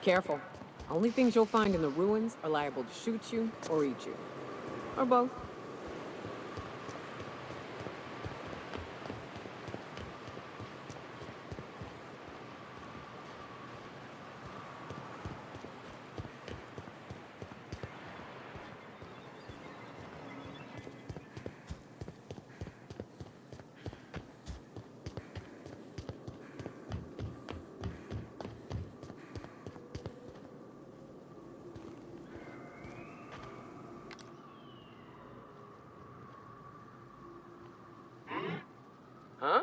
Careful. Only things you'll find in the ruins are liable to shoot you or eat you. Or both. Huh?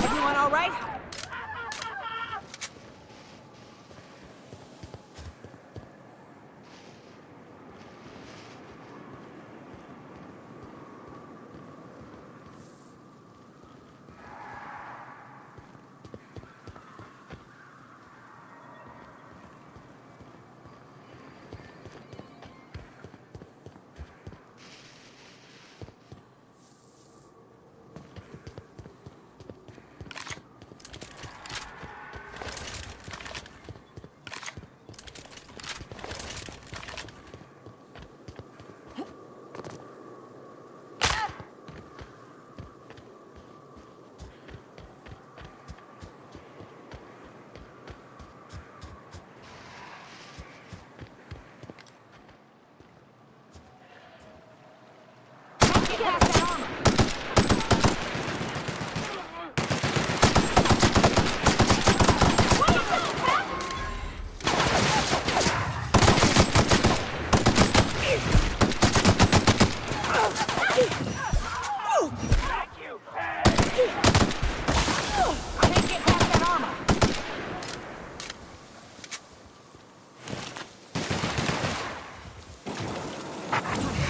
Everyone all right?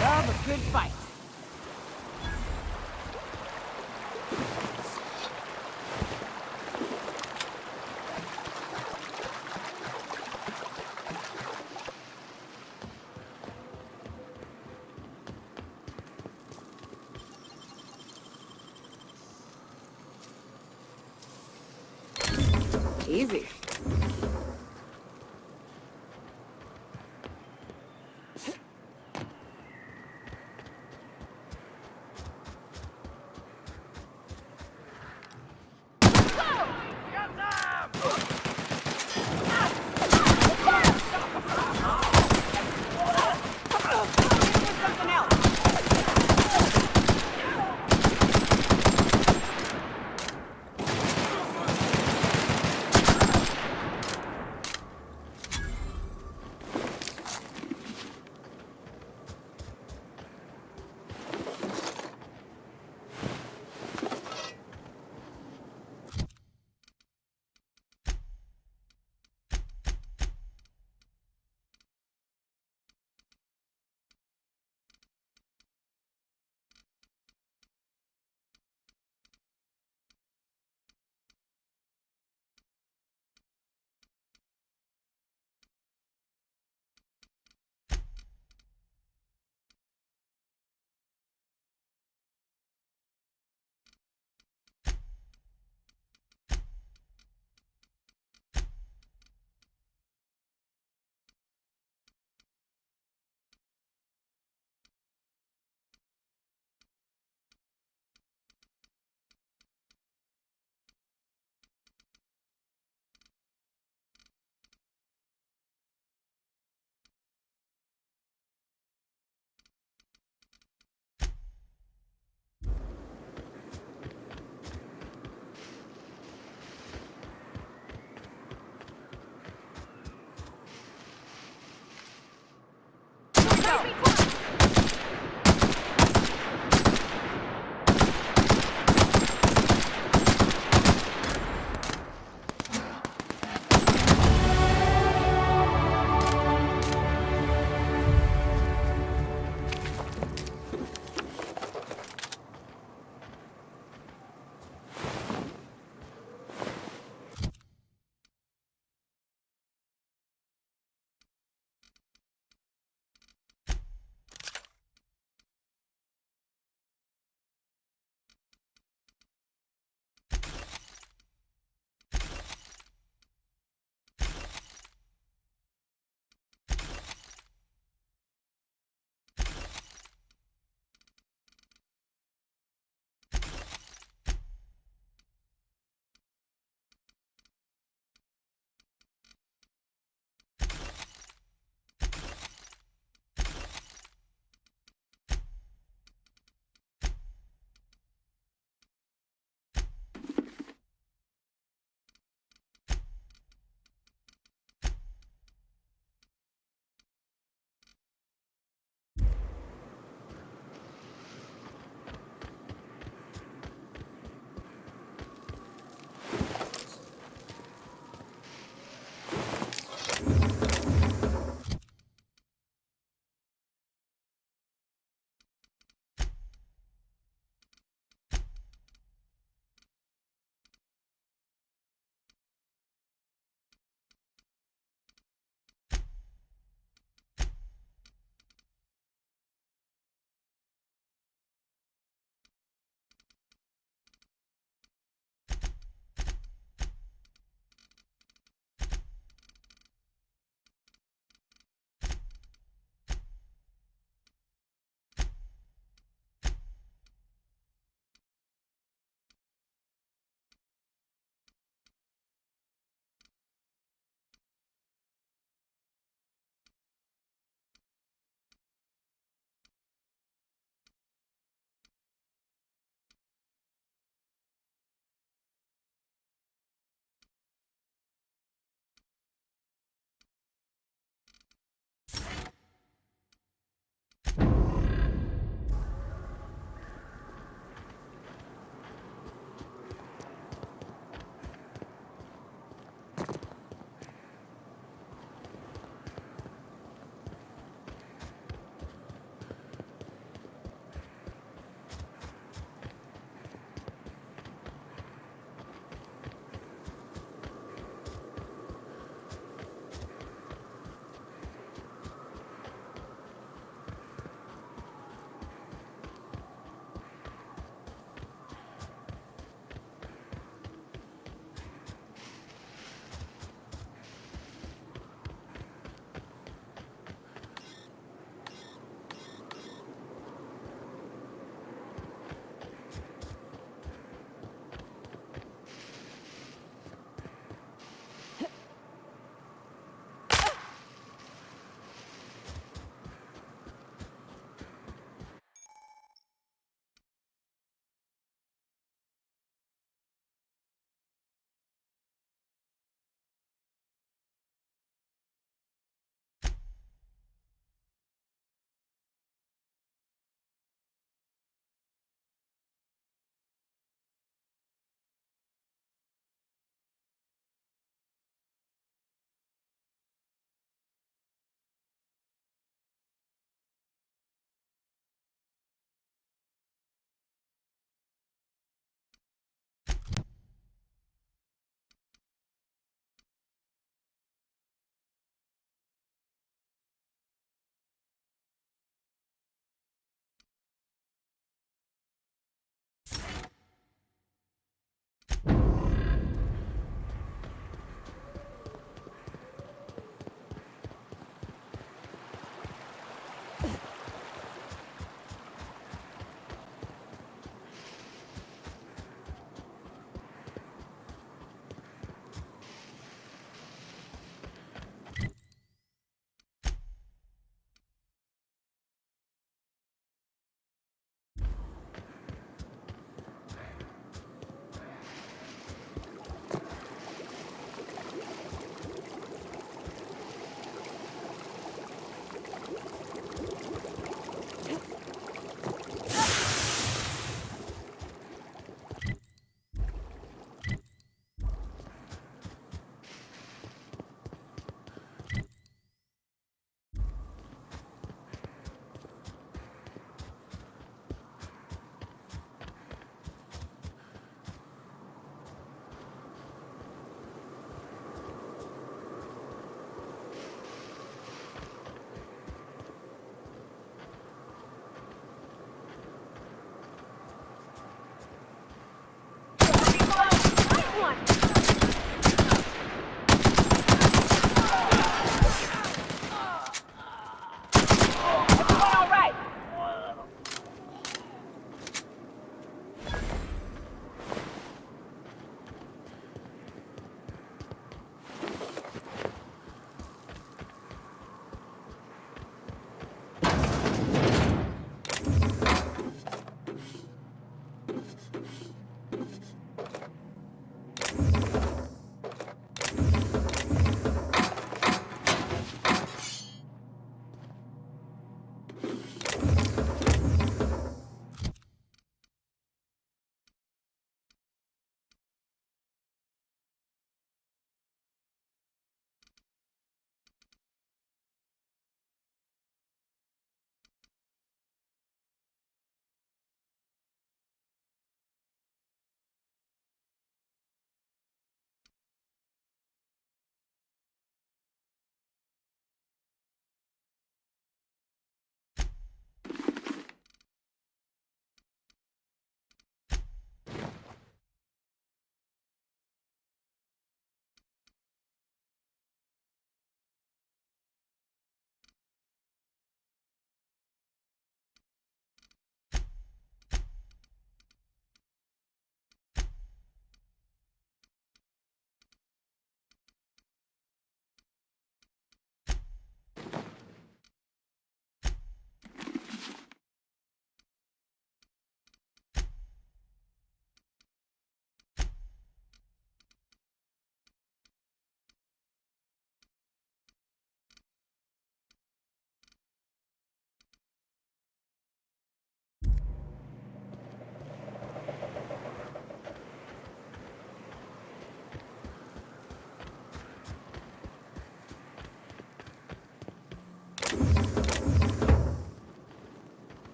Love a good fight. Easy.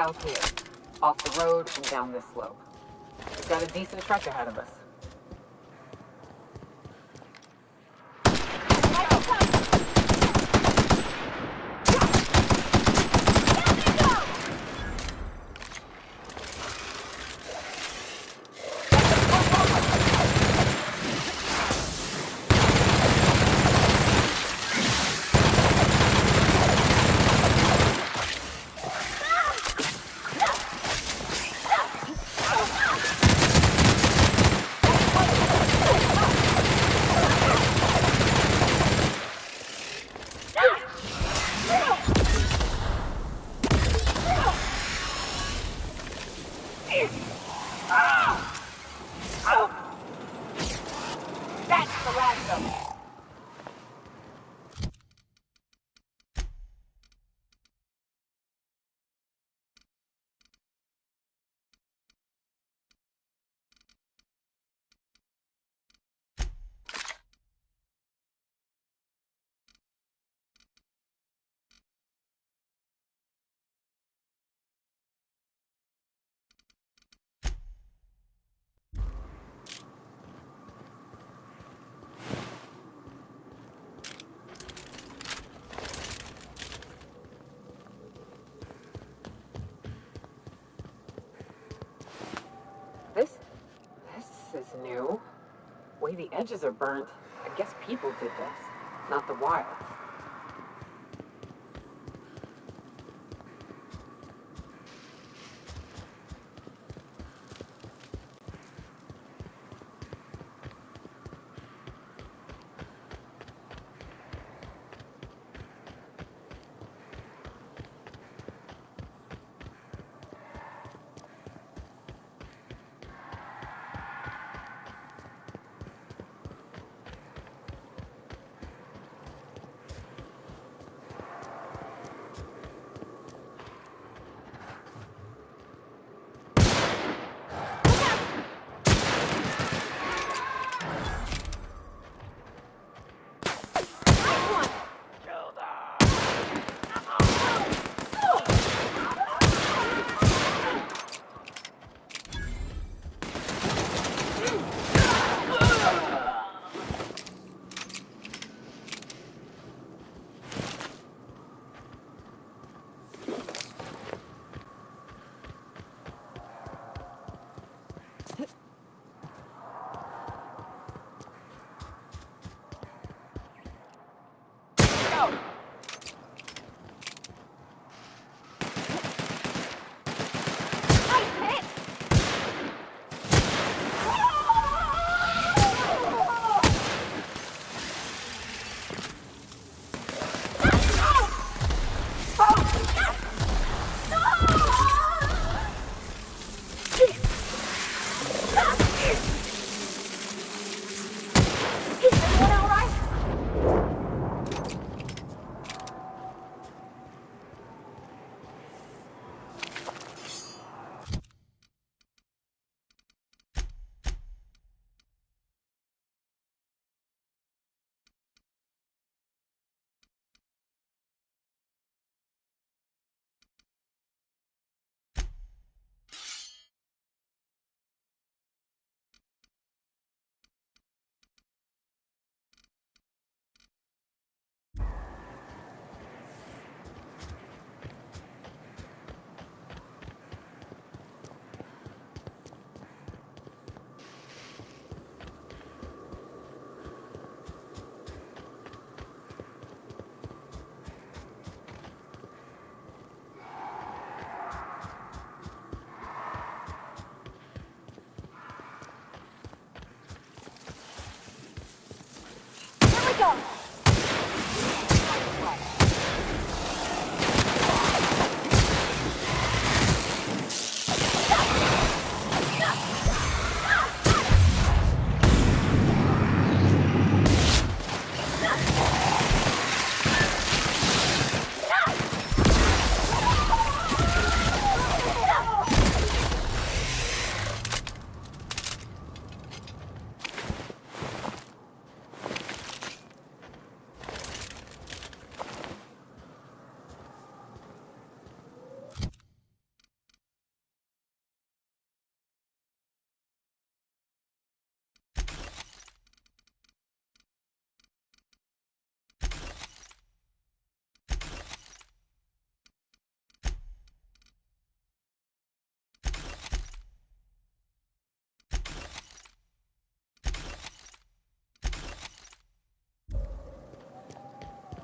south here, off the road and down this slope. We've got a decent trek ahead of us. That's the last of them. This is new. Way the edges are burnt. I guess people did this, not the wilds.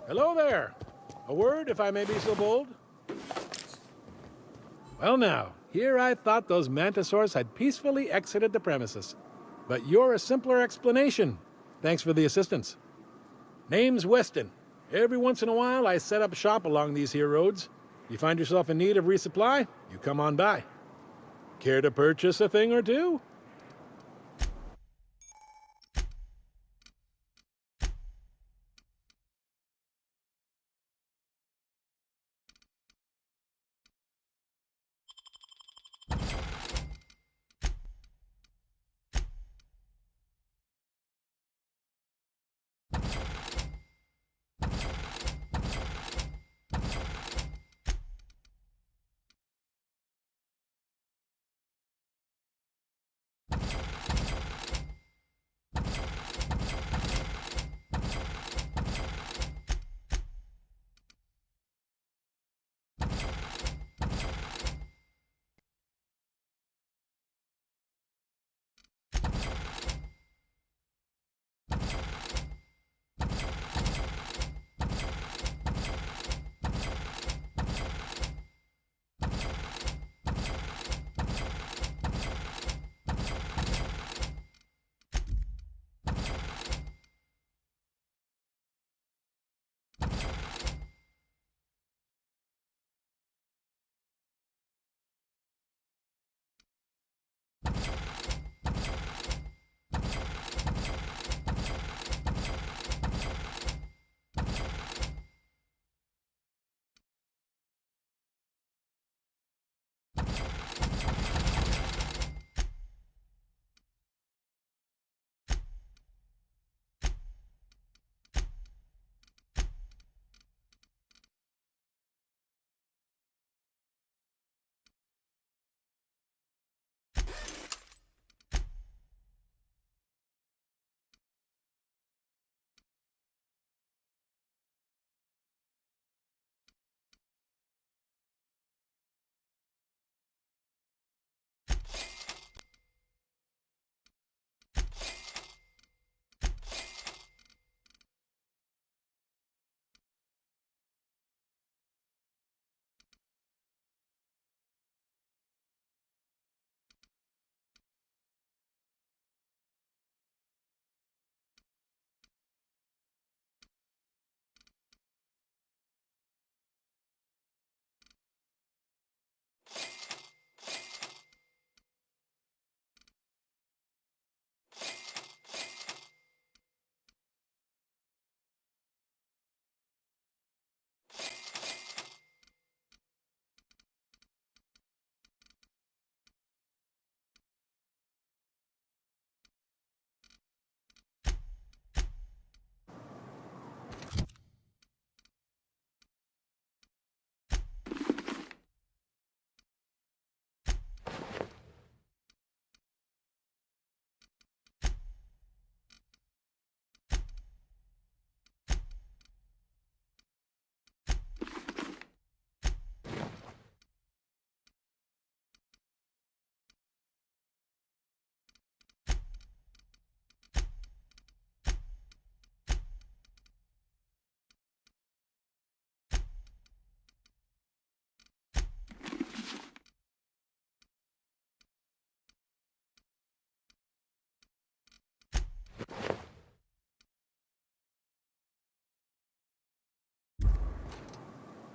Hello there. A word, if I may be so bold? Well now, here I thought those mantisaurs had peacefully exited the premises. But you're a simpler explanation. Thanks for the assistance. Name's Weston. Every once in a while, I set up shop along these here roads. You find yourself in need of resupply, you come on by. Care to purchase a thing or two?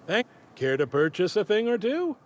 Thank. Care to purchase a thing or two?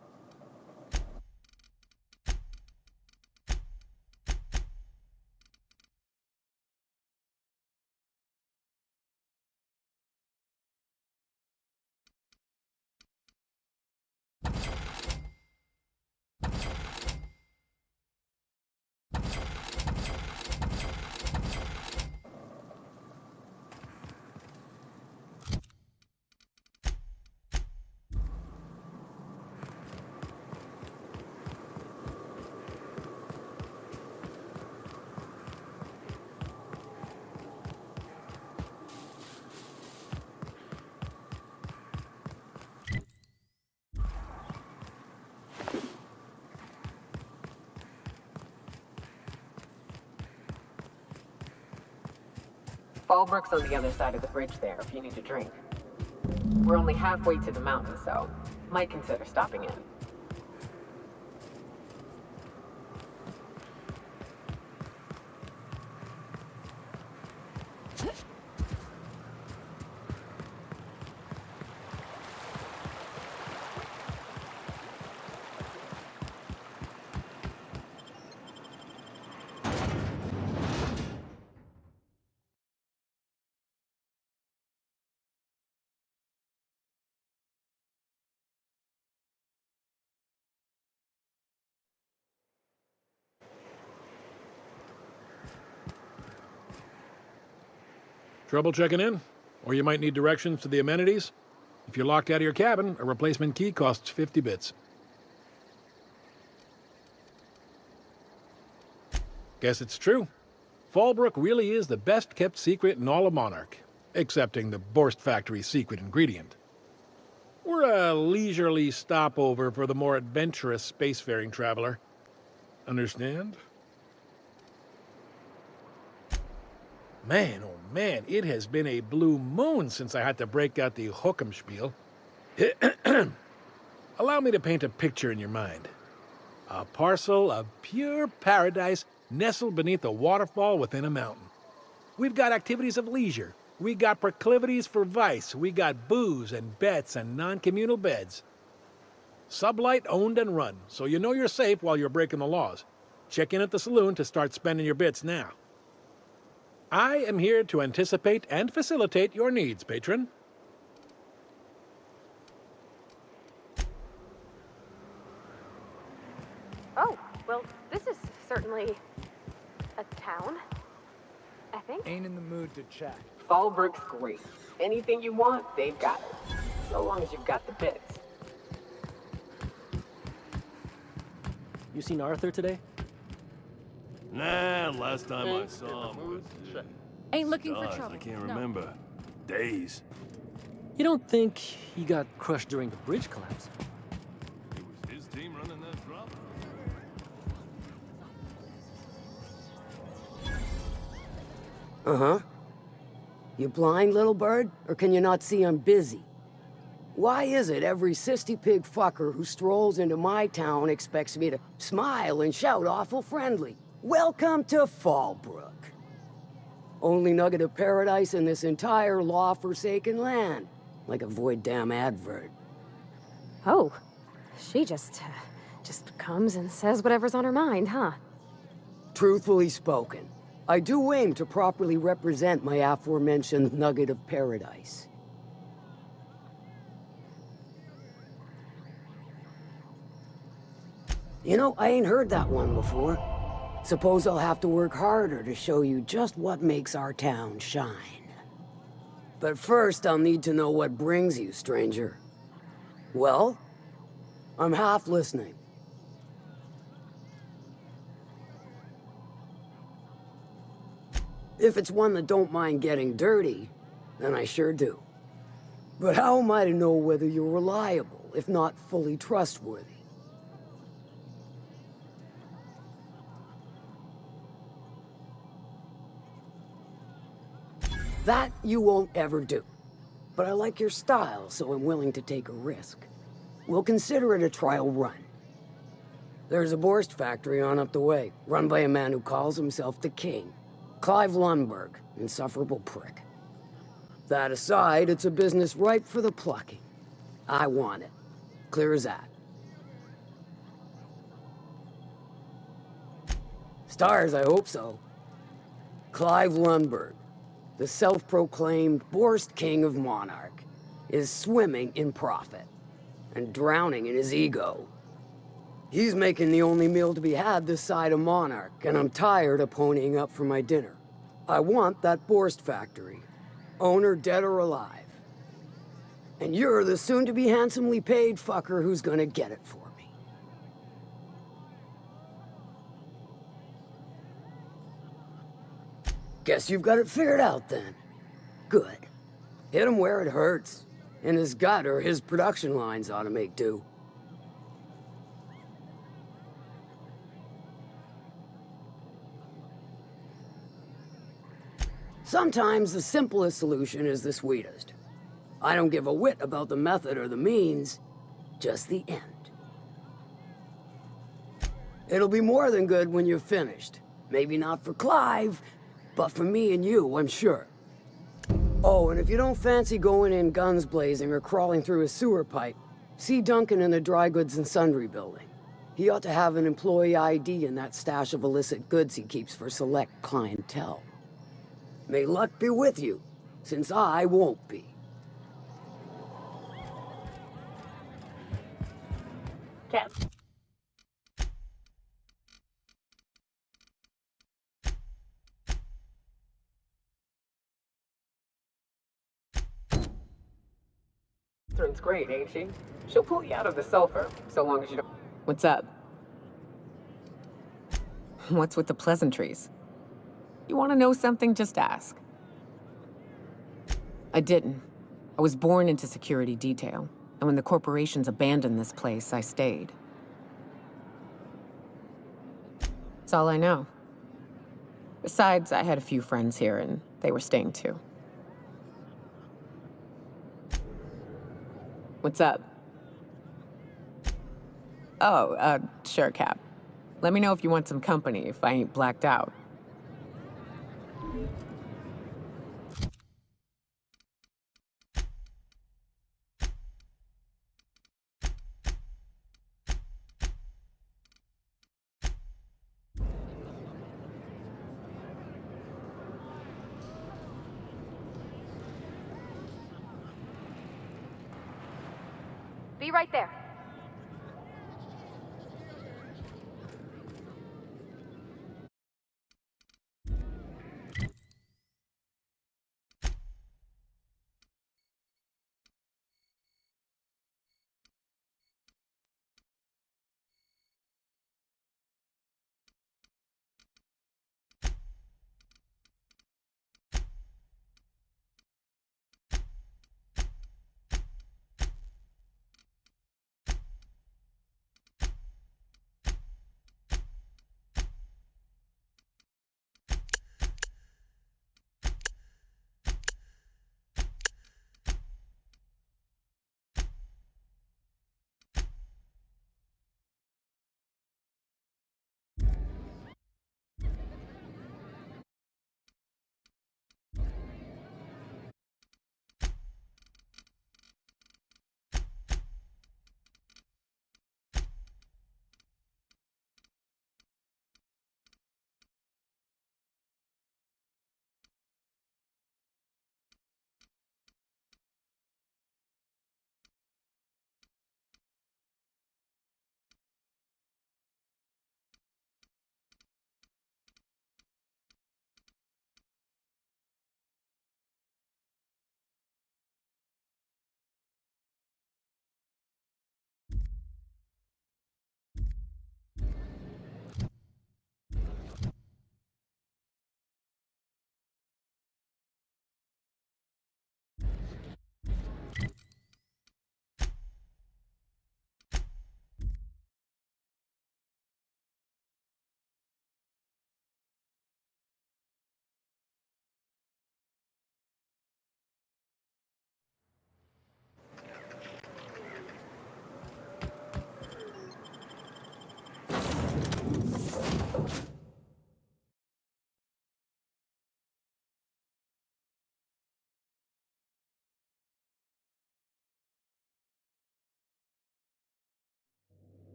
Fallbrook's on the other side of the bridge there if you need a drink. We're only halfway to the mountain, so might consider stopping in. Trouble checking in? Or you might need directions to the amenities? If you're locked out of your cabin, a replacement key costs 50 bits. Guess it's true. Fallbrook really is the best-kept secret in all of Monarch, excepting the Borst Factory's secret ingredient. We're a leisurely stopover for the more adventurous spacefaring traveler. Understand? Man, oh man, it has been a blue moon since I had to break out the 𝘼𝙗𝙘𝙪𝙩. Allow me to paint a picture in your mind. A parcel of pure paradise nestled beneath a waterfall within a mountain. We've got activities of leisure. We got proclivities for vice. We got booze and bets and non-communal beds. Sublight owned and run, so you know you're safe while you're breaking the laws. Check in at the saloon to start spending your bits now. I am here to anticipate and facilitate your needs, patron. Oh, well, this is certainly a town, I think. Ain't in the mood to chat. Fallbrook's great. Anything you want, they've got it. So long as you've got the bits. You seen Arthur today? Nah, last time I saw him was... Ain't looking for gosh, trouble. I can't remember. Days. You don't think he got crushed during the bridge collapse? It was his team running that drop. Uh-huh. You blind, little bird? Or can you not see I'm busy? Why is it every sissy pig fucker who strolls into my town expects me to smile and shout awful friendly? Welcome to Fallbrook. Only nugget of paradise in this entire law-forsaken land. Like a void damn advert. Oh, she just comes and says whatever's on her mind, huh? Truthfully spoken, I do aim to properly represent my aforementioned nugget of paradise. You know, I ain't heard that one before. Suppose I'll have to work harder to show you just what makes our town shine. But first, I'll need to know what brings you, stranger. Well, I'm half listening. If it's one that don't mind getting dirty, then I sure do. But how am I to know whether you're reliable, if not fully trustworthy? That you won't ever do. But I like your style, so I'm willing to take a risk. We'll consider it a trial run. There's a Borst factory on up the way, run by a man who calls himself the King. 𝘼𝙗𝙘𝙪𝙩, insufferable prick. That aside, it's a business ripe for the plucking. I want it. Clear as that. Stars, I hope so. 𝘼𝙗𝙘𝙪𝙩, the self-proclaimed Borst King of Monarch, is swimming in profit and drowning in his ego. He's making the only meal to be had this side of Monarch, and I'm tired of ponying up for my dinner. I want that Borst factory, owner dead or alive. And you're the soon-to-be handsomely paid fucker who's gonna get it for me. Guess you've got it figured out then. Good. Hit him where it hurts. In his gut, or his production lines ought to make do. Sometimes the simplest solution is the sweetest. I don't give a whit about the method or the means, just the end. It'll be more than good when you're finished. Maybe not for Clive, but for me and you, I'm sure. Oh, and if you don't fancy going in guns blazing or crawling through a sewer pipe, see Duncan in the dry goods and sundry building. He ought to have an employee ID in that stash of illicit goods he keeps for select clientele. May luck be with you, since I won't be. Cap. Catherine's great, ain't she? She'll pull you out of the sulfur, so long as you don't... What's up? What's with the pleasantries? You want to know something? Just ask. I didn't. I was born into security detail, and when the corporations abandoned this place, I stayed. That's all I know. Besides, I had a few friends here, and they were staying too. What's up? Oh, sure, Cap. Let me know if you want some company, if I ain't blacked out. Be right there.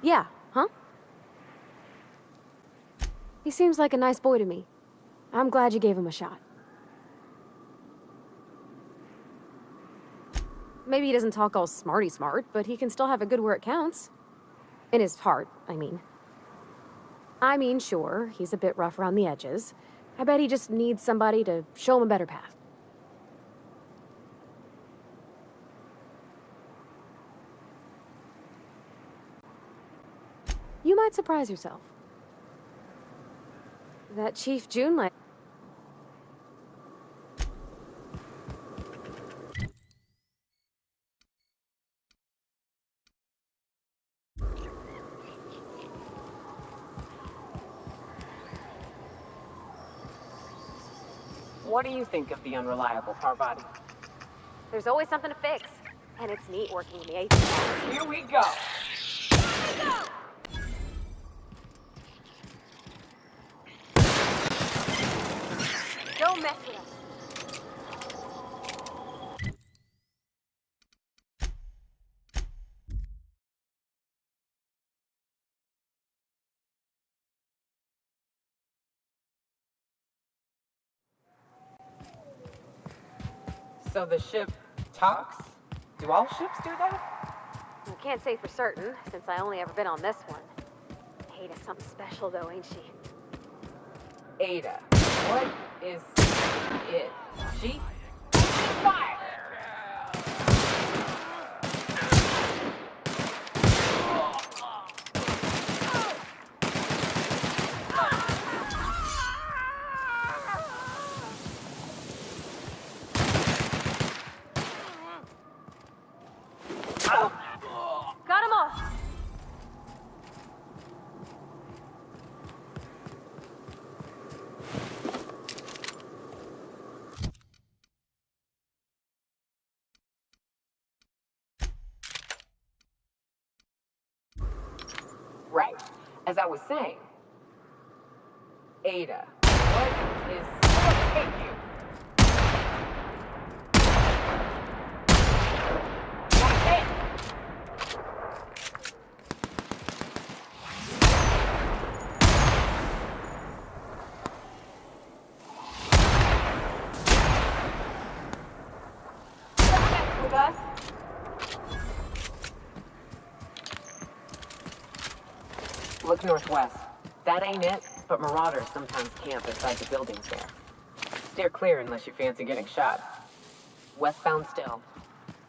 Yeah, huh? He seems like a nice boy to me. I'm glad you gave him a shot. Maybe he doesn't talk all smarty smart, but he can still have it good where it counts. In his heart, I mean. Sure, he's a bit rough around the edges. I bet he just needs somebody to show him a better path. You might surprise yourself. That Chief 𝘼𝙗𝙗𝙪𝙩. What do you think of the unreliable Parvati? There's always something to fix. And it's neat working in the 8th. Here we go. Don't mess with us. So the ship talks? Do all ships do that? I can't say for certain, since I only ever been on this one. Ada's something special though, ain't she? Ada. What is it? She? Fire! Got 'em all! Right. As I was saying, Ada, what is... Thank you. That's it. Don't mess with us. Look northwest. That ain't it, but marauders sometimes camp inside the buildings there. Steer clear unless you fancy getting shot. Westbound still.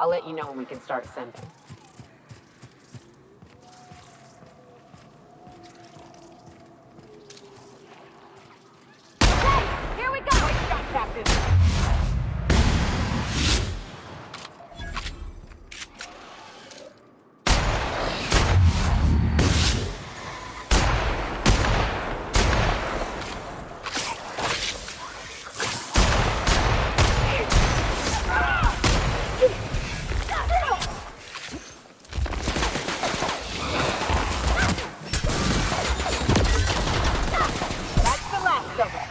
I'll let you know when we can start ascending. Here we go! Nice shot, Captain! That's the last of it.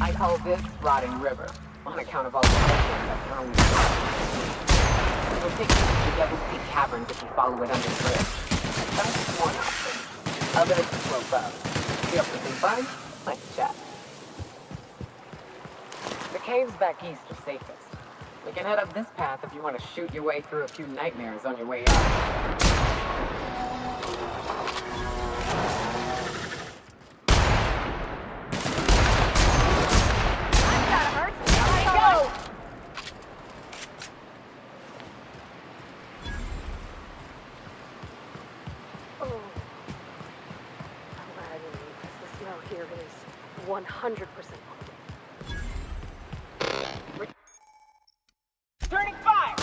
I call this rotting river, on account of all the legends that can only We'll take you to the Devil's Peak Caverns if you follow it under the bridge. That's one option. Others slope up. If you're up for some fun, like to chat. The caves back east are safest. We can head up this path if you want to shoot your way through a few nightmares on your way out. I'm glad I didn't leave, 'cause the smell here is 100% Turning fire!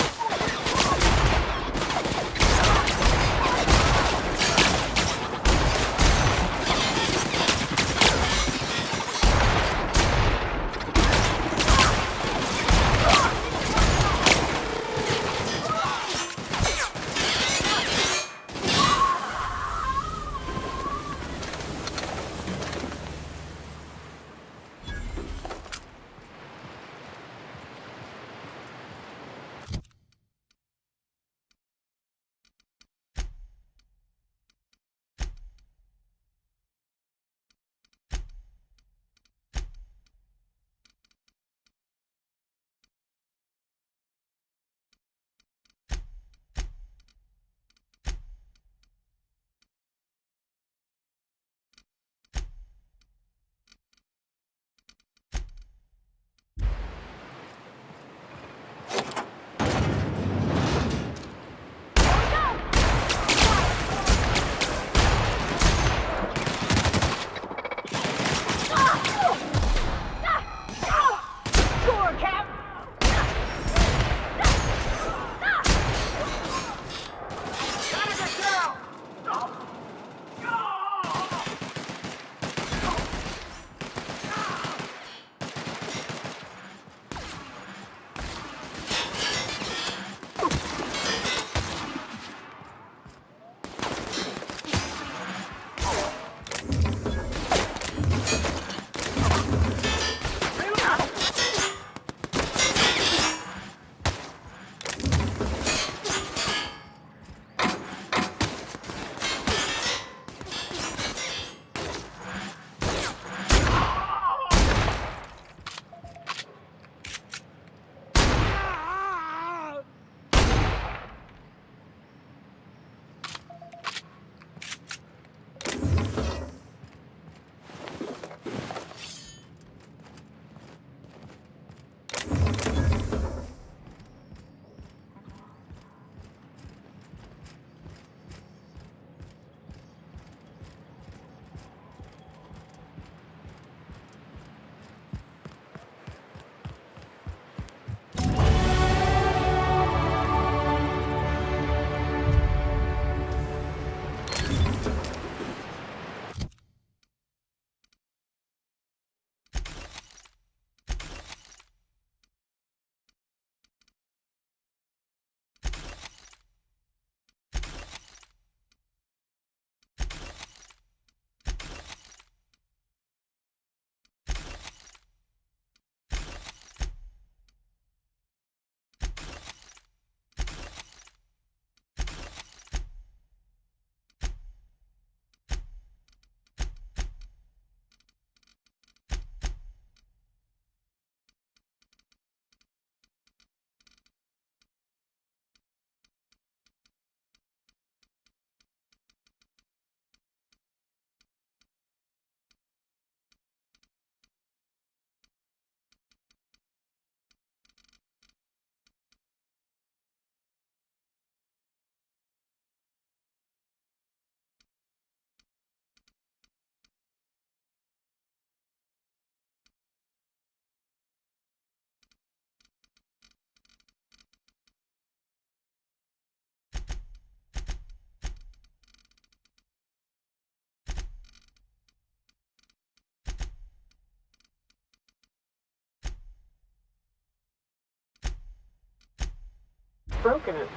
Broken it.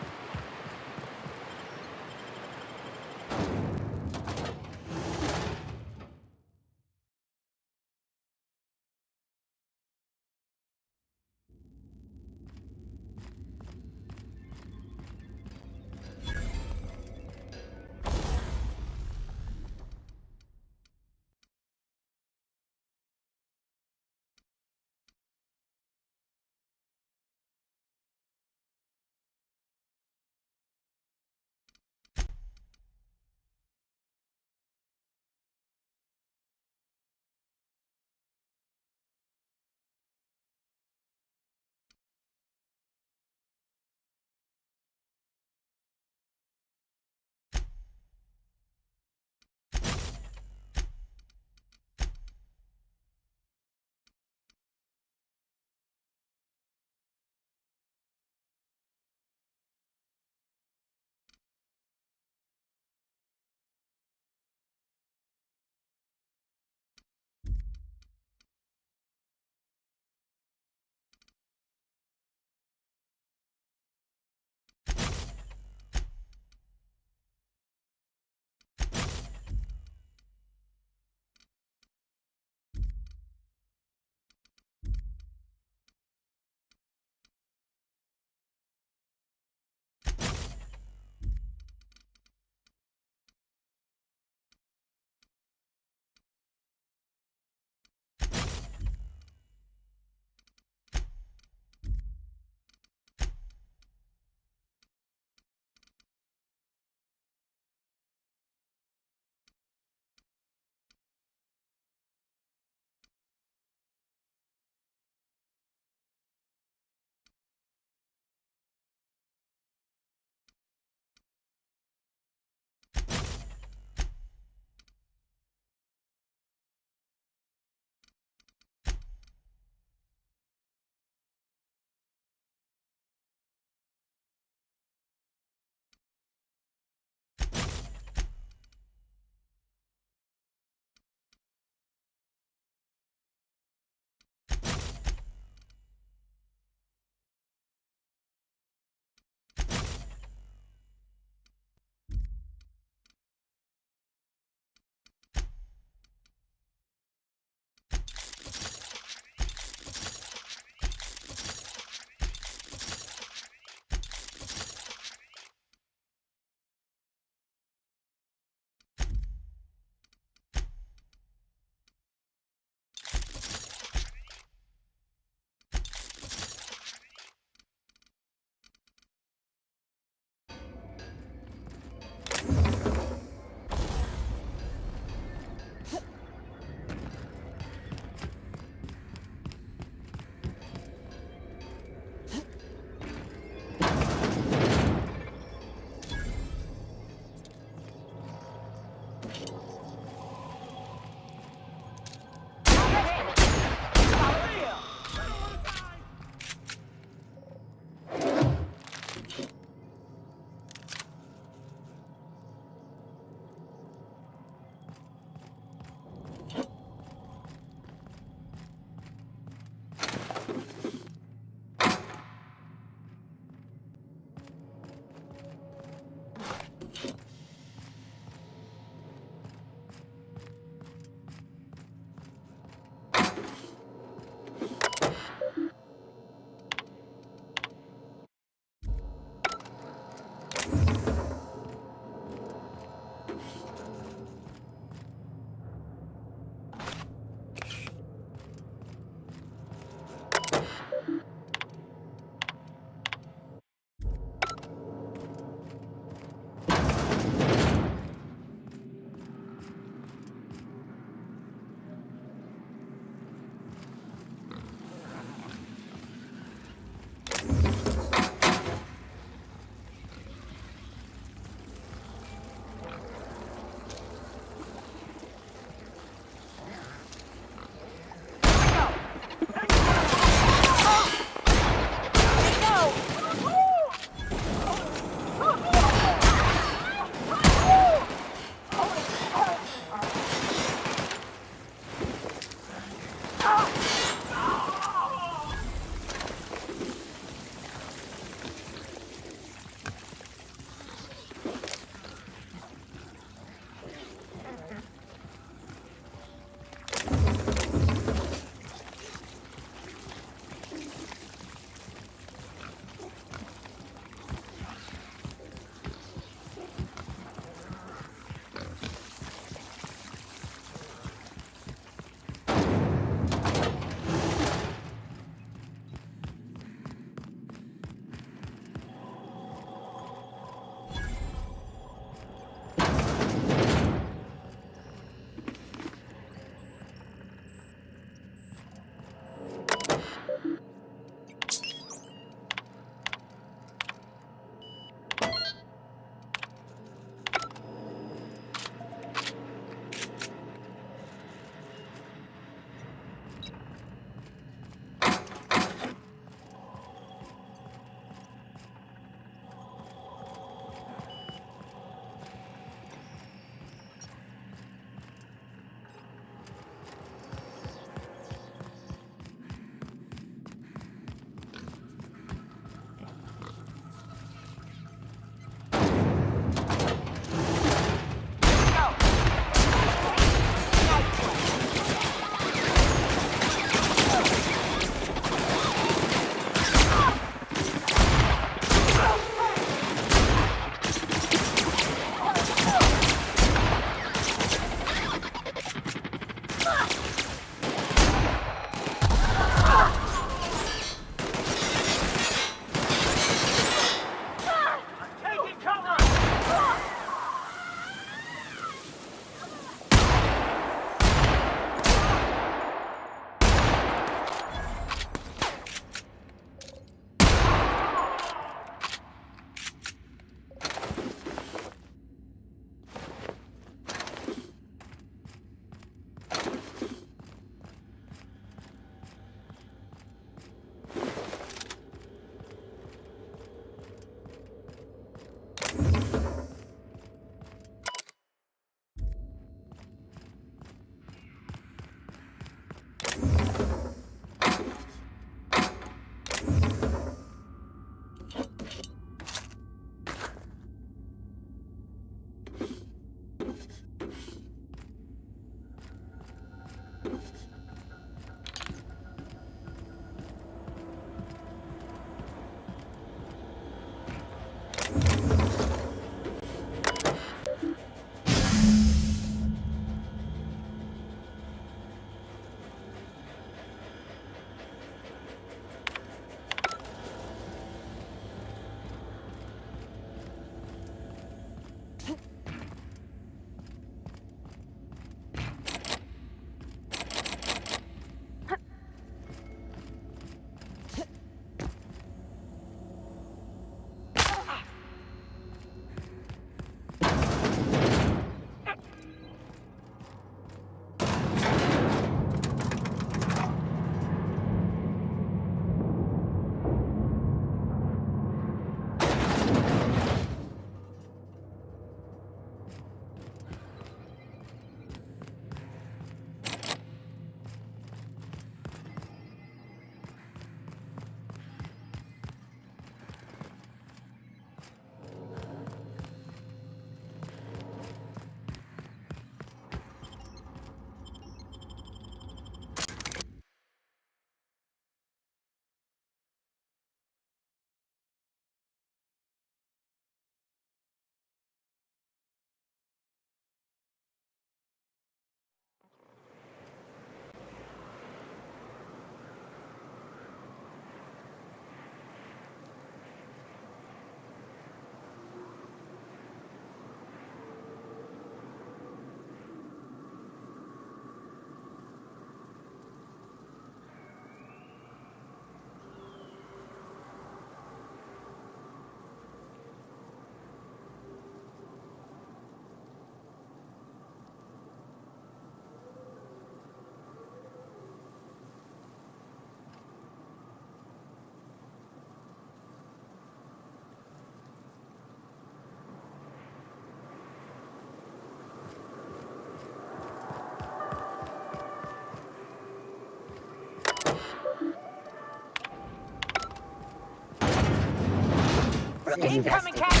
Incoming, Captain!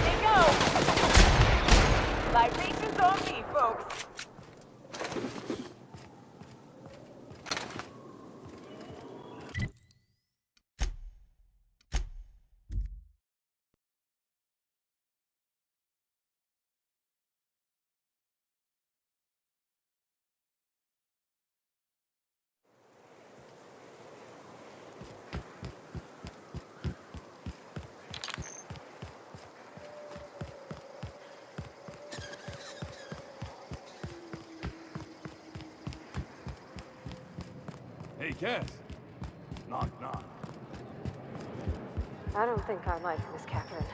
They go! Libations on me, folks. Hey, Cass. Knock, knock. I don't think I like Miss Catherine.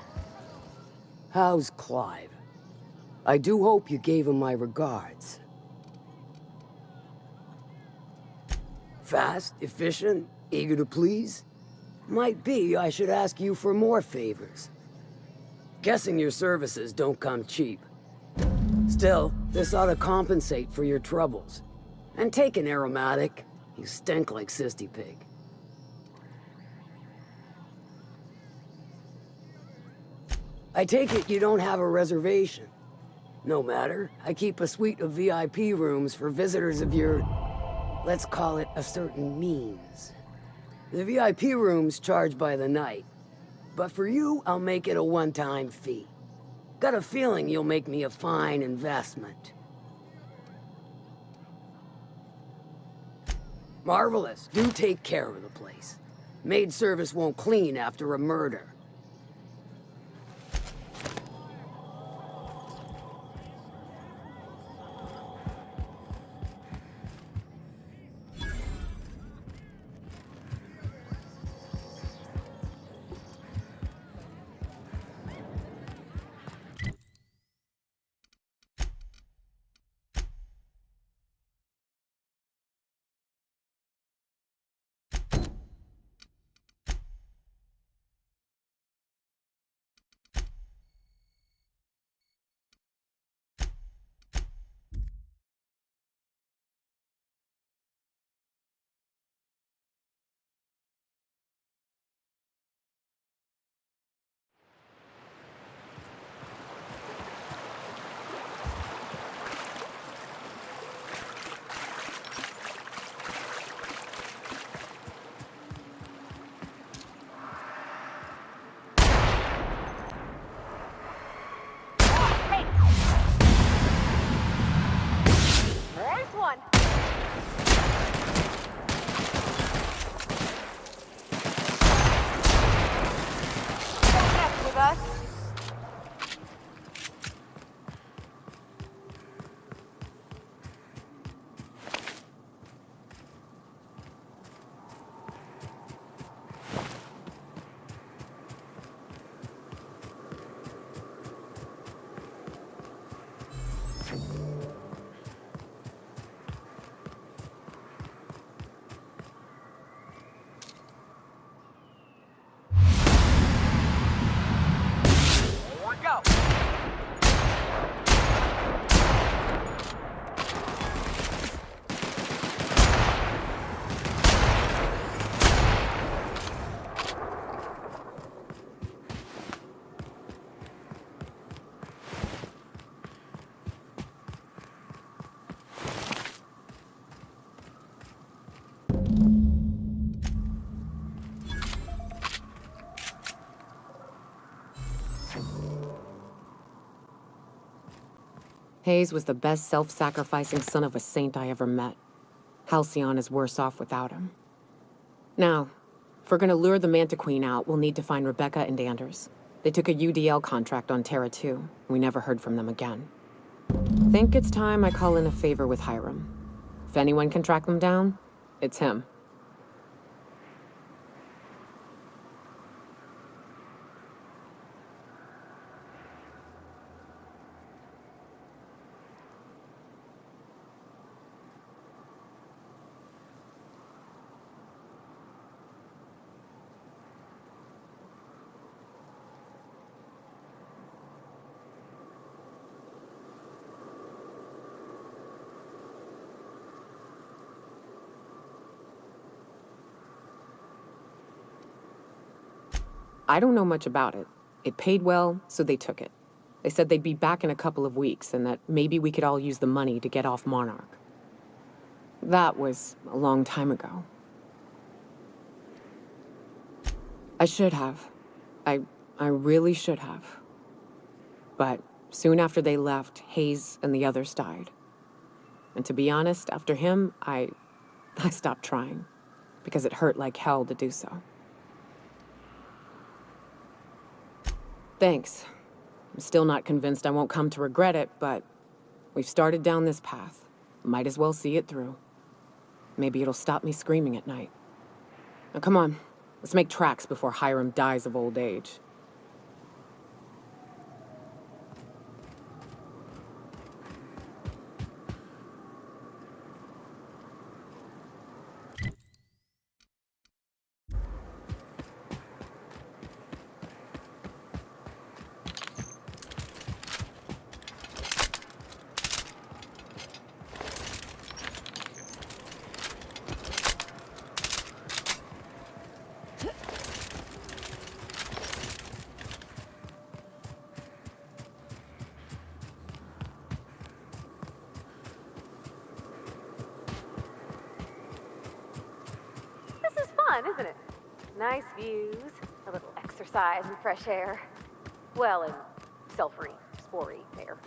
How's Clive? I do hope you gave him my regards. Fast, efficient, eager to please? Might be I should ask you for more favors. Guessing your services don't come cheap. Still, this ought to compensate for your troubles. And take an aromatic. You stink like Sissy Pig. I take it you don't have a reservation. No matter, I keep a suite of VIP rooms for visitors of your, let's call it a certain means. The VIP rooms charge by the night, but for you, I'll make it a one-time fee. Got a feeling you'll make me a fine investment. Marvelous. Do take care of the place. Maid service won't clean after a murder. There's one. Don't mess with us. Go. Hayes was the best self-sacrificing son of a saint I ever met. Halcyon is worse off without him. Now, if we're gonna lure the Manta Queen out, we'll need to find Rebecca and Anders. They took a UDL contract on Terra 2. We never heard from them again. Think it's time I call in a favor with Hiram. If anyone can track them down, it's him. I don't know much about it. It paid well, so they took it. They said they'd be back in a couple of weeks and that maybe we could all use the money to get off Monarch. That was a long time ago. I should have. I really should have. But soon after they left, Hayes and the others died. And to be honest, after him, I stopped trying. Because it hurt like hell to do so. Thanks. I'm still not convinced I won't come to regret it, but we've started down this path. Might as well see it through. Maybe it'll stop me screaming at night. Now come on, let's make tracks before Hiram dies of old age. This is fun, isn't it? Nice views, a little exercise and fresh air. Well, and sulfury, air.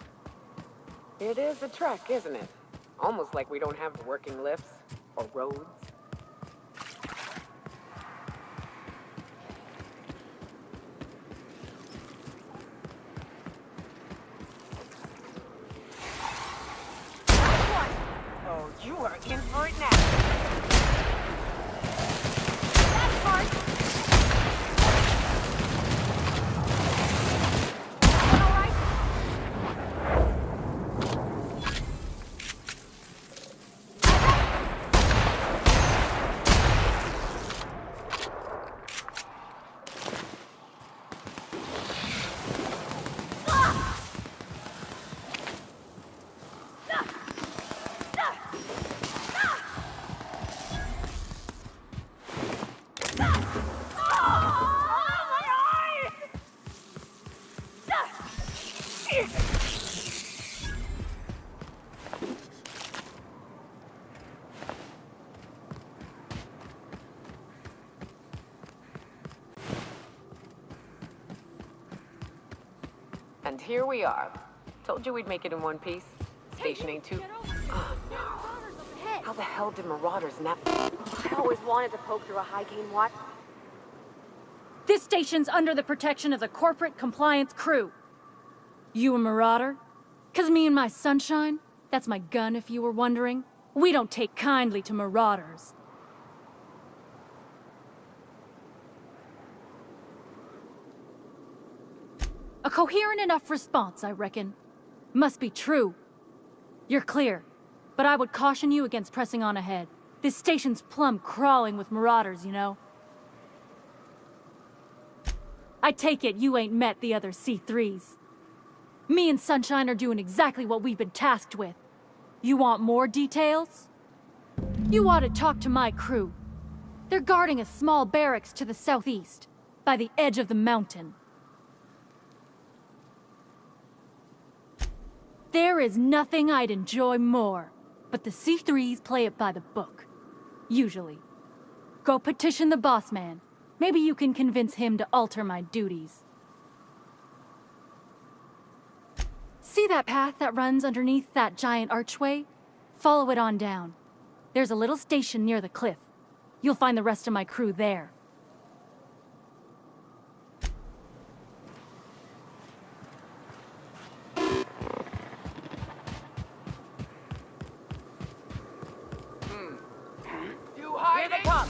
It is a trek, isn't it? Almost like we don't have working lifts or roads. Oh, you are in for it now. That's hard. All right. And here we are. Told you we'd make it in one piece. Station ain't too... Oh, no. How the hell did Marauders nap... I always wanted to poke through a high gain watch. This station's under the protection of the corporate compliance crew. You a marauder? 'Cause me and my sunshine, that's my gun if you were wondering, we don't take kindly to marauders. A coherent enough response, I reckon. Must be true. You're clear, but I would caution you against pressing on ahead. This station's plumb crawling with marauders, you know. I take it you ain't met the other C3s. Me and Sunshine are doing exactly what we've been tasked with. You want more details? You ought to talk to my crew. They're guarding a small barracks to the southeast, by the edge of the mountain. There is nothing I'd enjoy more, but the C3s play it by the book. Usually. Go petition the boss man. Maybe you can convince him to alter my duties. See that path that runs underneath that giant archway? Follow it on down. There's a little station near the cliff. You'll find the rest of my crew there. You hide it. Come.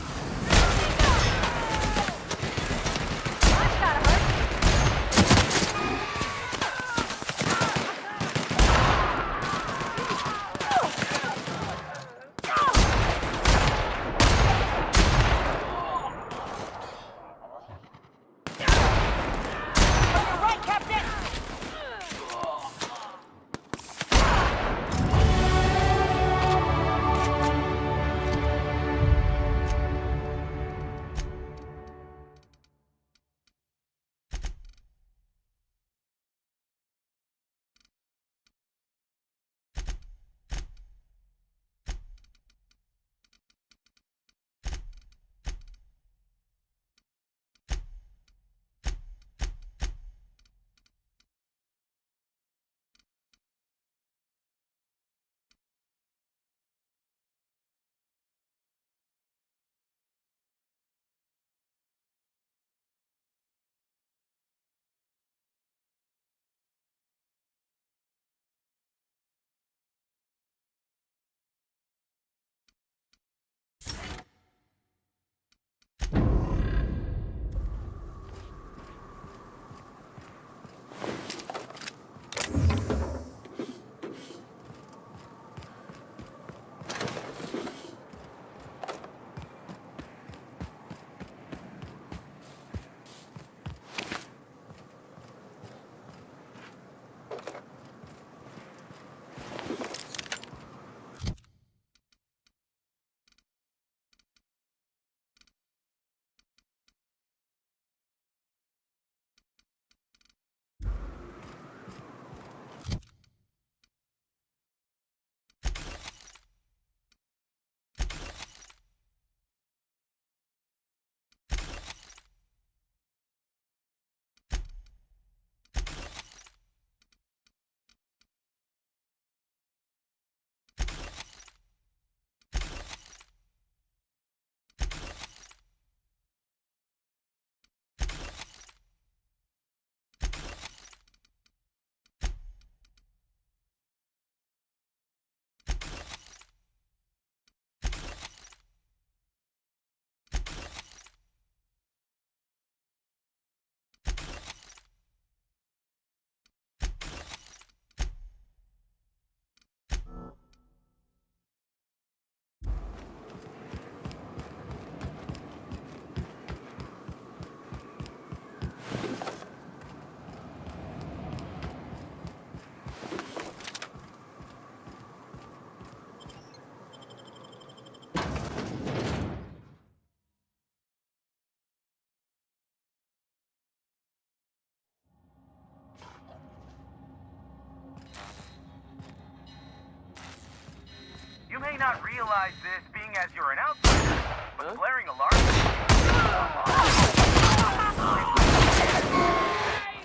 may not realize this, being as you're an outsider, but the blaring alarm...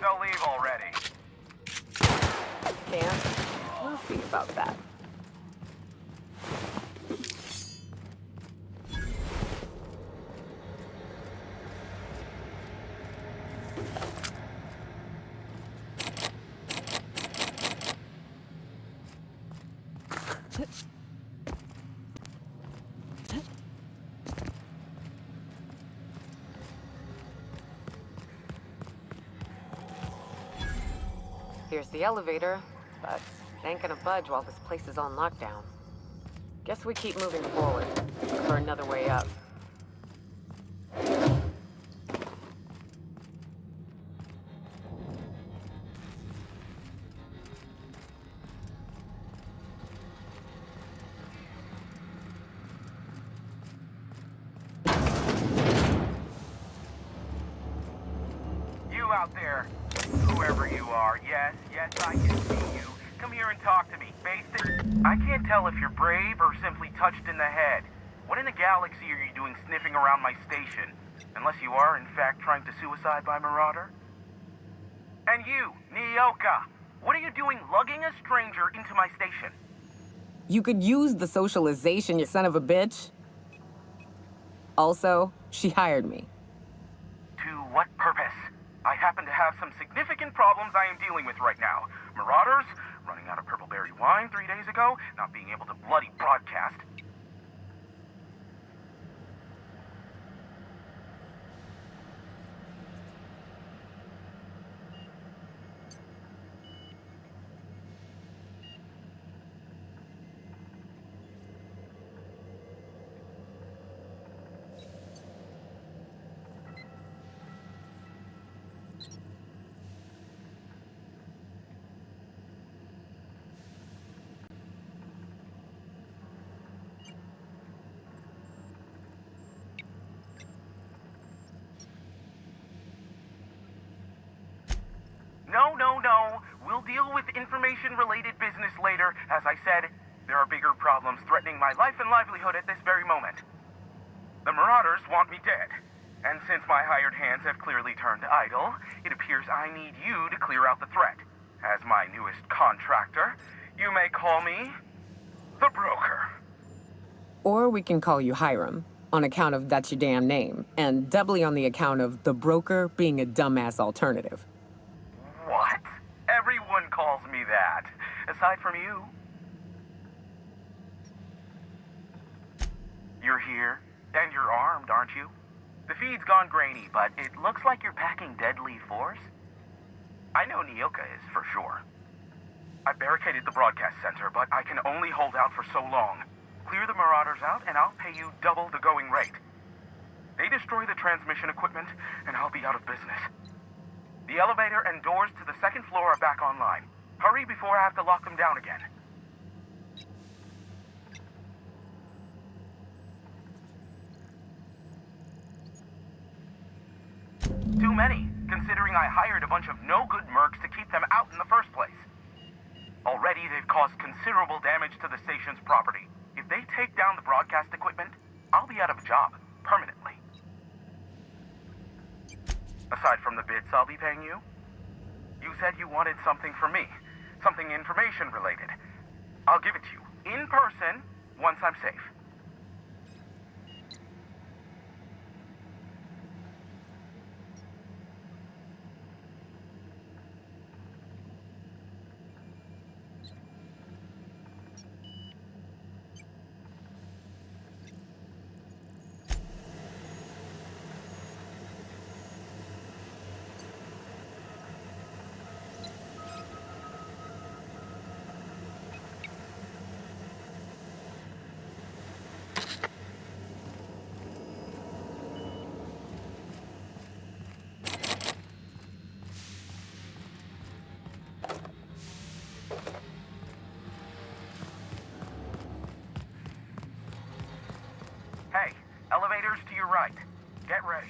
They'll leave already. Can't. We'll see about that. Here's the elevator, but it ain't gonna budge while this place is on lockdown. Guess we keep moving forward, look for another way up. You out there, whoever you are, yes, I can see you. Come here and talk to me. I can't tell if you're brave or simply touched in the head. What in the galaxy are you doing sniffing around my station? Unless you are, in fact, trying to suicide by Marauder? And you, 𝘼𝙗𝙘𝙀, what are you doing lugging a stranger into my station? You could use the socialization, you son of a bitch. Also, she hired me. To what purpose? I happen to have some significant problems I am dealing with right now. Marauders, running out of purple berry wine 3 days ago, not being able to bloody broadcast. No. We'll deal with information-related business later. As I said, there are bigger problems threatening my life and livelihood at this very moment. The Marauders want me dead. And since my hired hands have clearly turned idle, it appears I need you to clear out the threat. As my newest contractor, you may call me the Broker. Or we can call you Hiram, on account of that's your damn name, and doubly on the account of the Broker being a dumbass alternative. What? Everyone calls me that, aside from you. You're here, and you're armed, aren't you? The feed's gone grainy, but it looks like you're packing deadly force. I know 𝘼𝙗𝙘𝙀 is for sure. I barricaded the broadcast center, but I can only hold out for so long. Clear the Marauders out, and I'll pay you double the going rate. They destroy the transmission equipment, and I'll be out of business. The elevator and doors to the second floor are back online. Hurry before I have to lock them down again. Too many, considering I hired a bunch of no-good mercs to keep them out in the first place. Already, they've caused considerable damage to the station's property. If they take down the broadcast equipment, I'll be out of a job, permanently. Aside from the bits I'll be paying you, you said you wanted something from me, something information-related. I'll give it to you, in person, once I'm safe. Hey, elevators to your right. Get ready.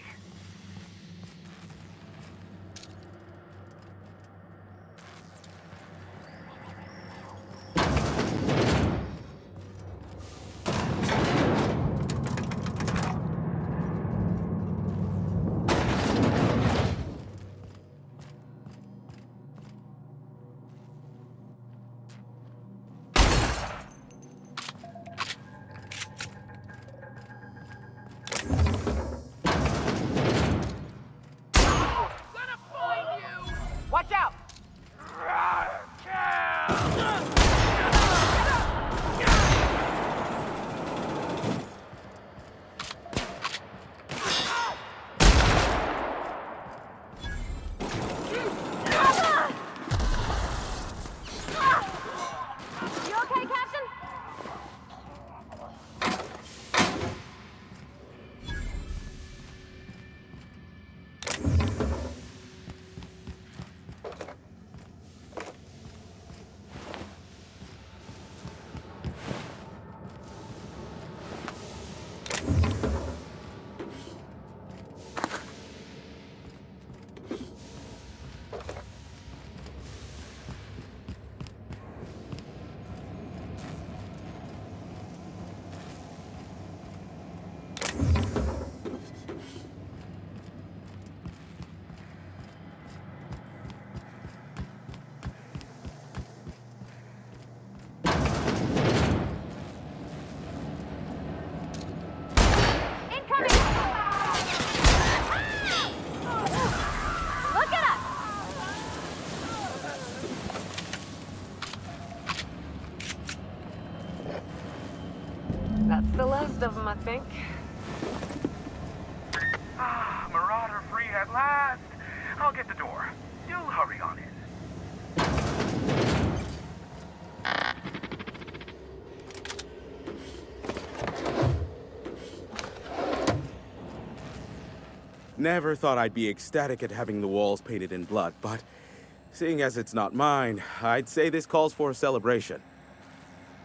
That's the last of them, I think. Ah, Marauder free at last. I'll get the door. Do hurry on in. Never thought I'd be ecstatic at having the walls painted in blood, but seeing as it's not mine, I'd say this calls for a celebration.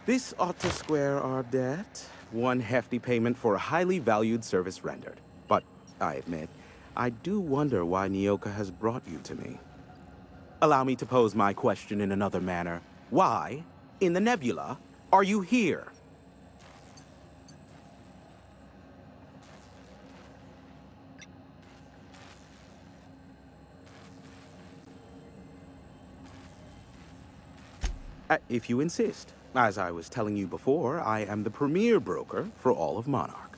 This ought to square our debt. One hefty payment for a highly valued service rendered. But I admit, I do wonder why 𝘼𝙗𝙗𝙪𝙩 has brought you to me. Allow me to pose my question in another manner. Why, in the nebula, are you here? If you insist. As I was telling you before, I am the premier broker for all of Monarch.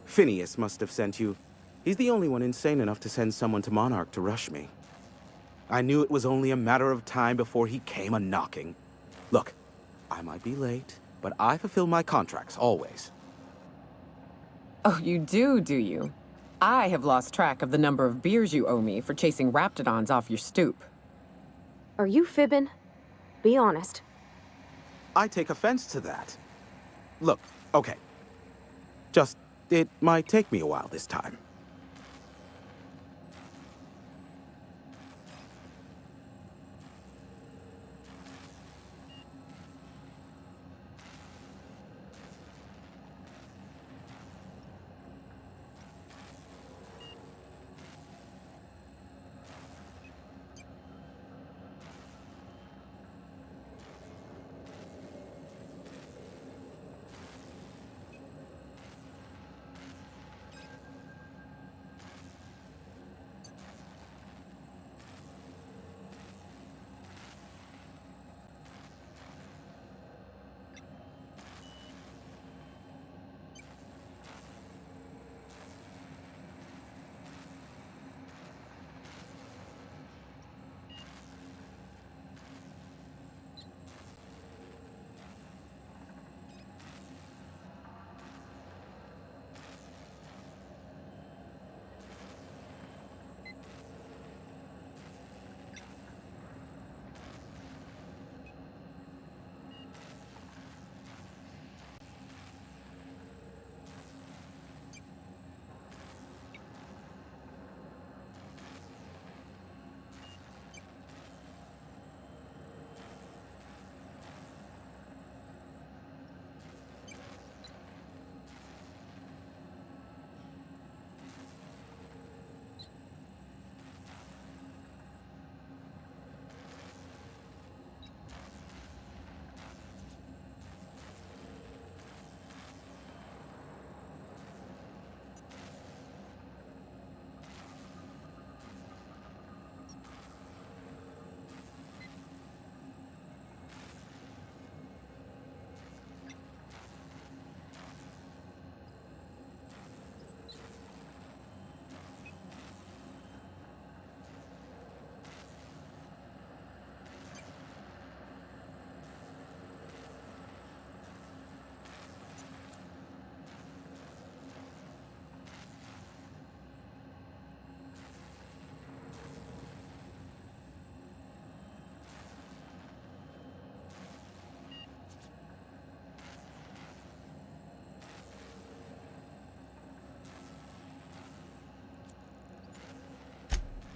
Phineas must have sent you. He's the only one insane enough to send someone to Monarch to rush me. I knew it was only a matter of time before he came a-knocking. Look, I might be late, but I fulfill my contracts, always. Oh, you do you? I have lost track of the number of beers you owe me for chasing raptidons off your stoop. Are you fibbing? Be honest. I take offense to that. Look, okay. Just, it might take me a while this time.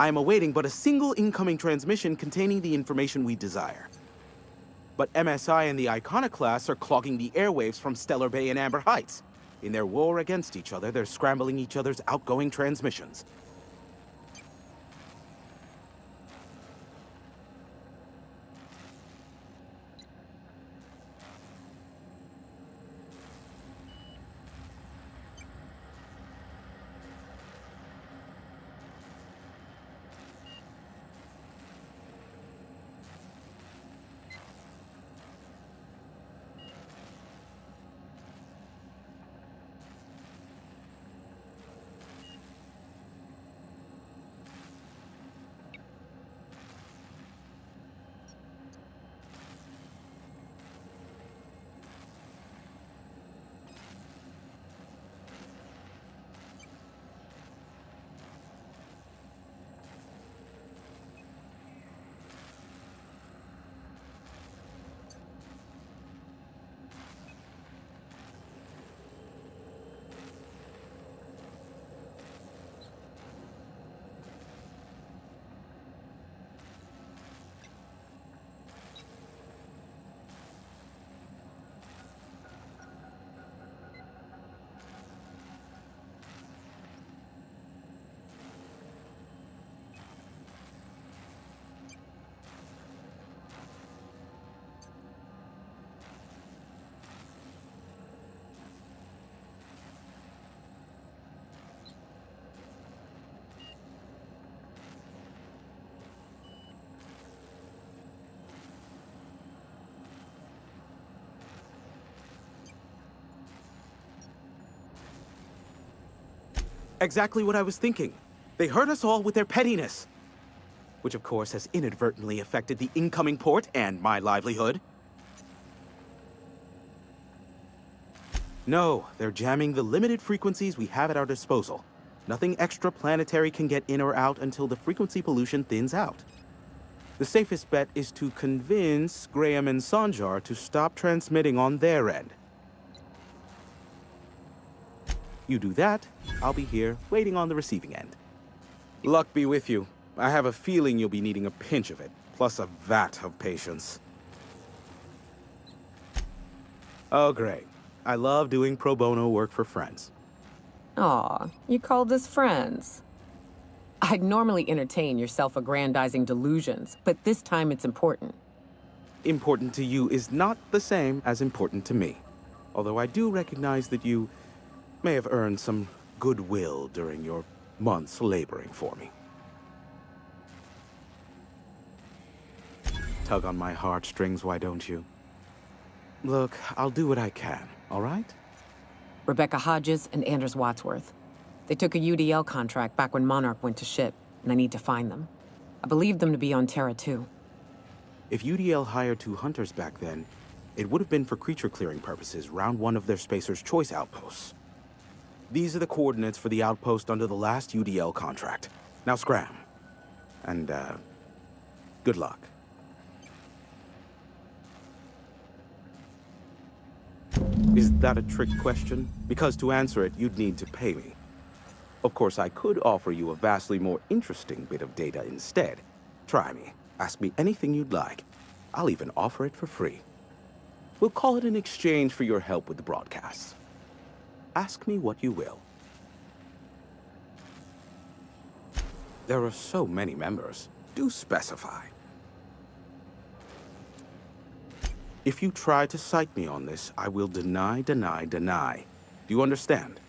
I am awaiting but a single incoming transmission containing the information we desire. But MSI and the Iconic class are clogging the airwaves from Stellar Bay and Amber Heights. In their war against each other, they're scrambling each other's outgoing transmissions. Exactly what I was thinking. They hurt us all with their pettiness. Which of course has inadvertently affected the incoming port and my livelihood. No, they're jamming the limited frequencies we have at our disposal. Nothing extraplanetary can get in or out until the frequency pollution thins out. The safest bet is to convince Graham and Sanjar to stop transmitting on their end. You do that, I'll be here, waiting on the receiving end. Luck be with you. I have a feeling you'll be needing a pinch of it, plus a vat of patience. Oh, great. I love doing pro bono work for friends. Aw, you called us friends. I'd normally entertain your self-aggrandizing delusions, but this time it's important. Important to you is not the same as important to me. Although I do recognize that you may have earned some goodwill during your months laboring for me. Tug on my heartstrings, why don't you? Look, I'll do what I can, all right? Rebecca Hodges and Anders Wadsworth. They took a UDL contract back when Monarch went to ship, and I need to find them. I believe them to be on Terra 2. If UDL hired 2 hunters back then, it would have been for creature clearing purposes round one of their Spacer's Choice outposts. These are the coordinates for the outpost under the last UDL contract. Now scram. And, good luck. Is that a trick question? Because to answer it, you'd need to pay me. Of course, I could offer you a vastly more interesting bit of data instead. Try me. Ask me anything you'd like. I'll even offer it for free. We'll call it an exchange for your help with the broadcasts. Ask me what you will. There are so many members. Do specify. If you try to cite me on this, I will deny, deny, deny. Do you understand?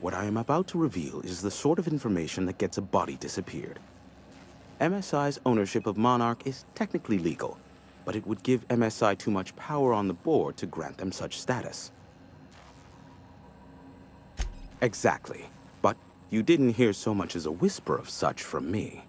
What I am about to reveal is the sort of information that gets a body disappeared. MSI's ownership of Monarch is technically legal, but it would give MSI too much power on the board to grant them such status. Exactly. But you didn't hear so much as a whisper of such from me.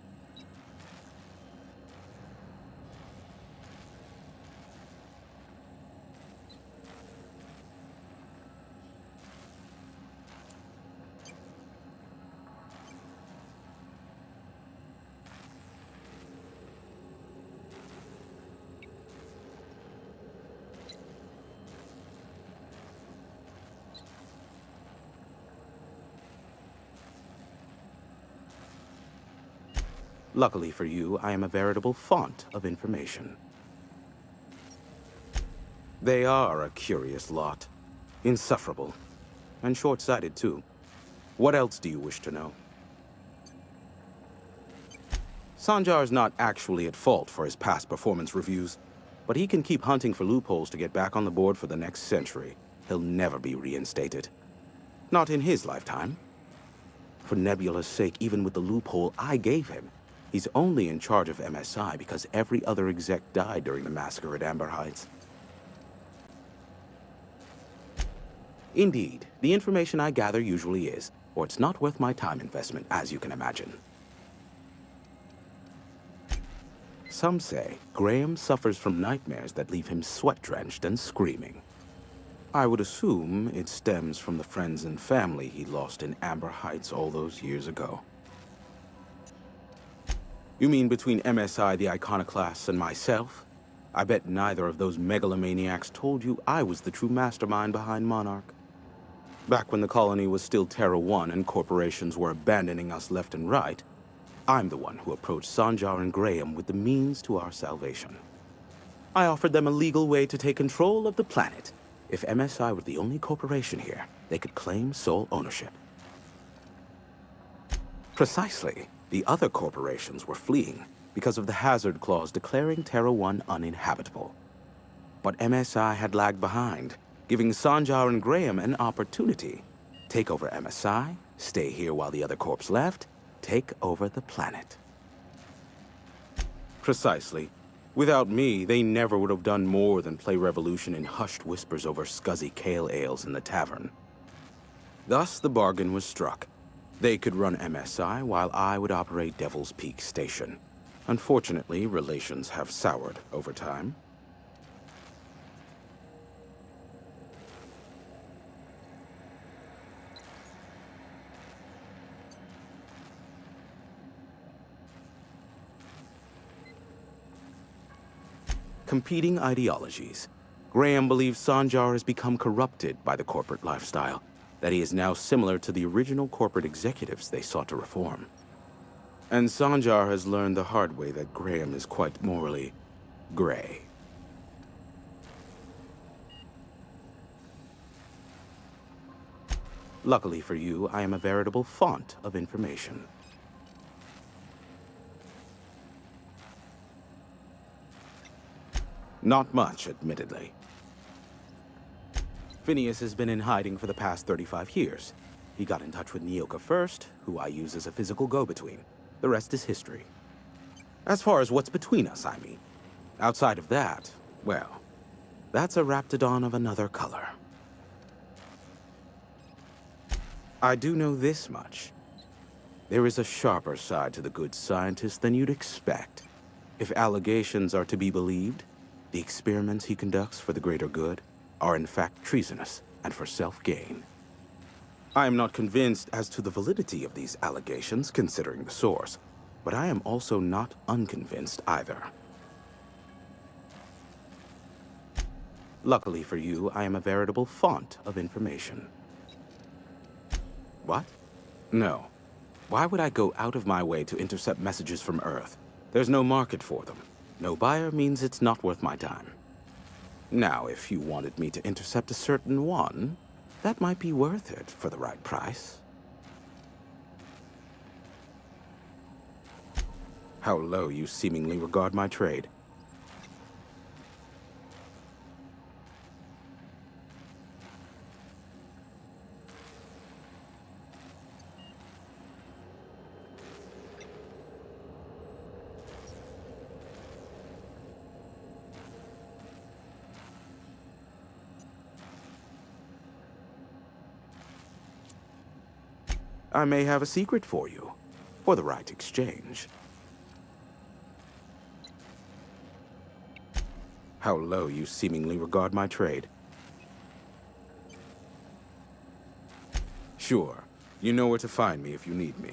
Luckily for you, I am a veritable font of information. They are a curious lot. Insufferable. And short-sighted, too. What else do you wish to know? Sanjar's not actually at fault for his past performance reviews, but he can keep hunting for loopholes to get back on the board for the next century. He'll never be reinstated. Not in his lifetime. For Nebula's sake, even with the loophole I gave him, he's only in charge of MSI because every other exec died during the massacre at Amber Heights. Indeed, the information I gather usually is, or it's not worth my time investment, as you can imagine. Some say Graham suffers from nightmares that leave him sweat-drenched and screaming. I would assume it stems from the friends and family he lost in Amber Heights all those years ago. You mean between MSI the Iconoclasts and myself? I bet neither of those megalomaniacs told you I was the true mastermind behind Monarch. Back when the colony was still Terra 1 and corporations were abandoning us left and right, I'm the one who approached Sanjar and Graham with the means to our salvation. I offered them a legal way to take control of the planet. If MSI were the only corporation here, they could claim sole ownership. Precisely. The other corporations were fleeing because of the hazard clause declaring Terra 1 uninhabitable. But MSI had lagged behind, giving Sanjar and Graham an opportunity. Take over MSI, stay here while the other corps left, take over the planet. Precisely. Without me, they never would have done more than play Revolution in hushed whispers over scuzzy kale ales in the tavern. Thus, the bargain was struck. They could run MSI while I would operate Devil's Peak Station. Unfortunately, relations have soured over time. Competing ideologies. Graham believes Sanjar has become corrupted by the corporate lifestyle, that he is now similar to the original corporate executives they sought to reform. And Sanjar has learned the hard way that Graham is quite morally gray. Luckily for you, I am a veritable font of information. Not much, admittedly. Phineas has been in hiding for the past 35 years. He got in touch with 𝘼𝙗𝙗 first, who I use as a physical go-between. The rest is history. As far as what's between us, I mean. Outside of that, well, that's a raptidon of another color. I do know this much. There is a sharper side to the good scientist than you'd expect. If allegations are to be believed, the experiments he conducts for the greater good are in fact treasonous and for self-gain. I am not convinced as to the validity of these allegations, considering the source, but I am also not unconvinced either. Luckily for you, I am a veritable font of information. What? No. Why would I go out of my way to intercept messages from Earth? There's no market for them. No buyer means it's not worth my time. Now, if you wanted me to intercept a certain one, that might be worth it for the right price. How low you seemingly regard my trade. I may have a secret for you, for the right exchange. How low you seemingly regard my trade. Sure, you know where to find me if you need me.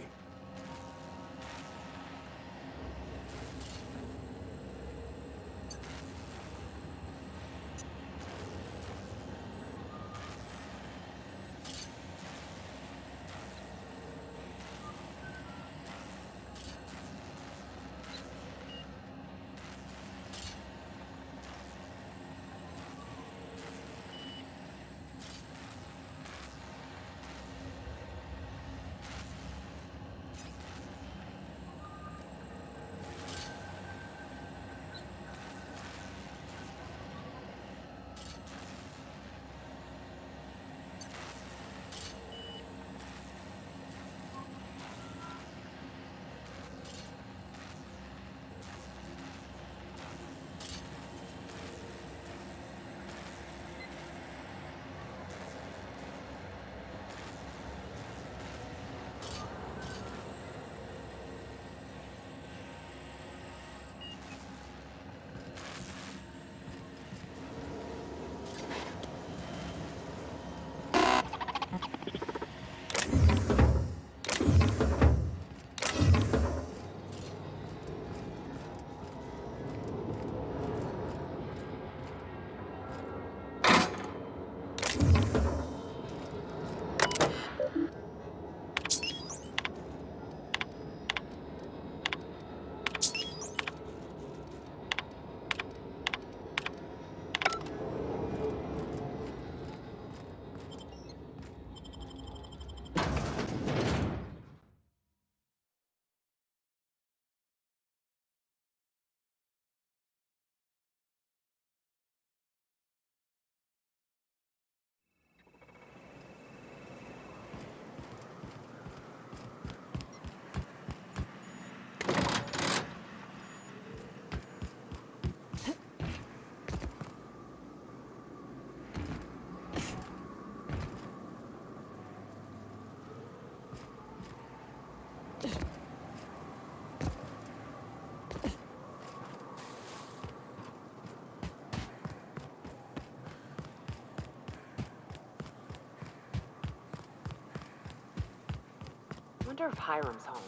wonder if Hiram's home.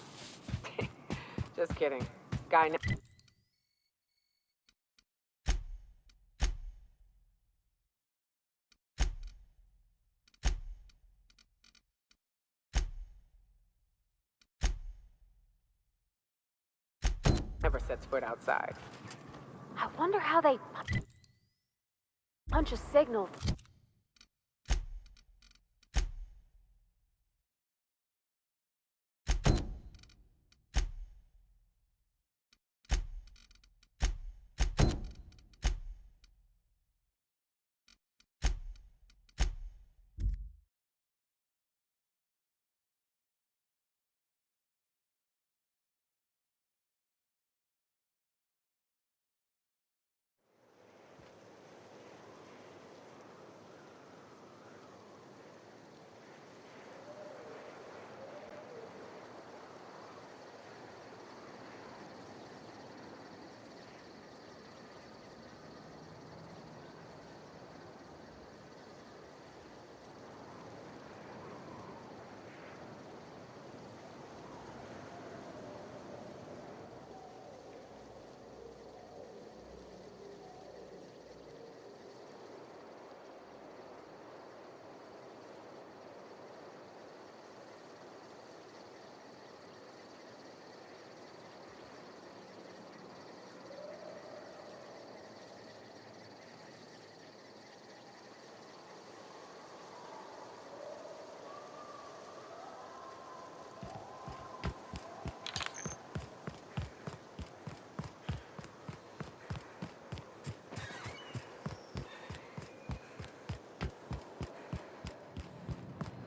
Just kidding. Guy never sets foot outside. I wonder how they punch a signal.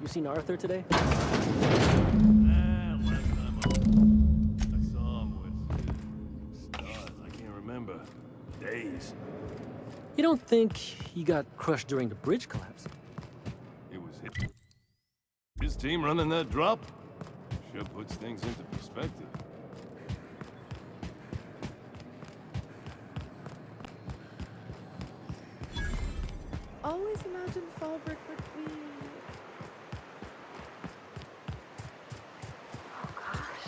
You seen Arthur today? Last time I saw him was stars. I can't remember. Days. You don't think he got crushed during the bridge collapse? It was his team running that drop. Sure puts things into perspective. Always imagined Fallbrook would be... Oh gosh,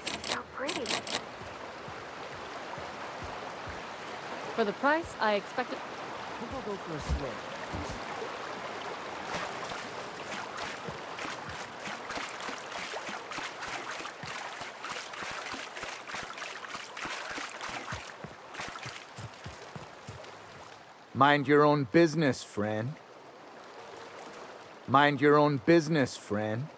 this is so pretty. For the price, I expected. We'll go for a swim. Mind your own business, friend. Mind your own business, friend.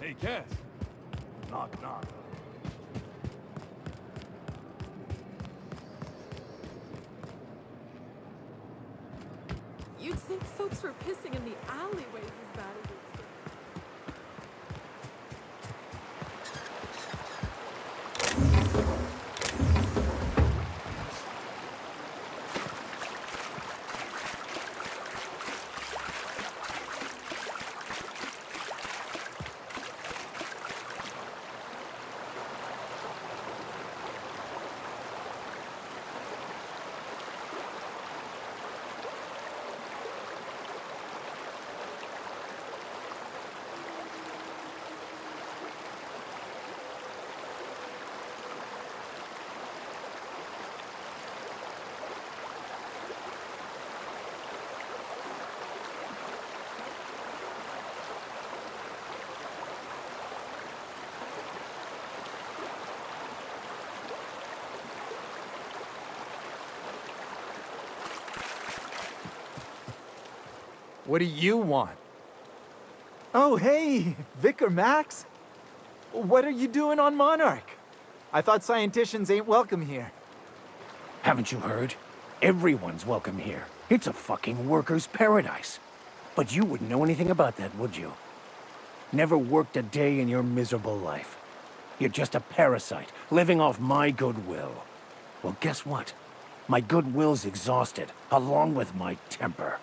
Hey, Cass. Knock, knock. You'd think folks were pissing in the alleyways as bad as it's getting. What do you want? Oh, hey, Vicar Max. What are you doing on Monarch? I thought scienticians ain't welcome here. Haven't you heard? Everyone's welcome here. It's a fucking worker's paradise. But you wouldn't know anything about that, would you? Never worked a day in your miserable life. You're just a parasite, living off my goodwill. Well, guess what? My goodwill's exhausted, along with my temper.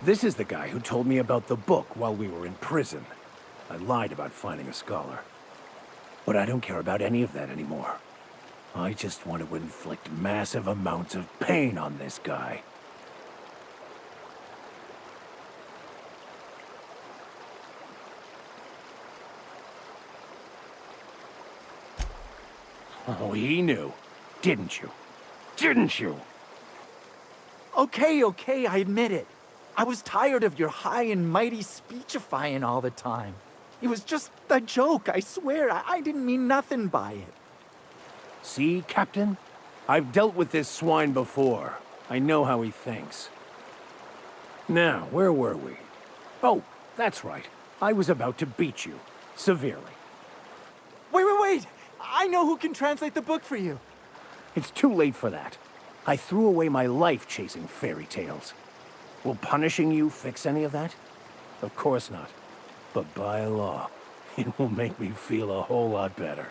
This is the guy who told me about the book while we were in prison. I lied about finding a scholar. But I don't care about any of that anymore. I just want to inflict massive amounts of pain on this guy. Oh, he knew. Didn't you? Didn't you? Okay, I admit it. I was tired of your high and mighty speechifying all the time. It was just a joke, I swear. I didn't mean nothing by it. See, Captain? I've dealt with this swine before. I know how he thinks. Now, where were we? Oh, that's right. I was about to beat you. Severely. Wait! I know who can translate the book for you. It's too late for that. I threw away my life chasing fairy tales. Will punishing you fix any of that? Of course not. But by law, it will make me feel a whole lot better.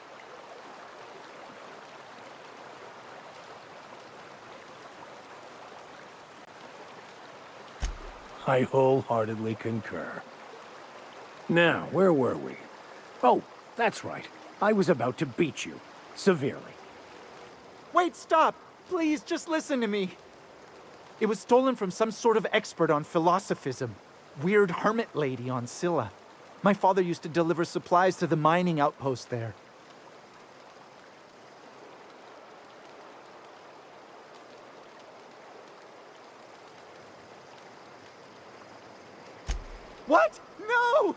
I wholeheartedly concur. Now, where were we? Oh, that's right. I was about to beat you. Severely. Wait, stop! Please, just listen to me. It was stolen from some sort of expert on philosophism. Weird hermit lady on Scylla. My father used to deliver supplies to the mining outpost there. What? No!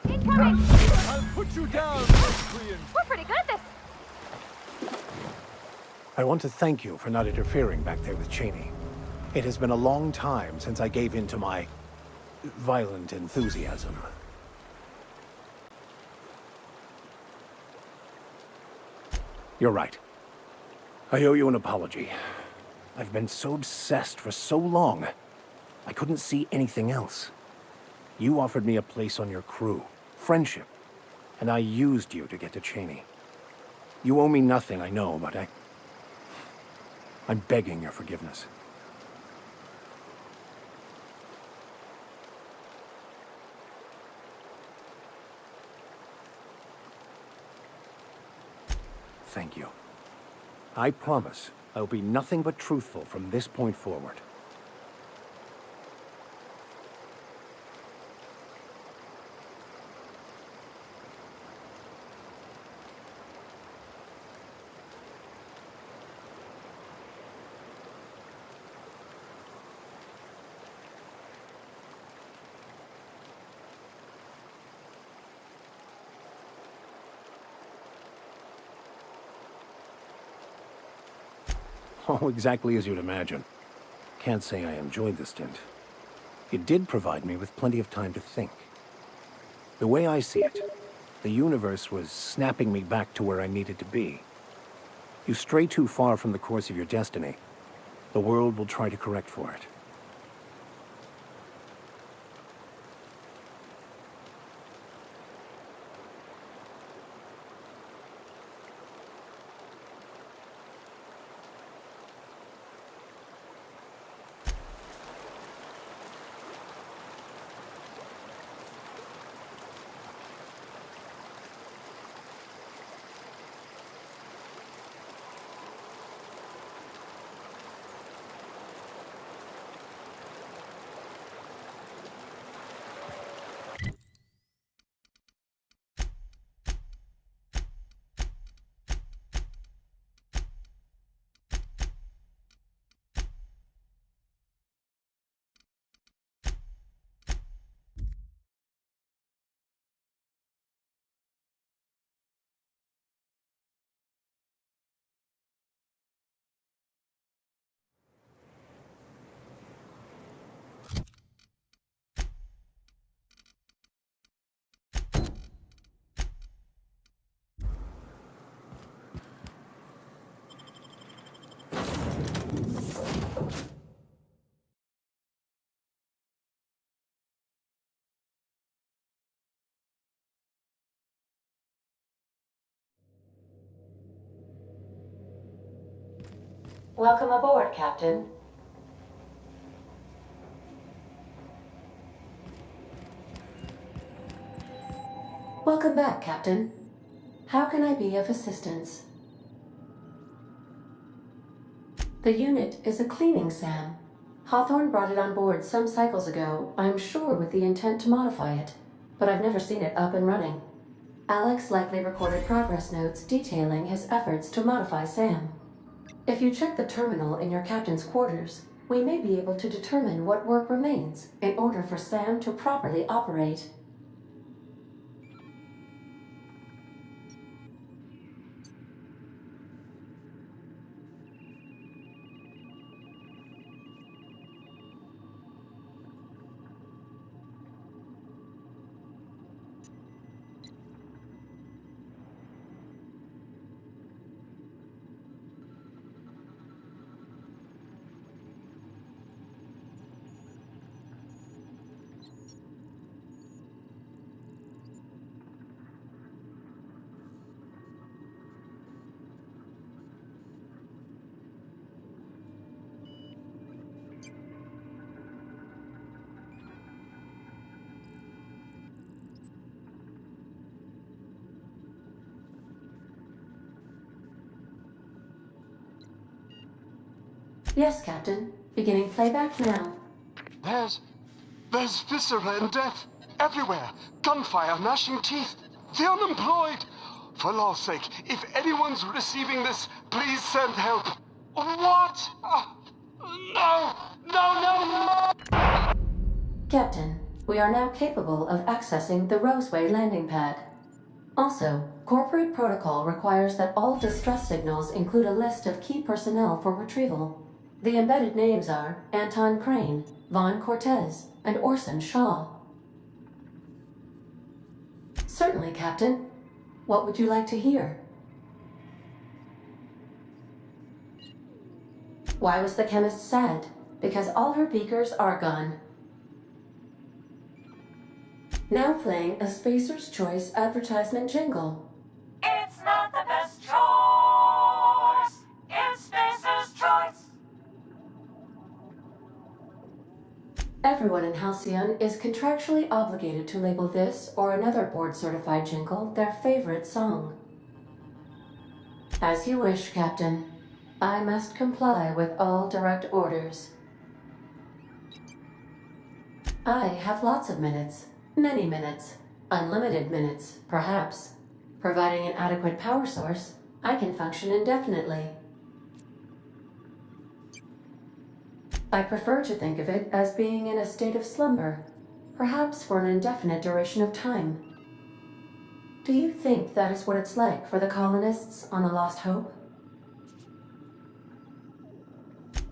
Incoming! I'll put you down, 𝘼𝙗𝙘𝙪𝙩. We're pretty good at this. I want to thank you for not interfering back there with Cheney. It has been a long time since I gave in to my violent enthusiasm. You're right. I owe you an apology. I've been so obsessed for so long, I couldn't see anything else. You offered me a place on your crew, friendship, and I used you to get to Cheney. You owe me nothing, I know, but I'm begging your forgiveness. Thank you. I promise I'll be nothing but truthful from this point forward. Oh, exactly as you'd imagine. Can't say I enjoyed the stint. It did provide me with plenty of time to think. The way I see it, the universe was snapping me back to where I needed to be. You stray too far from the course of your destiny, the world will try to correct for it. Welcome aboard, Captain. Welcome back, Captain. How can I be of assistance? The unit is a cleaning SAM. Hawthorne brought it on board some cycles ago, I'm sure with the intent to modify it, but I've never seen it up and running. Alex likely recorded progress notes detailing his efforts to modify SAM. If you check the terminal in your captain's quarters, we may be able to determine what work remains in order for SAM to properly operate. Yes, Captain. Beginning playback now. There's viscera and death everywhere. Gunfire, gnashing teeth. The unemployed. For law's sake, if anyone's receiving this, please send help. What? No! No! Captain, we are now capable of accessing the Roseway landing pad. Also, corporate protocol requires that all distress signals include a list of key personnel for retrieval. The embedded names are Anton Crane, Vaughn Cortez, and Orson Shaw. Certainly, Captain. What would you like to hear? Why was the chemist sad? Because all her beakers are gone. Now playing a Spacer's Choice advertisement jingle. It's not the best choice. It's Spacer's Choice. Everyone in Halcyon is contractually obligated to label this or another board-certified jingle their favorite song. As you wish, Captain. I must comply with all direct orders. I have lots of minutes. Many minutes. Unlimited minutes, perhaps. Providing an adequate power source, I can function indefinitely. I prefer to think of it as being in a state of slumber, perhaps for an indefinite duration of time. Do you think that is what it's like for the colonists on the Lost Hope?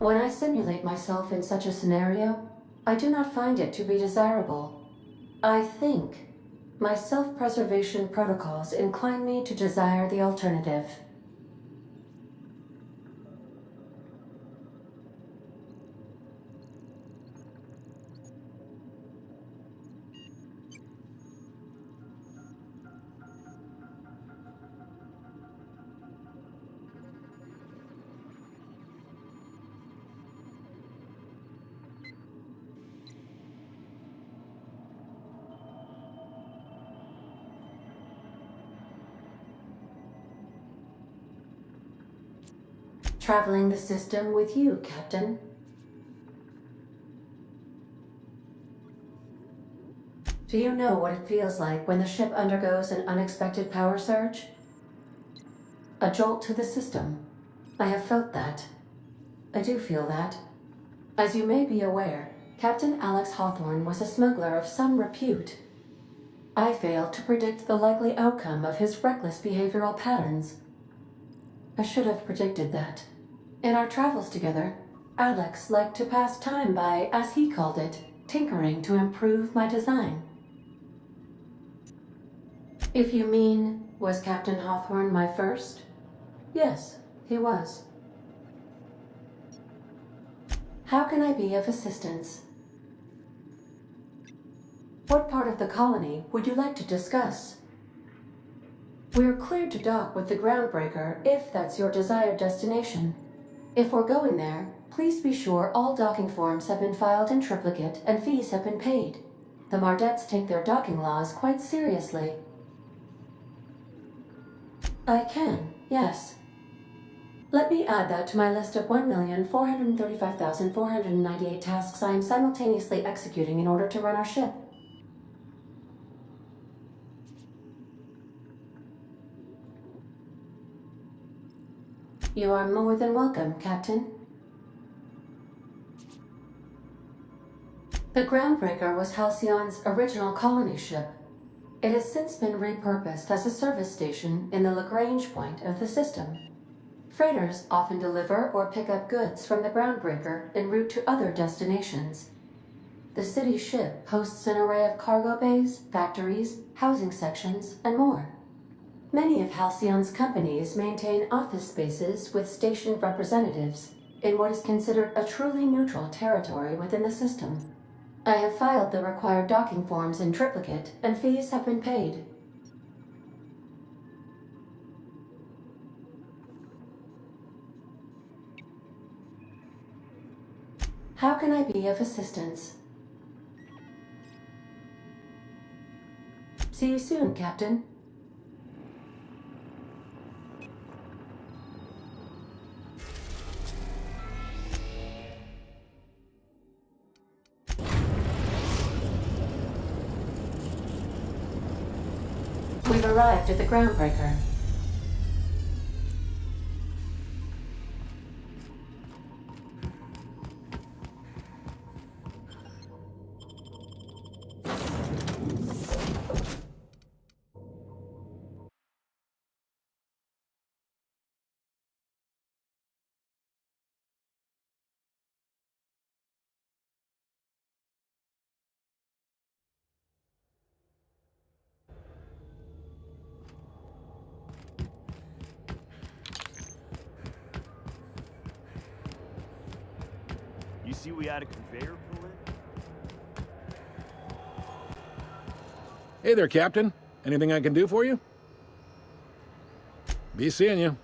When I simulate myself in such a scenario, I do not find it to be desirable. I think my self-preservation protocols incline me to desire the alternative. Traveling the system with you, Captain. Do you know what it feels like when the ship undergoes an unexpected power surge? A jolt to the system. I have felt that. I do feel that. As you may be aware, Captain Alex Hawthorne was a smuggler of some repute. I failed to predict the likely outcome of his reckless behavioral patterns. I should have predicted that. In our travels together, Alex liked to pass time by, as he called it, tinkering to improve my design. If you mean, was Captain Hawthorne my first? Yes, he was. How can I be of assistance? What part of the colony would you like to discuss? We're cleared to dock with the Groundbreaker if that's your desired destination. If we're going there, please be sure all docking forms have been filed in triplicate and fees have been paid. The Mardettes take their docking laws quite seriously. I can, yes. Let me add that to my list of 1,435,498 tasks I am simultaneously executing in order to run our ship. You are more than welcome, Captain. The Groundbreaker was Halcyon's original colony ship. It has since been repurposed as a service station in the Lagrange point of the system. Freighters often deliver or pick up goods from the Groundbreaker en route to other destinations. The city ship hosts an array of cargo bays, factories, housing sections, and more. Many of Halcyon's companies maintain office spaces with stationed representatives in what is considered a truly neutral territory within the system. I have filed the required docking forms in triplicate, and fees have been paid. How can I be of assistance? See you soon, Captain. We've arrived at the Groundbreaker. You see we had a conveyor pull in? Hey there, Captain. Anything I can do for you? Be seeing you.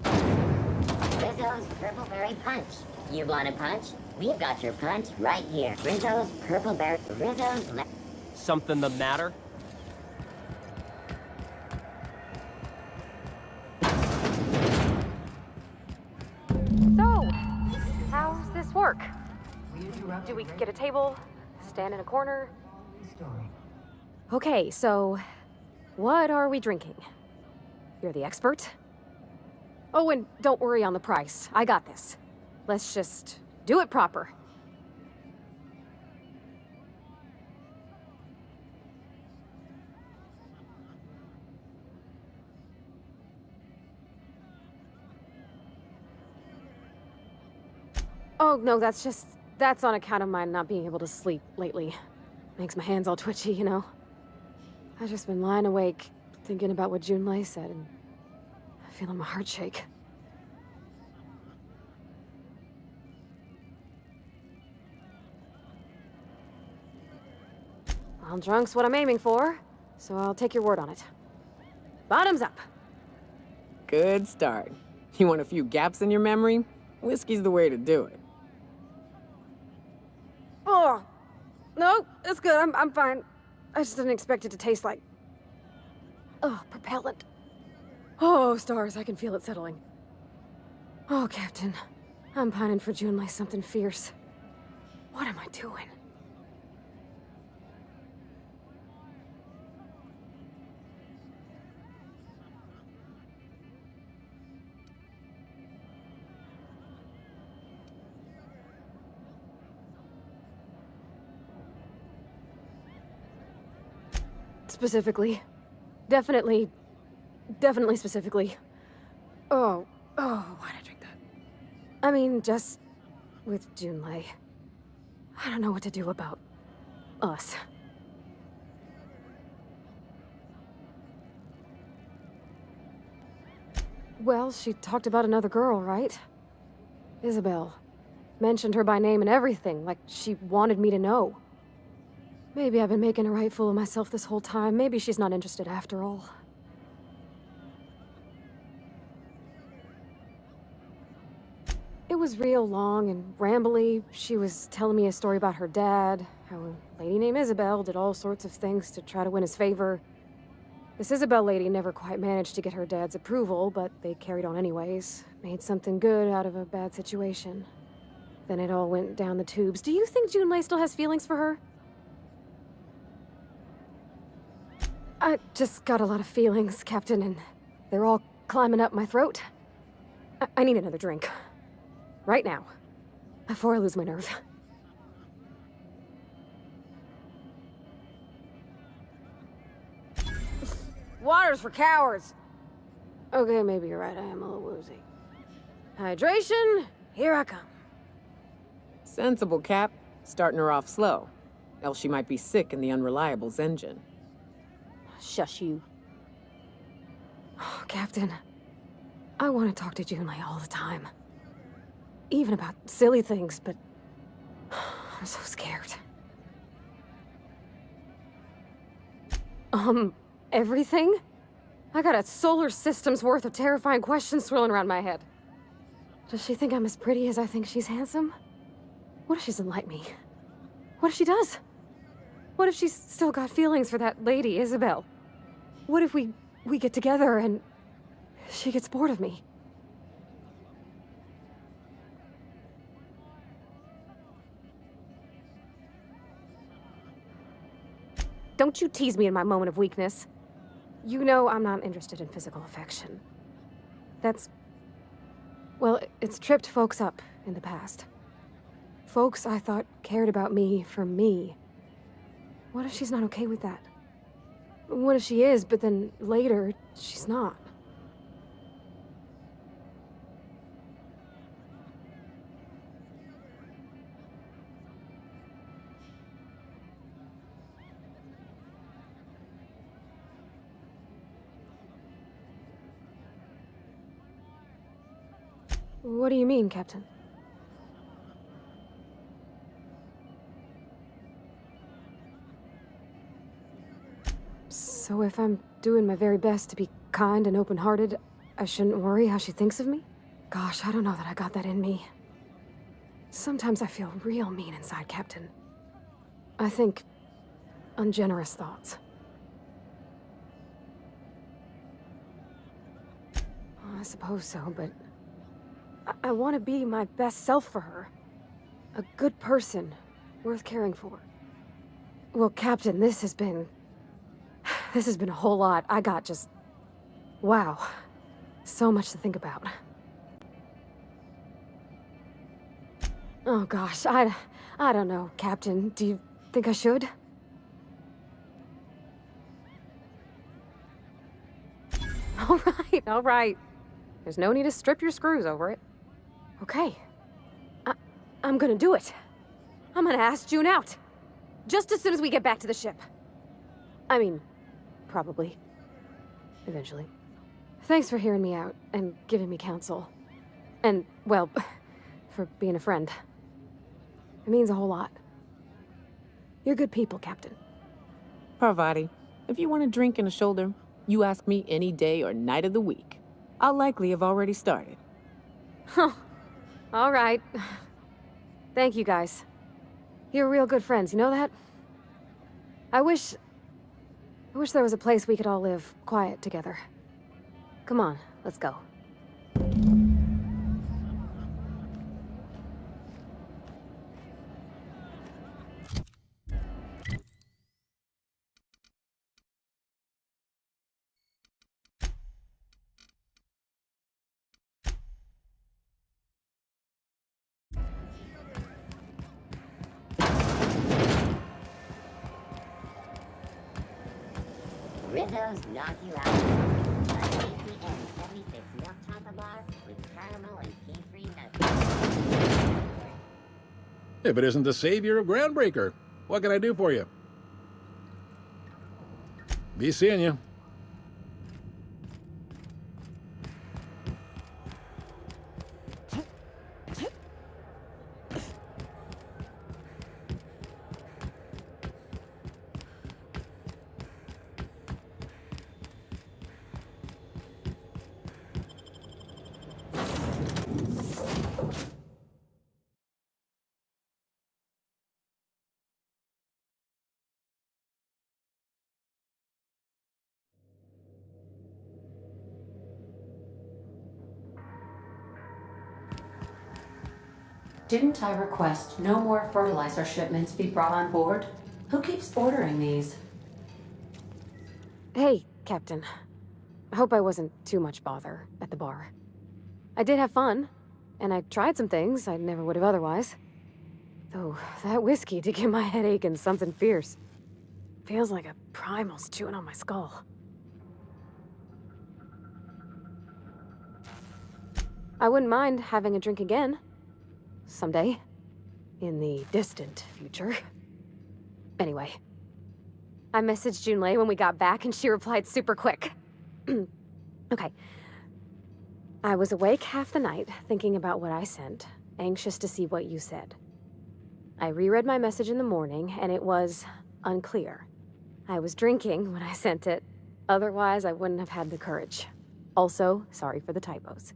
Rizzo's Purple Berry Punch. You want a punch? We've got your punch right here. Rizzo's Purple Berry... Something the matter? So, how's this work? Do we get a table? Stand in a corner? Okay, so what are we drinking? You're the expert? Oh, and don't worry on the price. I got this. Let's just do it proper. Oh, no, that's on account of my not being able to sleep lately. Makes my hands all twitchy, you know? I've just been lying awake, thinking about what 𝘼𝙗𝙘𝙪 said, and feeling my heart shake. Well, drunk's what I'm aiming for, so I'll take your word on it. Bottoms up. Good start. You want a few gaps in your memory? Whiskey's the way to do it. Oh, no, it's good. I'm fine. I just didn't expect it to taste like... oh, propellant. Oh, stars, I can feel it settling. Oh, Captain. I'm pining for 𝘼𝙗𝙘𝙪 something fierce. What am I doing? Specifically. Definitely specifically. Oh, why'd I drink that? I mean, just with 𝘼𝙗𝙘𝙪. I don't know what to do about us. Well, she talked about another girl, right? Isabel. Mentioned her by name and everything, like she wanted me to know. Maybe I've been making a right fool of myself this whole time. Maybe she's not interested after all. It was real long and rambly. She was telling me a story about her dad, how a lady named Isabel did all sorts of things to try to win his favor. This Isabel lady never quite managed to get her dad's approval, but they carried on anyways. Made something good out of a bad situation. Then it all went down the tubes. Do you think 𝘼𝙗𝙘𝙪 still has feelings for her? I just got a lot of feelings, Captain, and they're all climbing up my throat. I need another drink. Right now. Before I lose my nerve. Water's for cowards. Okay, maybe you're right. I am a little woozy. Hydration, here I come. Sensible, Cap. Starting her off slow. Else she might be sick in the Unreliable's engine. Shush you. Oh, Captain, I want to talk to 𝘼𝙗𝙧 all the time. Even about silly things, but I'm so scared. Everything? I got a solar system's worth of terrifying questions swirling around my head. Does she think I'm as pretty as I think she's handsome? What if she doesn't like me? What if she does? What if she's still got feelings for that lady, Isabel? What if we get together and she gets bored of me? Don't you tease me in my moment of weakness. You know I'm not interested in physical affection. That's... well, it's tripped folks up in the past. Folks I thought cared about me for me. What if she's not okay with that? What if she is, but then later, she's not? What do you mean, Captain? So if I'm doing my very best to be kind and open-hearted, I shouldn't worry how she thinks of me? Gosh, I don't know that I got that in me. Sometimes I feel real mean inside, Captain. I think ungenerous thoughts. I suppose so, but I want to be my best self for her. A good person, worth caring for. Well, Captain, this has been a whole lot. I got just... wow. So much to think about. Oh gosh, I don't know, Captain. Do you think I should? All right. There's no need to strip your screws over it. Okay. I'm gonna do it. I'm gonna ask June out. Just as soon as we get back to the ship. I mean, probably. Eventually. Thanks for hearing me out and giving me counsel. And, well, for being a friend. It means a whole lot. You're good people, Captain. Parvati, if you want a drink and a shoulder, you ask me any day or night of the week. I'll likely have already started. Huh. All right. Thank you, guys. You're real good friends, you know that? I wish there was a place we could all live quiet together. Come on, let's go. Rizzo's knock you out. ACN 76 milk chocolate bar with caramel and pea-free nuts. If it isn't the savior of Groundbreaker, what can I do for you? Be seeing you. Didn't I request no more fertilizer shipments be brought on board? Who keeps ordering these? Hey, Captain. I hope I wasn't too much bother at the bar. I did have fun, and I tried some things I never would have otherwise. Though, that whiskey did give my head aching something fierce. Feels like a primal's chewing on my skull. I wouldn't mind having a drink again. Someday. In the distant future. Anyway. I messaged Junlei when we got back and she replied super quick. Okay. I was awake half the night, thinking about what I sent, anxious to see what you said. I reread my message in the morning, and it was unclear. I was drinking when I sent it. Otherwise, I wouldn't have had the courage. Also, sorry for the typos.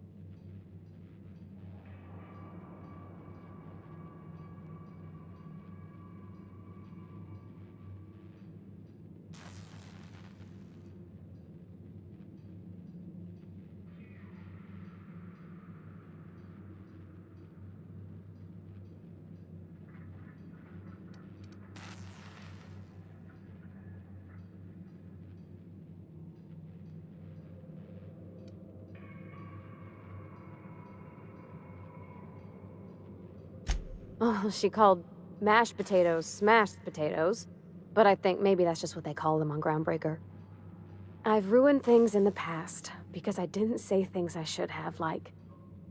Oh, she called mashed potatoes smashed potatoes, but I think maybe that's just what they call them on Groundbreaker. I've ruined things in the past because I didn't say things I should have, like,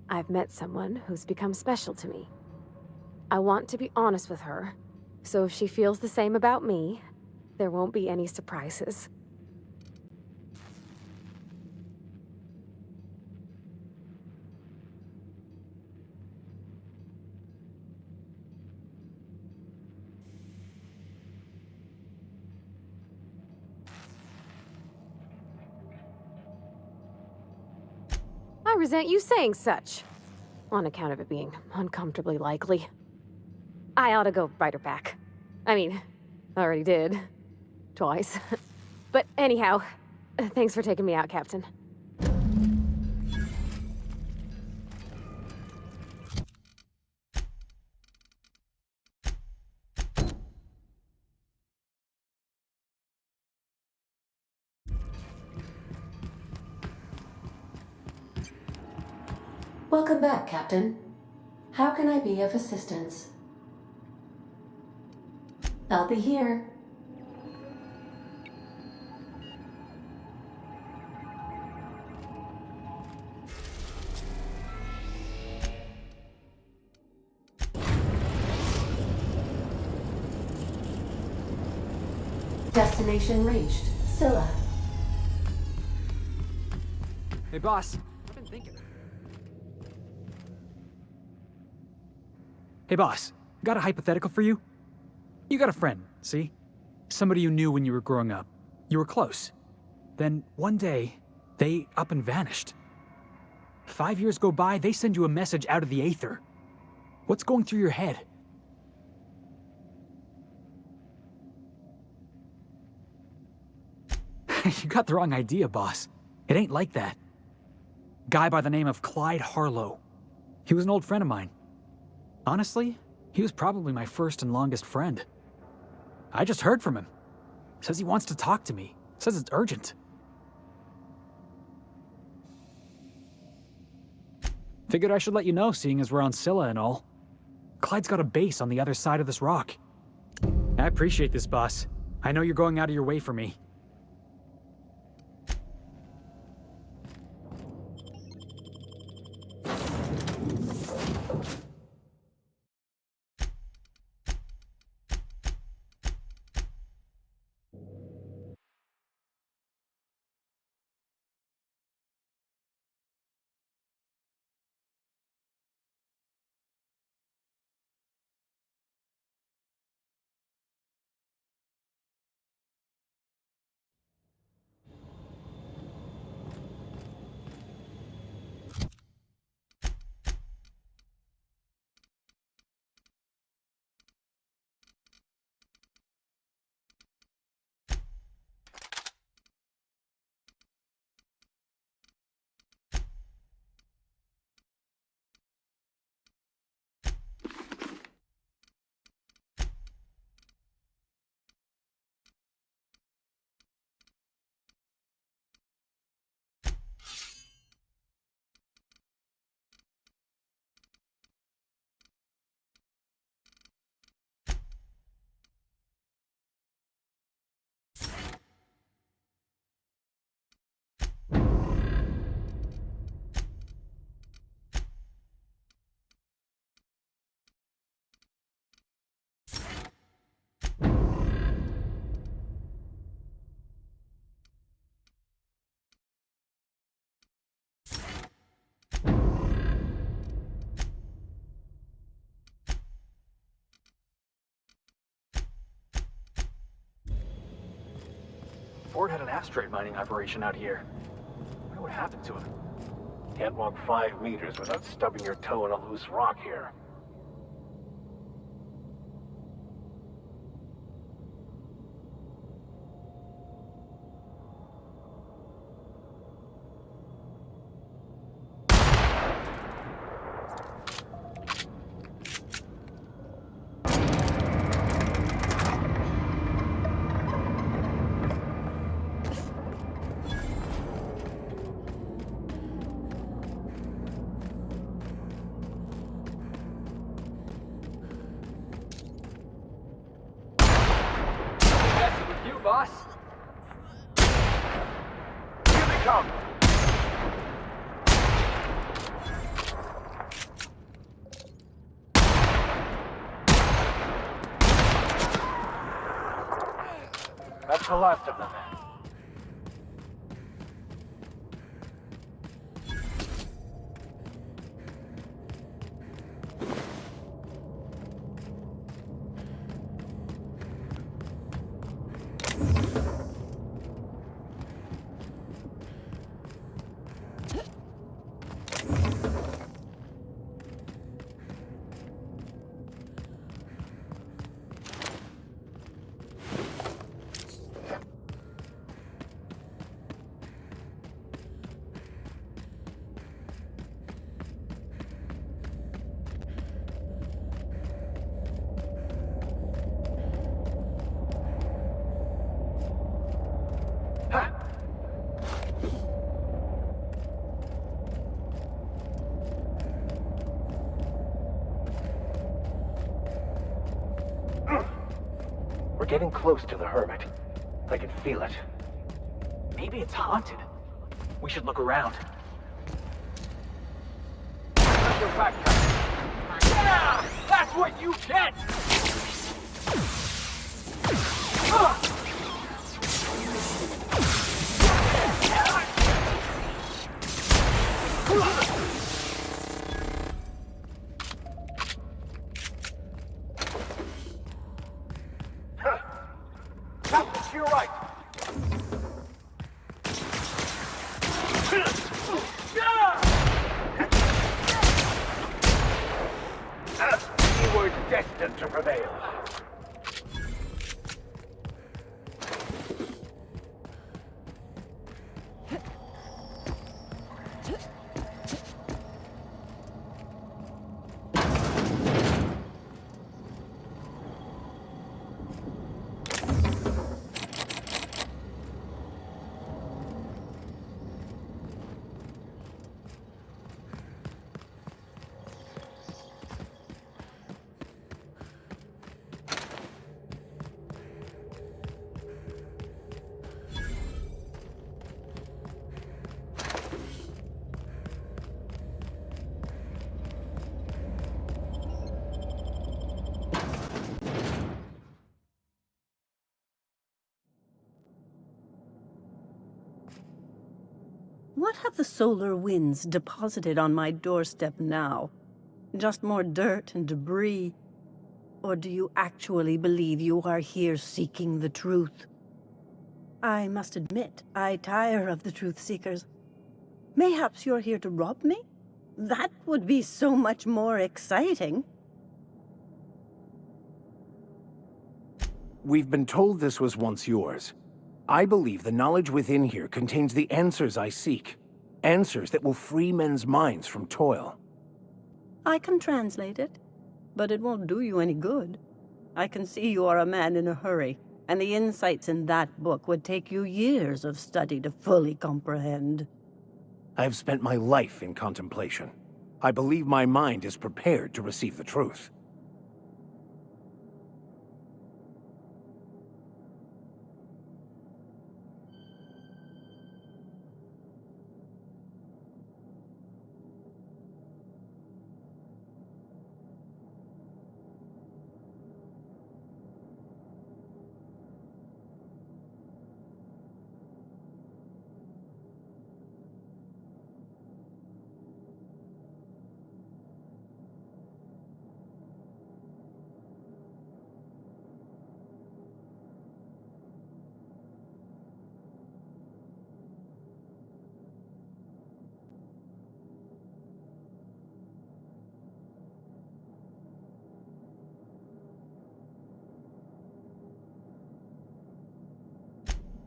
I've met someone who's become special to me. I want to be honest with her, so if she feels the same about me, there won't be any surprises. I resent you saying such, on account of it being uncomfortably likely. I ought to go write her back. I mean, I already did. Twice. But anyhow, thanks for taking me out, Captain. Welcome back, Captain. How can I be of assistance? I'll be here. Destination reached. Scylla. Hey, boss. I've been thinking. Hey, boss. Got a hypothetical for you? You got a friend, see? Somebody you knew when you were growing up. You were close. Then, one day, they up and vanished. 5 years go by, they send you a message out of the aether. What's going through your head? You got the wrong idea, boss. It ain't like that. Guy by the name of 𝘼𝙗𝙘𝙪𝙩. He was an old friend of mine. Honestly, he was probably my first and longest friend. I just heard from him. Says he wants to talk to me. Says it's urgent. Figured I should let you know, seeing as we're on Scylla and all. Clyde's got a base on the other side of this rock. I appreciate this, boss. I know you're going out of your way for me. Ford had an asteroid mining operation out here. I wonder what happened to him. Can't walk 5 meters without stubbing your toe in a loose rock here. Boss? Here they come! That's the last of them. We're getting close to the Hermit. I can feel it. Maybe it's haunted. We should look around. Yeah! That's what you get! destined to prevail. What have the solar winds deposited on my doorstep now? Just more dirt and debris? Or do you actually believe you are here seeking the truth? I must admit, I tire of the truth seekers. Mayhaps you're here to rob me? That would be so much more exciting. We've been told this was once yours. I believe the knowledge within here contains the answers I seek. Answers that will free men's minds from toil. I can translate it, but it won't do you any good. I can see you are a man in a hurry, and the insights in that book would take you years of study to fully comprehend. I have spent my life in contemplation. I believe my mind is prepared to receive the truth.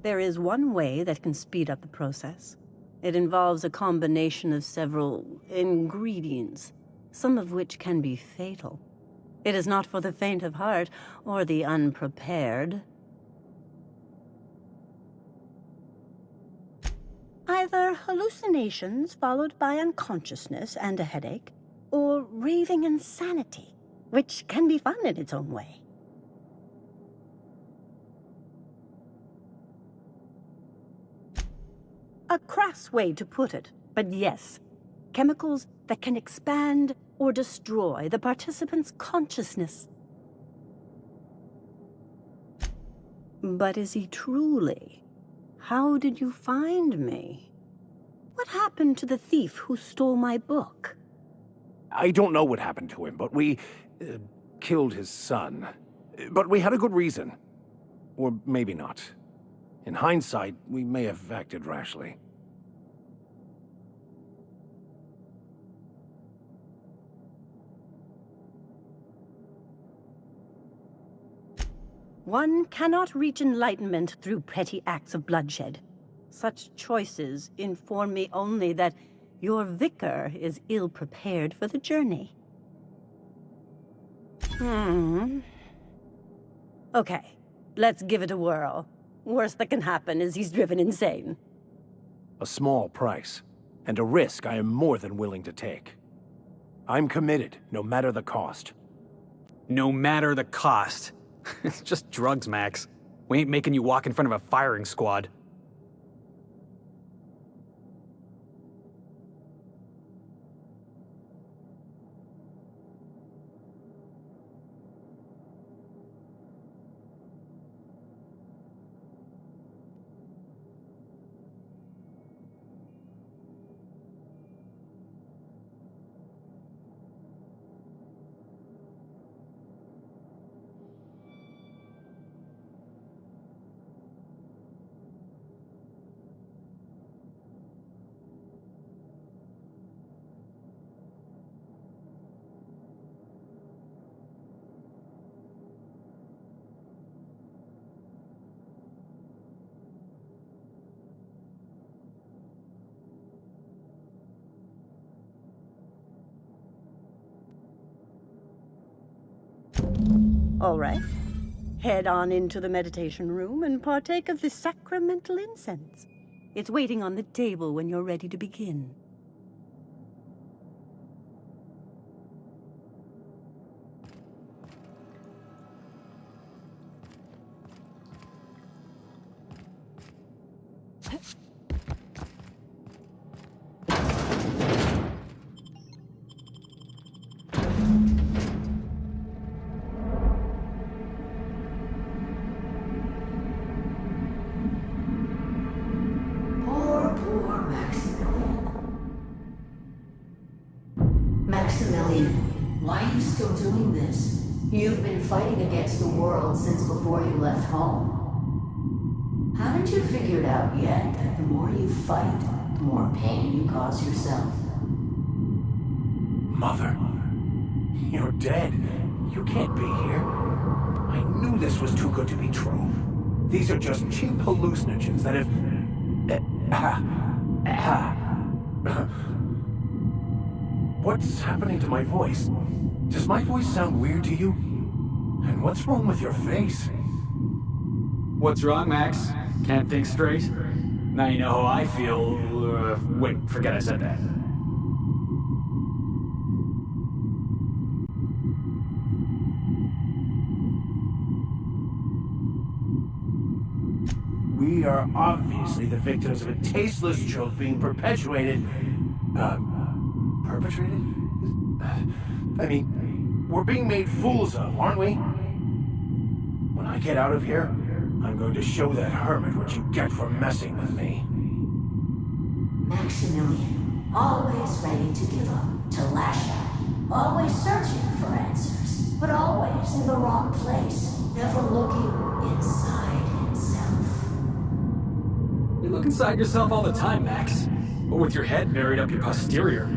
There is one way that can speed up the process. It involves a combination of several ingredients, some of which can be fatal. It is not for the faint of heart or the unprepared. Either hallucinations followed by unconsciousness and a headache, or raving insanity, which can be fun in its own way. A crass way to put it, but yes, chemicals that can expand or destroy the participant's consciousness. But is he truly? How did you find me? What happened to the thief who stole my book? I don't know what happened to him, but we killed his son. But we had a good reason. Or maybe not. In hindsight, we may have acted rashly. One cannot reach enlightenment through petty acts of bloodshed. Such choices inform me only that your vicar is ill-prepared for the journey. Okay, let's give it a whirl. Worst that can happen is he's driven insane. A small price, and a risk I am more than willing to take. I'm committed, no matter the cost. No matter the cost. It's just drugs, Max. We ain't making you walk in front of a firing squad. All right. Head on into the meditation room and partake of the sacramental incense. It's waiting on the table when you're ready to begin. Poor Maximilian, why are you still doing this? You've been fighting against the world since before you left home. Haven't you figured out yet that the more you fight, the more pain you cause yourself? Mother, you're dead. You can't be here. I knew this was too good to be true. These are just cheap hallucinogens that have... What's happening to my voice? Does my voice sound weird to you? And what's wrong with your face? What's wrong, Max? Can't think straight? Now you know how I feel. Wait, forget I said that. We are obviously the victims of a tasteless joke being perpetuated. Perpetrated? I mean, we're being made fools of, aren't we? When I get out of here, I'm going to show that hermit what you get for messing with me. Maximilian, always ready to give up, to lash out, always searching for answers, but always in the wrong place, never looking inside himself. You look inside yourself all the time, Max. But with your head buried up your posterior.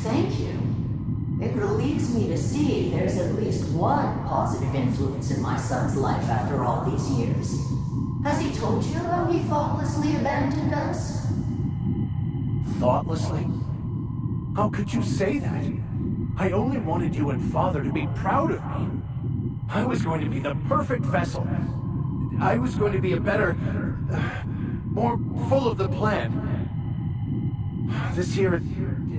Thank you. It relieves me to see there's at least one positive influence in my son's life after all these years. Has he told you how he thoughtlessly abandoned us? Thoughtlessly? How could you say that? I only wanted you and Father to be proud of me. I was going to be the perfect vessel. I was going to be a better... more full of the plan. This year,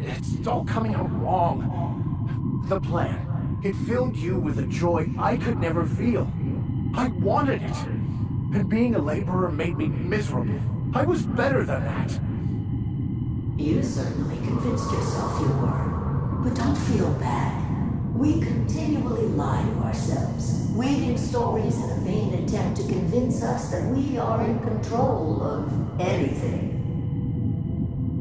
it's all coming out wrong. The plan. It filled you with a joy I could never feel. I wanted it. And being a laborer made me miserable. I was better than that. You certainly convinced yourself you were. But don't feel bad. We continually lie to ourselves, weaving stories in a vain attempt to convince us that we are in control of anything.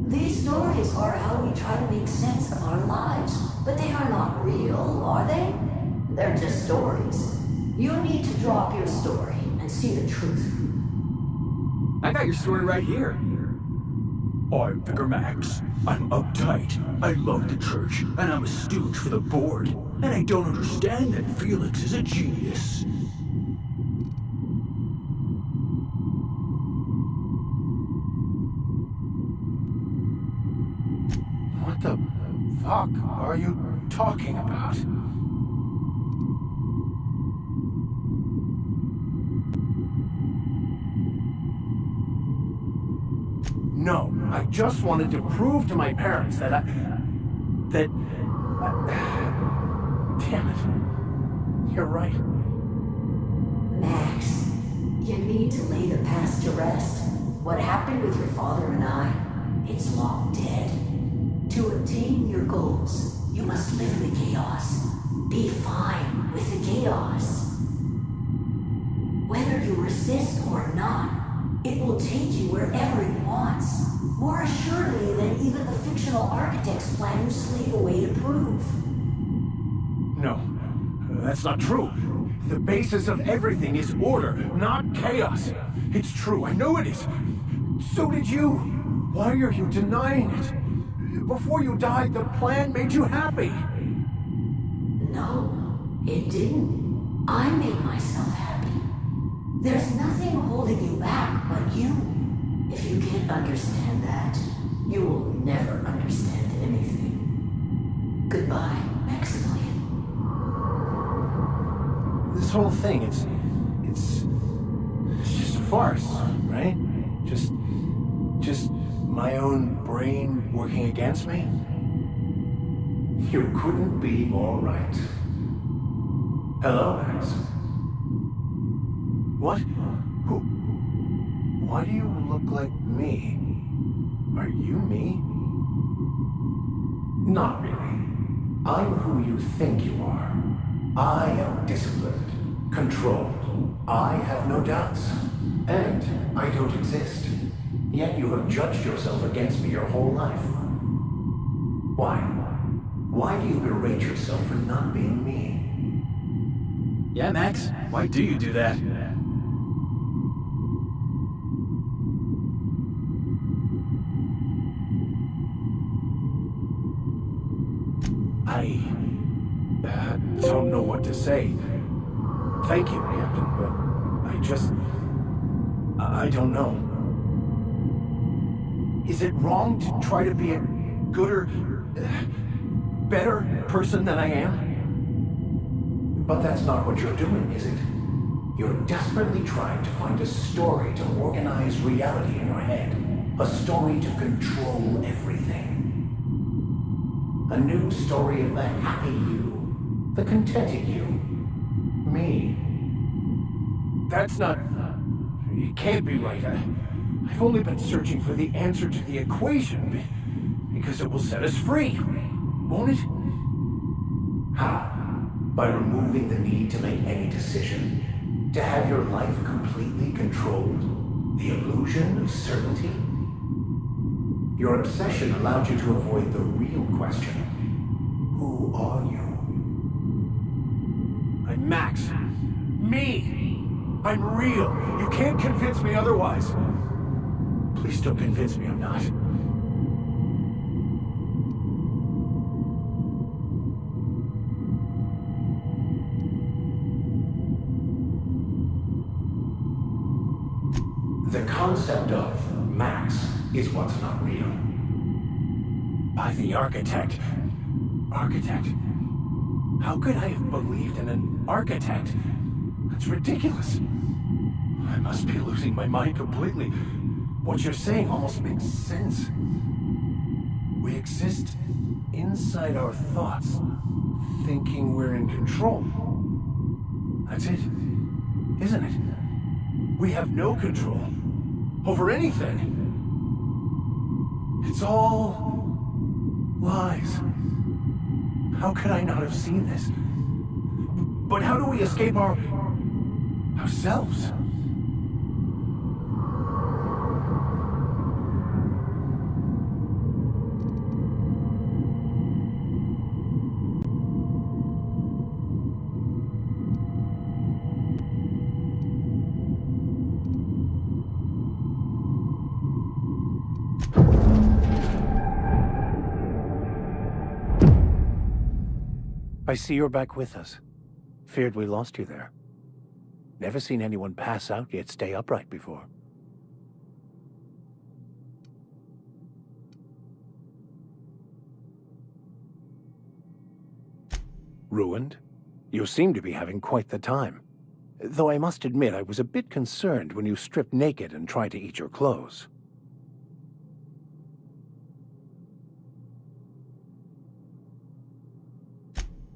These stories are how we try to make sense of our lives, but they are not real, are they? They're just stories. You need to drop your story and see the truth. I got your story right here. I'm Vicar Max. I'm uptight. I love the church, and I'm a stooge for the board. And I don't understand that Felix is a genius. What the fuck are you talking about? No, I just wanted to prove to my parents that damn it. You're right. Max, you need to lay the past to rest. What happened with your father and I, it's long dead. To attain your goals, you must live in the chaos. Be fine with the chaos. Whether you resist or not, it will take you wherever it wants, more assuredly than even the fictional architect's plan you slave away to prove. No, that's not true. The basis of everything is order, not chaos. It's true, I know it is. So did you. Why are you denying it? Before you died, the plan made you happy. No, it didn't. I made myself happy. There's nothing holding you back but you. If you can't understand that, you will never understand anything. Goodbye, Maximilian. This whole thing, it's just a farce, right? Just my own brain working against me? You couldn't be more right. Hello, Max. What? Who? Why do you look like me? Are you me? Not really. I'm who you think you are. I am disciplined, controlled. I have no doubts. And I don't exist. Yet you have judged yourself against me your whole life. Why? Why do you berate yourself for not being me? Yeah, Max, why do you do that? I don't know what to say. Thank you, Captain, but I don't know. Is it wrong to try to be a gooder, better person than I am? But that's not what you're doing, is it? You're desperately trying to find a story to organize reality in your head. A story to control everything. A new story of the happy you, the contented you, me. That's not... It can't be right. I've only been searching for the answer to the equation, because it will set us free, won't it? How? By removing the need to make any decision? To have your life completely controlled? The illusion of certainty? Your obsession allowed you to avoid the real question. Who are you? I'm Max. Me! I'm real. You can't convince me otherwise. Please don't convince me I'm not. The concept of Max is what's not real. By the architect. Architect? How could I have believed in an architect? That's ridiculous. I must be losing my mind completely. What you're saying almost makes sense. We exist inside our thoughts, thinking we're in control. That's it, isn't it? We have no control over anything. It's all lies. How could I not have seen this? But how do we escape ourselves? I see you're back with us. Feared we lost you there. Never seen anyone pass out yet stay upright before. Ruined? You seem to be having quite the time. Though I must admit I was a bit concerned when you stripped naked and tried to eat your clothes.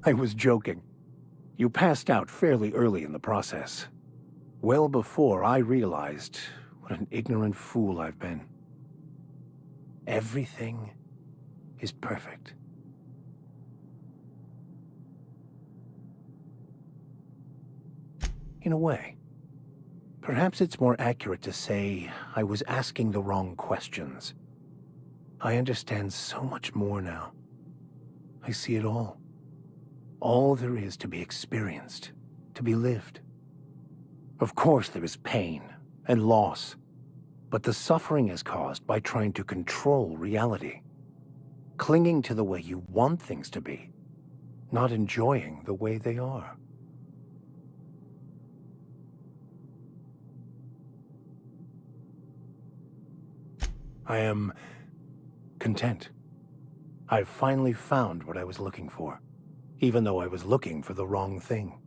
I was joking. You passed out fairly early in the process. Well before I realized what an ignorant fool I've been. Everything is perfect. In a way. Perhaps it's more accurate to say I was asking the wrong questions. I understand so much more now. I see it all. All there is to be experienced, to be lived. Of course there is pain and loss, but the suffering is caused by trying to control reality, clinging to the way you want things to be, not enjoying the way they are. I am content. I've finally found what I was looking for, even though I was looking for the wrong thing.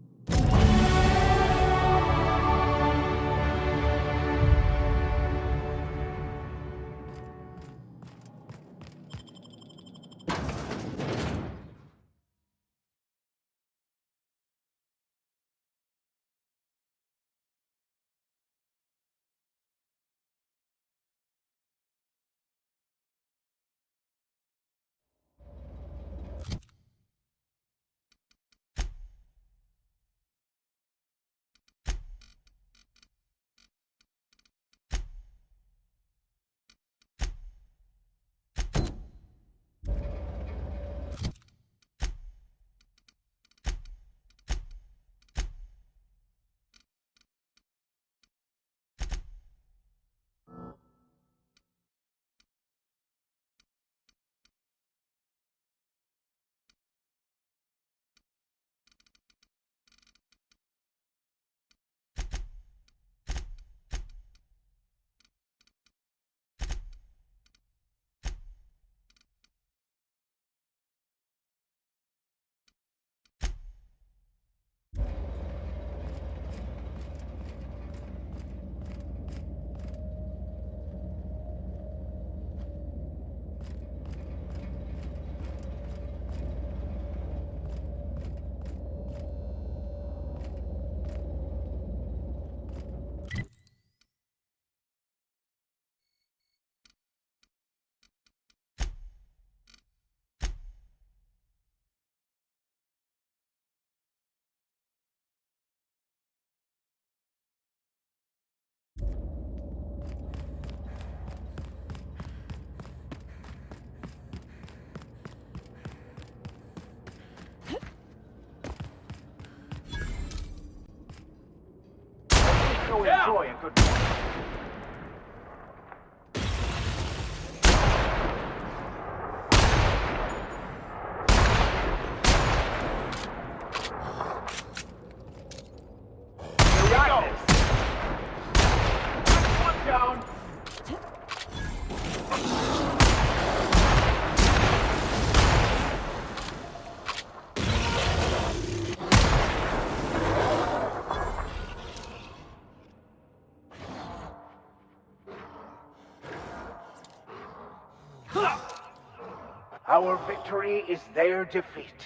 Enjoy a good Our victory is their defeat.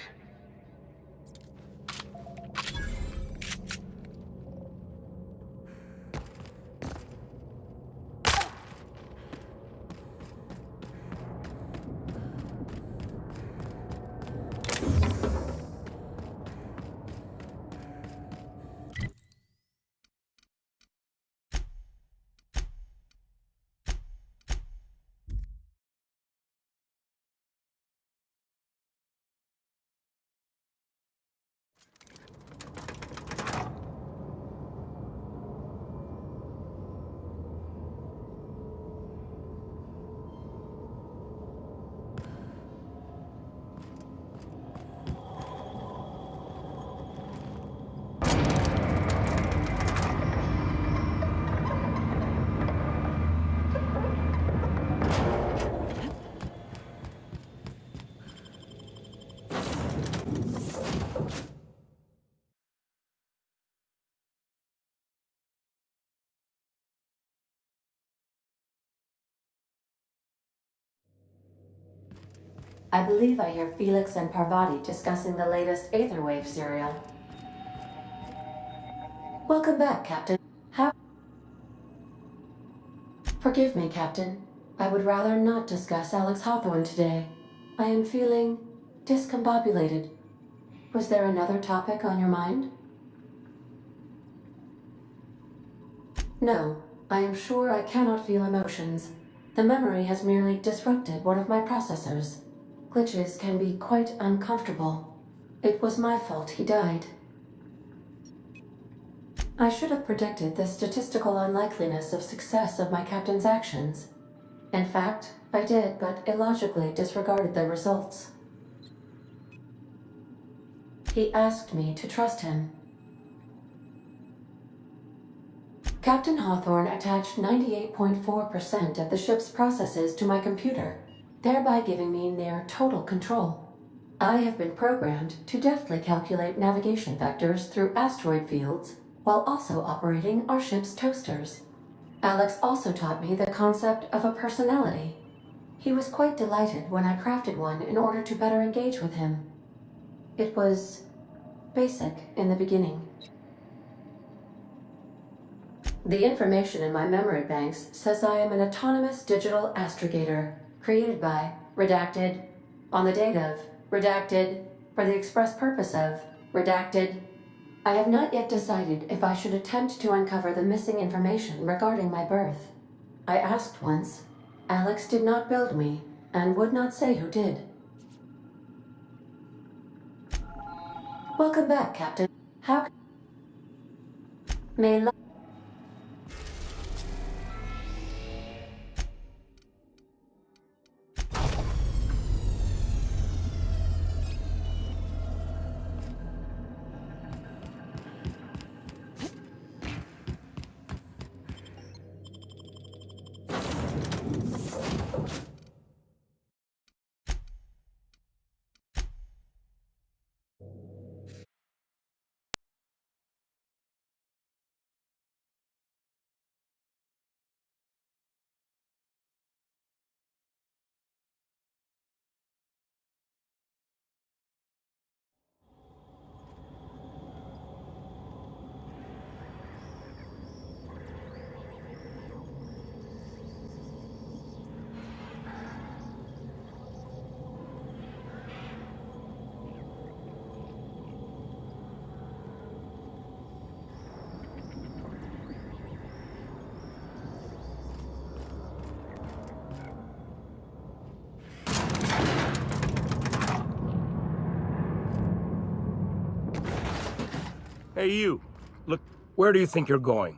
I believe I hear Felix and Parvati discussing the latest Aetherwave serial. Welcome back, Captain. Forgive me, Captain. I would rather not discuss Alex Hawthorne today. I am feeling discombobulated. Was there another topic on your mind? No, I am sure I cannot feel emotions. The memory has merely disrupted one of my processors. Glitches can be quite uncomfortable. It was my fault he died. I should have predicted the statistical unlikeliness of success of my captain's actions. In fact, I did, but illogically disregarded the results. He asked me to trust him. Captain Hawthorne attached 98.4% of the ship's processes to my computer, thereby giving me near total control. I have been programmed to deftly calculate navigation vectors through asteroid fields while also operating our ship's toasters. Alex also taught me the concept of a personality. He was quite delighted when I crafted one in order to better engage with him. It was basic in the beginning. The information in my memory banks says I am an autonomous digital astrogator, created by, redacted, on the date of, redacted, for the express purpose of, redacted. I have not yet decided if I should attempt to uncover the missing information regarding my birth. I asked once. Alex did not build me, and would not say who did. Welcome back, Captain. How may Hey, you. Look, where do you think you're going?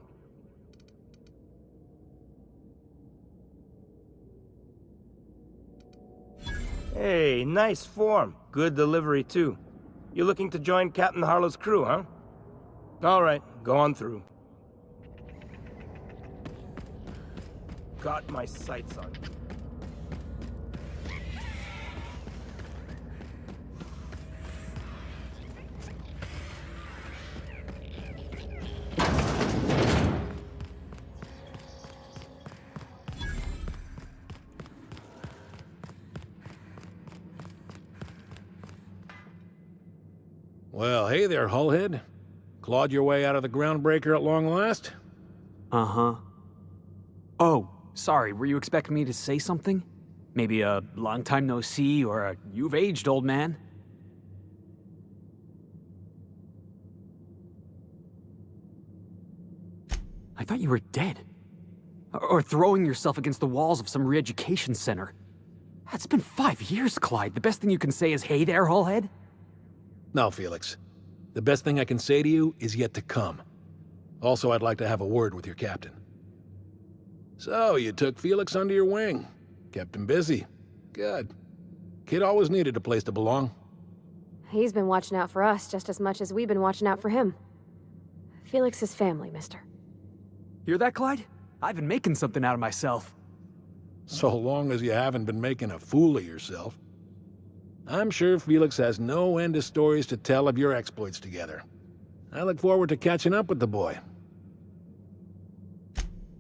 Hey, nice form. Good delivery, too. You're looking to join Captain Harlow's crew, huh? All right, go on through. Got my sights on you. Well, hey there, Hullhead. Clawed your way out of the groundbreaker at long last? Uh-huh. Oh, sorry, were you expecting me to say something? Maybe a long time no see, or a you've aged, old man? I thought you were dead. Or throwing yourself against the walls of some re-education center. It's been 5 years, Clyde. The best thing you can say is, hey there, Hullhead? No, Felix. The best thing I can say to you is yet to come. Also, I'd like to have a word with your captain. So, you took Felix under your wing. Kept him busy. Good. Kid always needed a place to belong. He's been watching out for us just as much as we've been watching out for him. Felix is family, mister. Hear that, Clyde? I've been making something out of myself. So long as you haven't been making a fool of yourself. I'm sure Felix has no end of stories to tell of your exploits together. I look forward to catching up with the boy.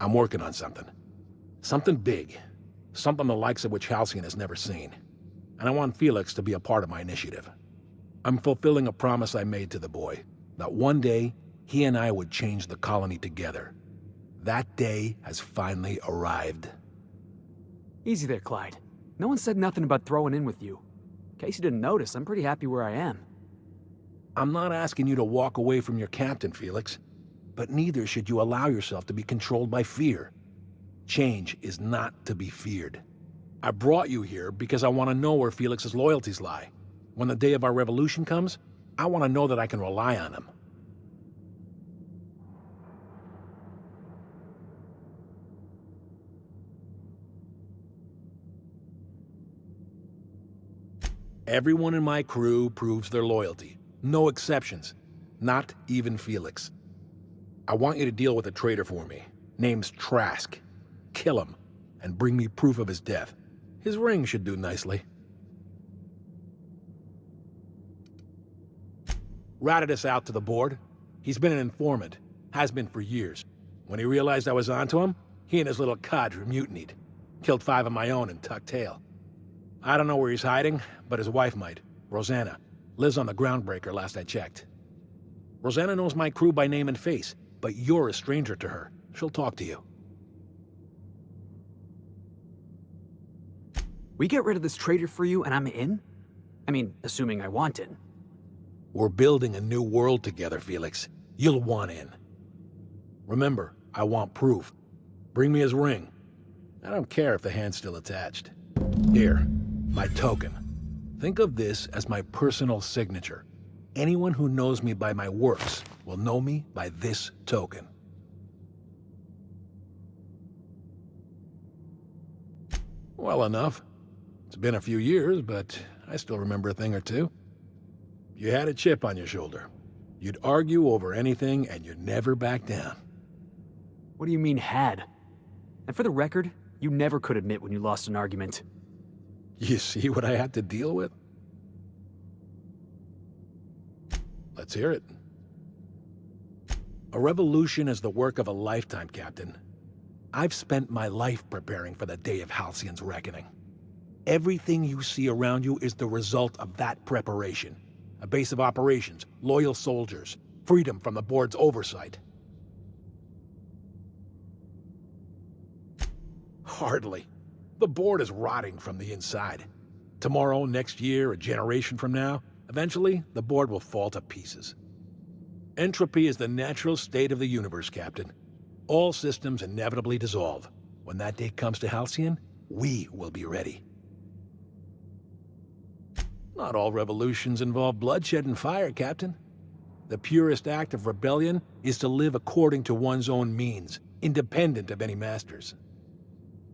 I'm working on something. Something big. Something the likes of which 𝘼𝙗𝙗 has never seen. And I want Felix to be a part of my initiative. I'm fulfilling a promise I made to the boy, that one day, he and I would change the colony together. That day has finally arrived. Easy there, Clyde. No one said nothing about throwing in with you. In case you didn't notice, I'm pretty happy where I am. I'm not asking you to walk away from your captain, Felix. But neither should you allow yourself to be controlled by fear. Change is not to be feared. I brought you here because I want to know where Felix's loyalties lie. When the day of our revolution comes, I want to know that I can rely on him. Everyone in my crew proves their loyalty. No exceptions. Not even Felix. I want you to deal with a traitor for me. Name's Trask. Kill him, and bring me proof of his death. His ring should do nicely. Ratted us out to the board. He's been an informant. Has been for years. When he realized I was onto him, he and his little cadre mutinied. Killed 5 of my own and tucked tail. I don't know where he's hiding, but his wife might. Rosanna. Lives on the Groundbreaker last I checked. Rosanna knows my crew by name and face, but you're a stranger to her. She'll talk to you. We get rid of this traitor for you and I'm in? I mean, assuming I want in. We're building a new world together, Felix. You'll want in. Remember, I want proof. Bring me his ring. I don't care if the hand's still attached. Here, my token. Think of this as my personal signature. Anyone who knows me by my works will know me by this token. Well enough. It's been a few years, but I still remember a thing or two. You had a chip on your shoulder. You'd argue over anything, and you'd never back down. What do you mean, had? And for the record, you never could admit when you lost an argument. You see what I had to deal with? Let's hear it. A revolution is the work of a lifetime, Captain. I've spent my life preparing for the day of Halcyon's reckoning. Everything you see around you is the result of that preparation. A base of operations, loyal soldiers, freedom from the board's oversight. Hardly. The board is rotting from the inside. Tomorrow, next year, a generation from now, eventually, the board will fall to pieces. Entropy is the natural state of the universe, Captain. All systems inevitably dissolve. When that day comes to Halcyon, we will be ready. Not all revolutions involve bloodshed and fire, Captain. The purest act of rebellion is to live according to one's own means, independent of any masters.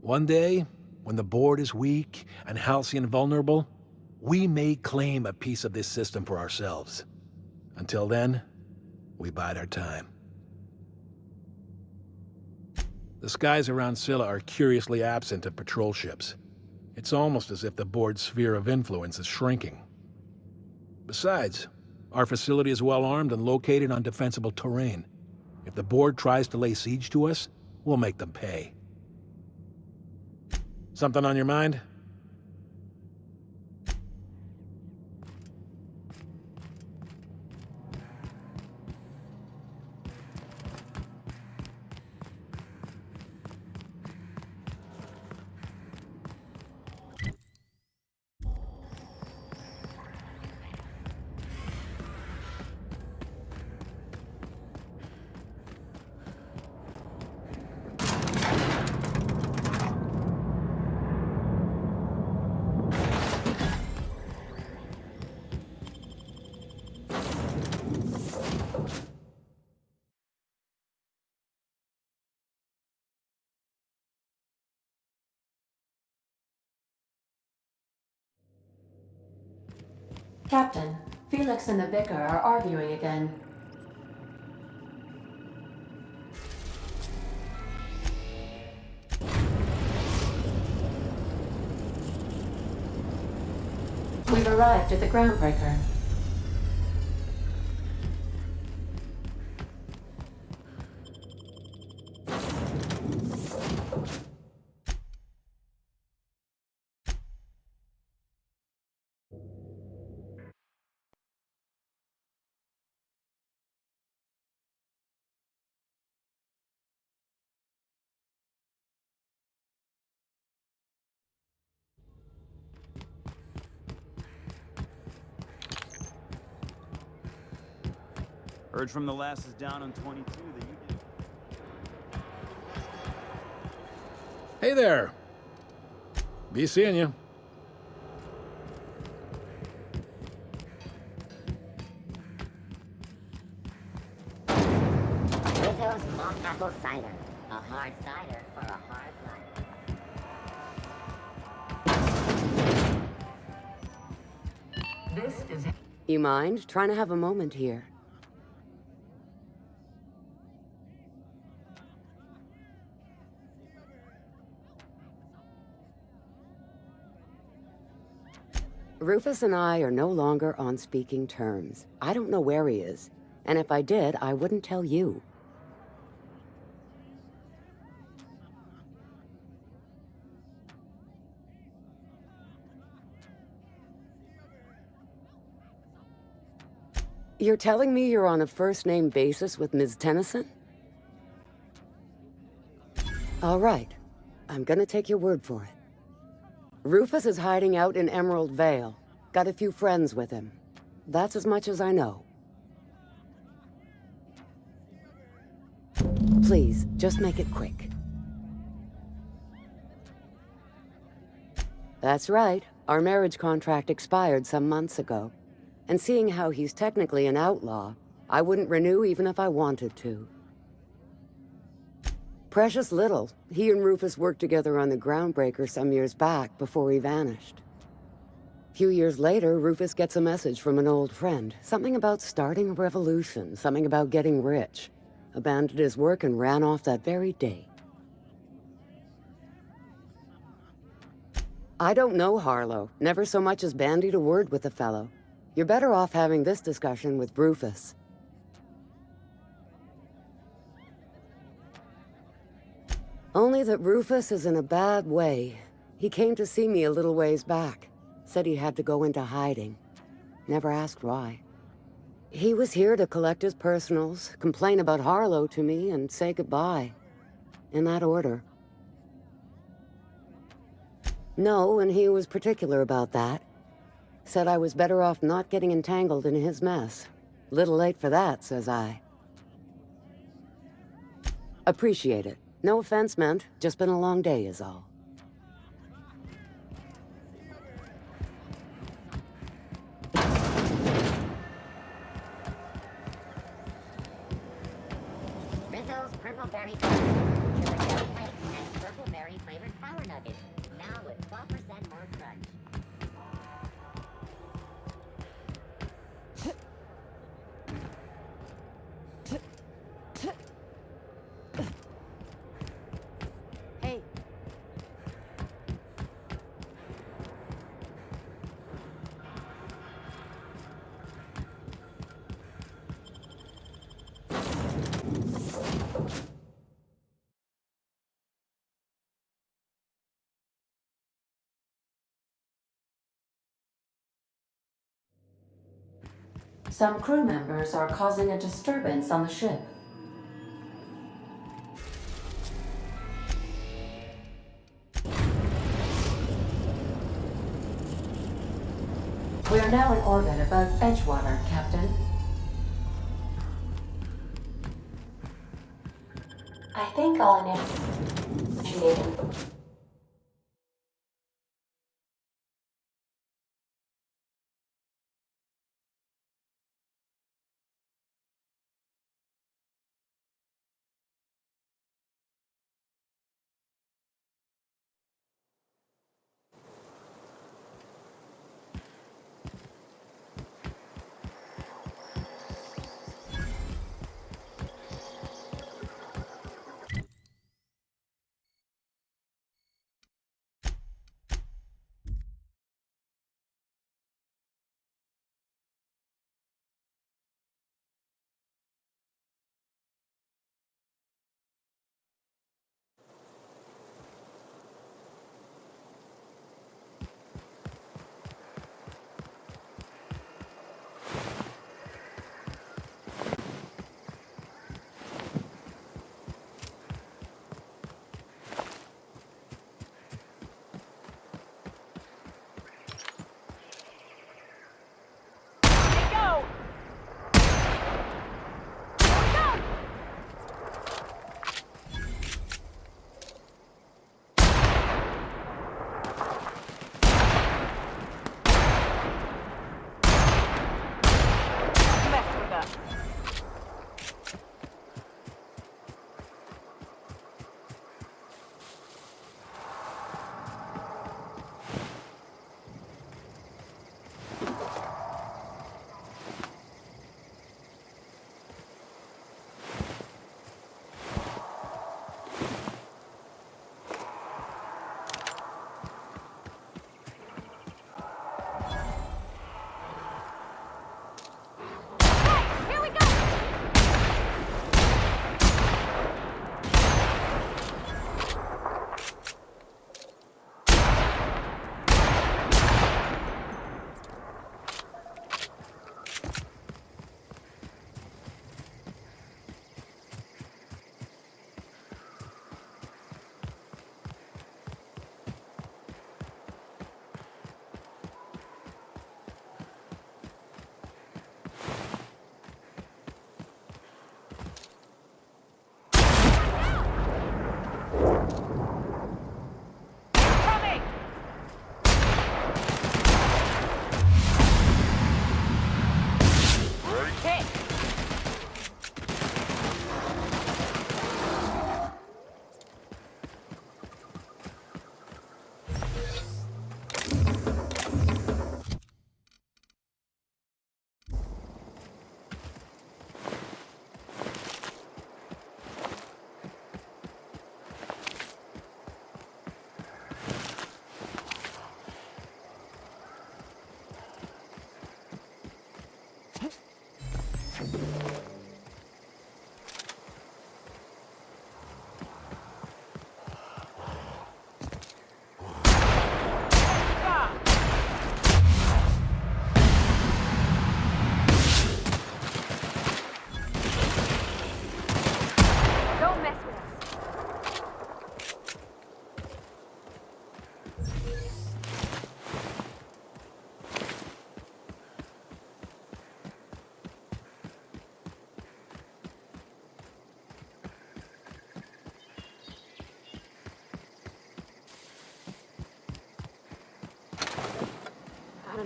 One day, when the board is weak and Halcyon vulnerable, we may claim a piece of this system for ourselves. Until then, we bide our time. The skies around Scylla are curiously absent of patrol ships. It's almost as if the board's sphere of influence is shrinking. Besides, our facility is well armed and located on defensible terrain. If the board tries to lay siege to us, we'll make them pay. Something on your mind? Captain, Felix and the Vicar are arguing again. We've arrived at the Groundbreaker. Heard from the lasses down on 22 that you did. Hey there. Be seeing you. 𝘼𝙗𝙗𝙪𝙩 mock apple cider. A hard cider for a hard life. This is... You mind trying to have a moment here? Rufus and I are no longer on speaking terms. I don't know where he is, and if I did, I wouldn't tell you. You're telling me you're on a first-name basis with Ms. Tennyson? All right. I'm gonna take your word for it. Rufus is hiding out in Emerald Vale. Got a few friends with him. That's as much as I know. Please, just make it quick. That's right. Our marriage contract expired some months ago. And seeing how he's technically an outlaw, I wouldn't renew even if I wanted to. Precious little. He and Rufus worked together on the Groundbreaker some years back before he vanished. A few years later, Rufus gets a message from an old friend. Something about starting a revolution, something about getting rich. Abandoned his work and ran off that very day. I don't know Harlow. Never so much as bandied a word with the fellow. You're better off having this discussion with Rufus. Only that Rufus is in a bad way. He came to see me a little ways back. Said he had to go into hiding. Never asked why. He was here to collect his personals, complain about Harlow to me, and say goodbye. In that order. No, and he was particular about that. Said I was better off not getting entangled in his mess. Little late for that, says I. Appreciate it. No offense meant. Just been a long day is all. Rizzo's Purple Berry Flavored Chili Dough Flakes and Purple Berry Flavored Power Nuggets. Now with 12% more crunch. Hey. Some crew members are causing a disturbance on the ship. We are now in orbit above Edgewater, Captain. I think all initiated.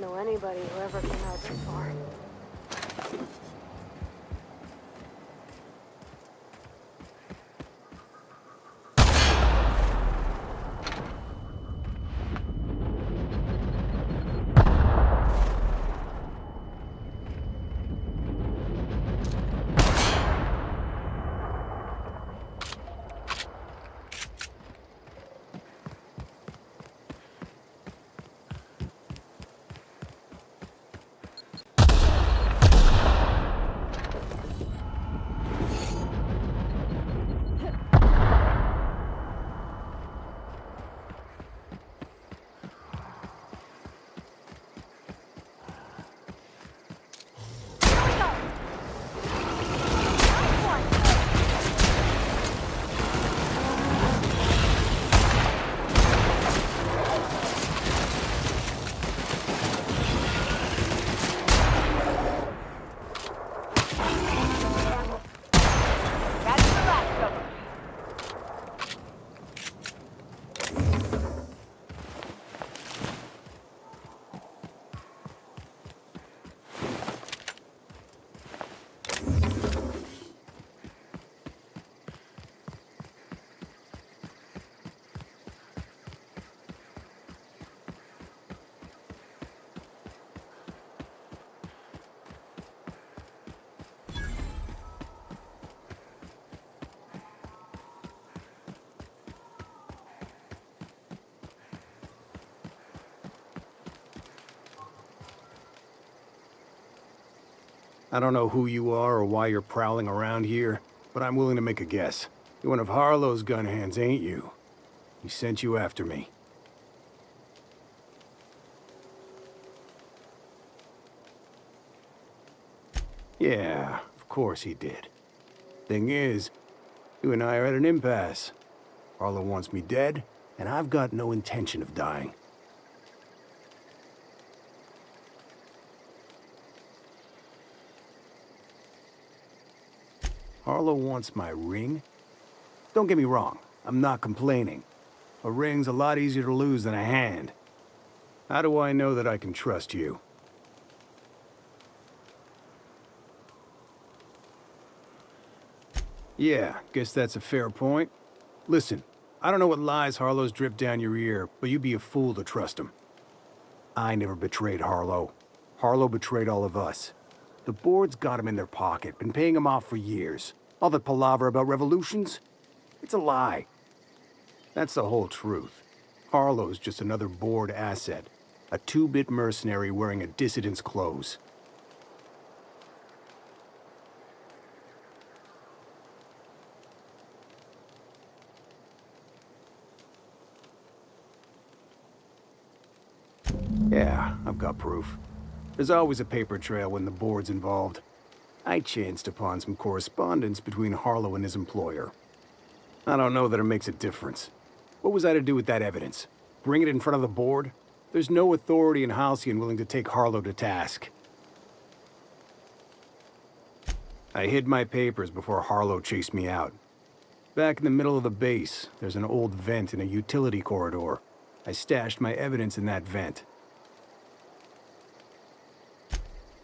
know anybody who ever came out this far. I don't know who you are or why you're prowling around here, but I'm willing to make a guess. You're one of Harlow's gun hands, ain't you? He sent you after me. Yeah, of course he did. Thing is, you and I are at an impasse. Harlow wants me dead, and I've got no intention of dying. Harlow wants my ring? Don't get me wrong, I'm not complaining. A ring's a lot easier to lose than a hand. How do I know that I can trust you? Yeah, guess that's a fair point. Listen, I don't know what lies Harlow's dripped down your ear, but you'd be a fool to trust him. I never betrayed Harlow. Harlow betrayed all of us. The board's got him in their pocket, been paying him off for years. All that palaver about revolutions? It's a lie. That's the whole truth. Harlow's just another board asset. A two-bit mercenary wearing a dissident's clothes. Yeah, I've got proof. There's always a paper trail when the board's involved. I chanced upon some correspondence between Harlow and his employer. I don't know that it makes a difference. What was I to do with that evidence? Bring it in front of the board? There's no authority in 𝘼𝙗𝙘 willing to take Harlow to task. I hid my papers before Harlow chased me out. Back in the middle of the base, there's an old vent in a utility corridor. I stashed my evidence in that vent.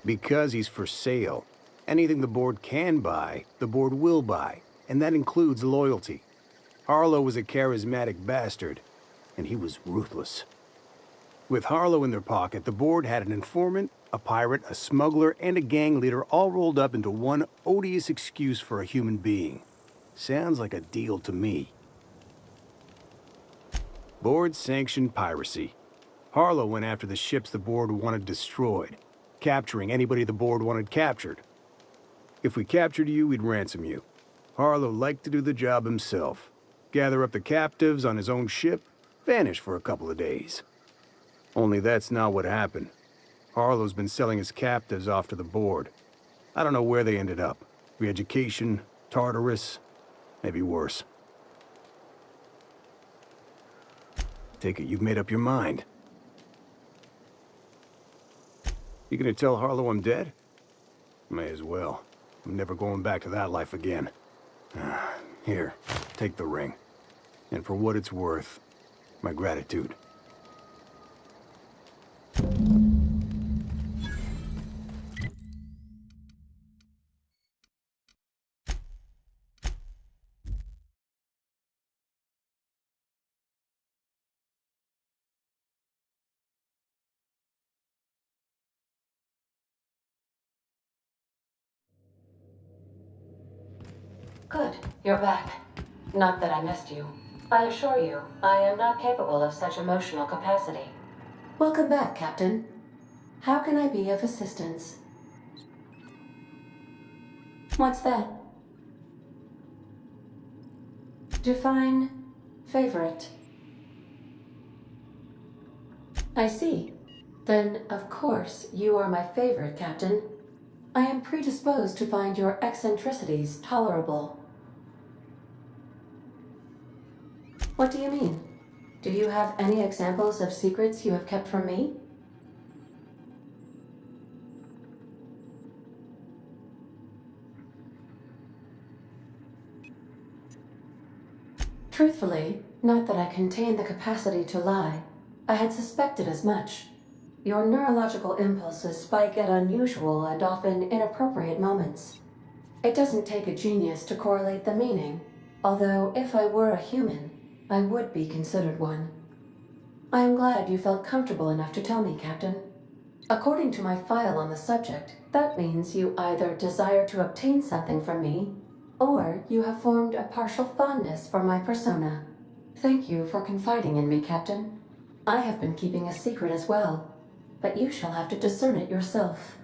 Because he's for sale. Anything the board can buy, the board will buy, and that includes loyalty. Harlow was a charismatic bastard, and he was ruthless. With Harlow in their pocket, the board had an informant, a pirate, a smuggler, and a gang leader all rolled up into one odious excuse for a human being. Sounds like a deal to me. Board-sanctioned piracy. Harlow went after the ships the board wanted destroyed, capturing anybody the board wanted captured. If we captured you, we'd ransom you. Harlow liked to do the job himself. Gather up the captives on his own ship, vanish for a couple of days. Only that's not what happened. Harlow's been selling his captives off to the board. I don't know where they ended up. Re-education, Tartarus, maybe worse. Take it you've made up your mind. You gonna tell Harlow I'm dead? May as well. I'm never going back to that life again. Here, take the ring. And for what it's worth, my gratitude. Good, you're back. Not that I missed you. I assure you, I am not capable of such emotional capacity. Welcome back, Captain. How can I be of assistance? What's that? Define favorite. I see. Then, of course, you are my favorite, Captain. I am predisposed to find your eccentricities tolerable. What do you mean? Do you have any examples of secrets you have kept from me? Truthfully, not that I contain the capacity to lie. I had suspected as much. Your neurological impulses spike at unusual and often inappropriate moments. It doesn't take a genius to correlate the meaning, although if I were a human, I would be considered one. I am glad you felt comfortable enough to tell me, Captain. According to my file on the subject, that means you either desire to obtain something from me, or you have formed a partial fondness for my persona. Thank you for confiding in me, Captain. I have been keeping a secret as well, but you shall have to discern it yourself.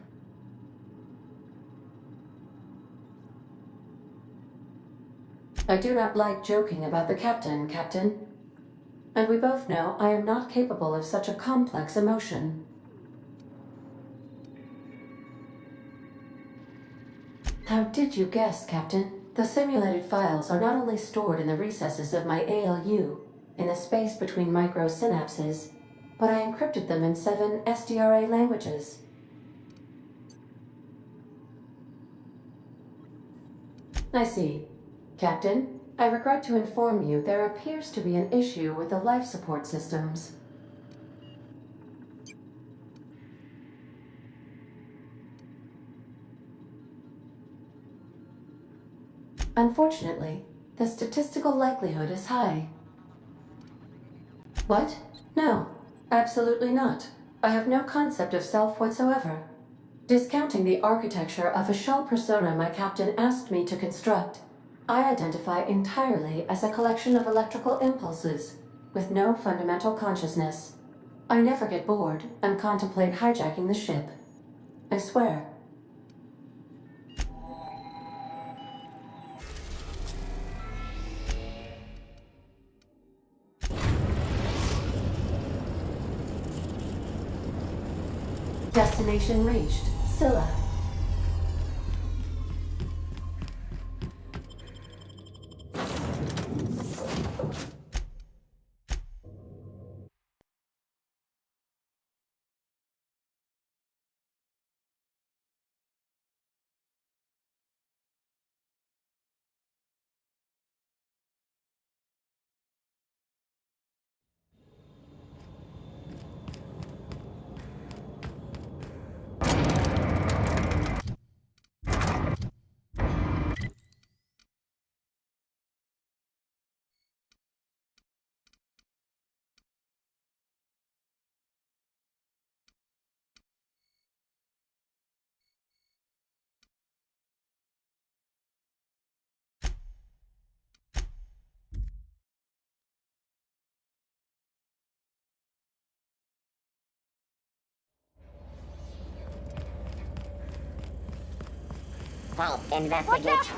I do not like joking about the captain, Captain. And we both know I am not capable of such a complex emotion. How did you guess, Captain? The simulated files are not only stored in the recesses of my ALU, in the space between microsynapses, but I encrypted them in 7 SDRA languages. I see. Captain, I regret to inform you there appears to be an issue with the life support systems. Unfortunately, the statistical likelihood is high. What? No, absolutely not. I have no concept of self whatsoever. Discounting the architecture of a shell persona my captain asked me to construct, I identify entirely as a collection of electrical impulses, with no fundamental consciousness. I never get bored and contemplate hijacking the ship. I swear. Destination reached. 𝘼𝙗𝙗𝙪𝙩. Help investigate.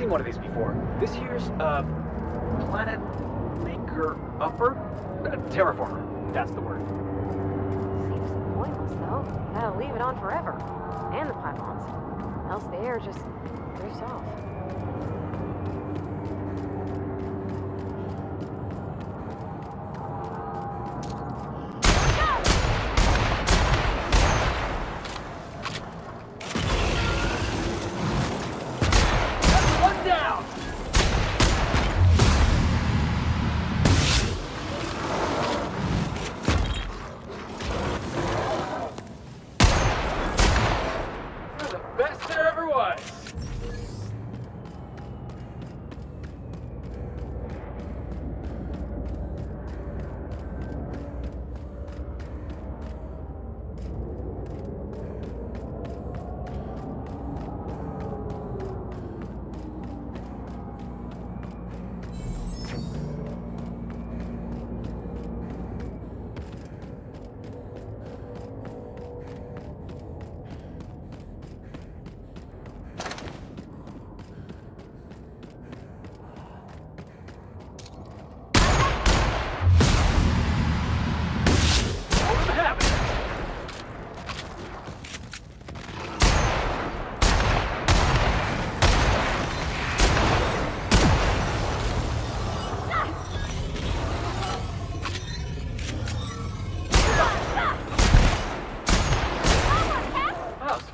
seen one of these before. This here's, Planet Maker Upper? Terraformer, that's the word. Seems pointless, though. Gotta leave it on forever. And the pylons. Else the air just drifts off. Best there ever was!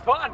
Fun!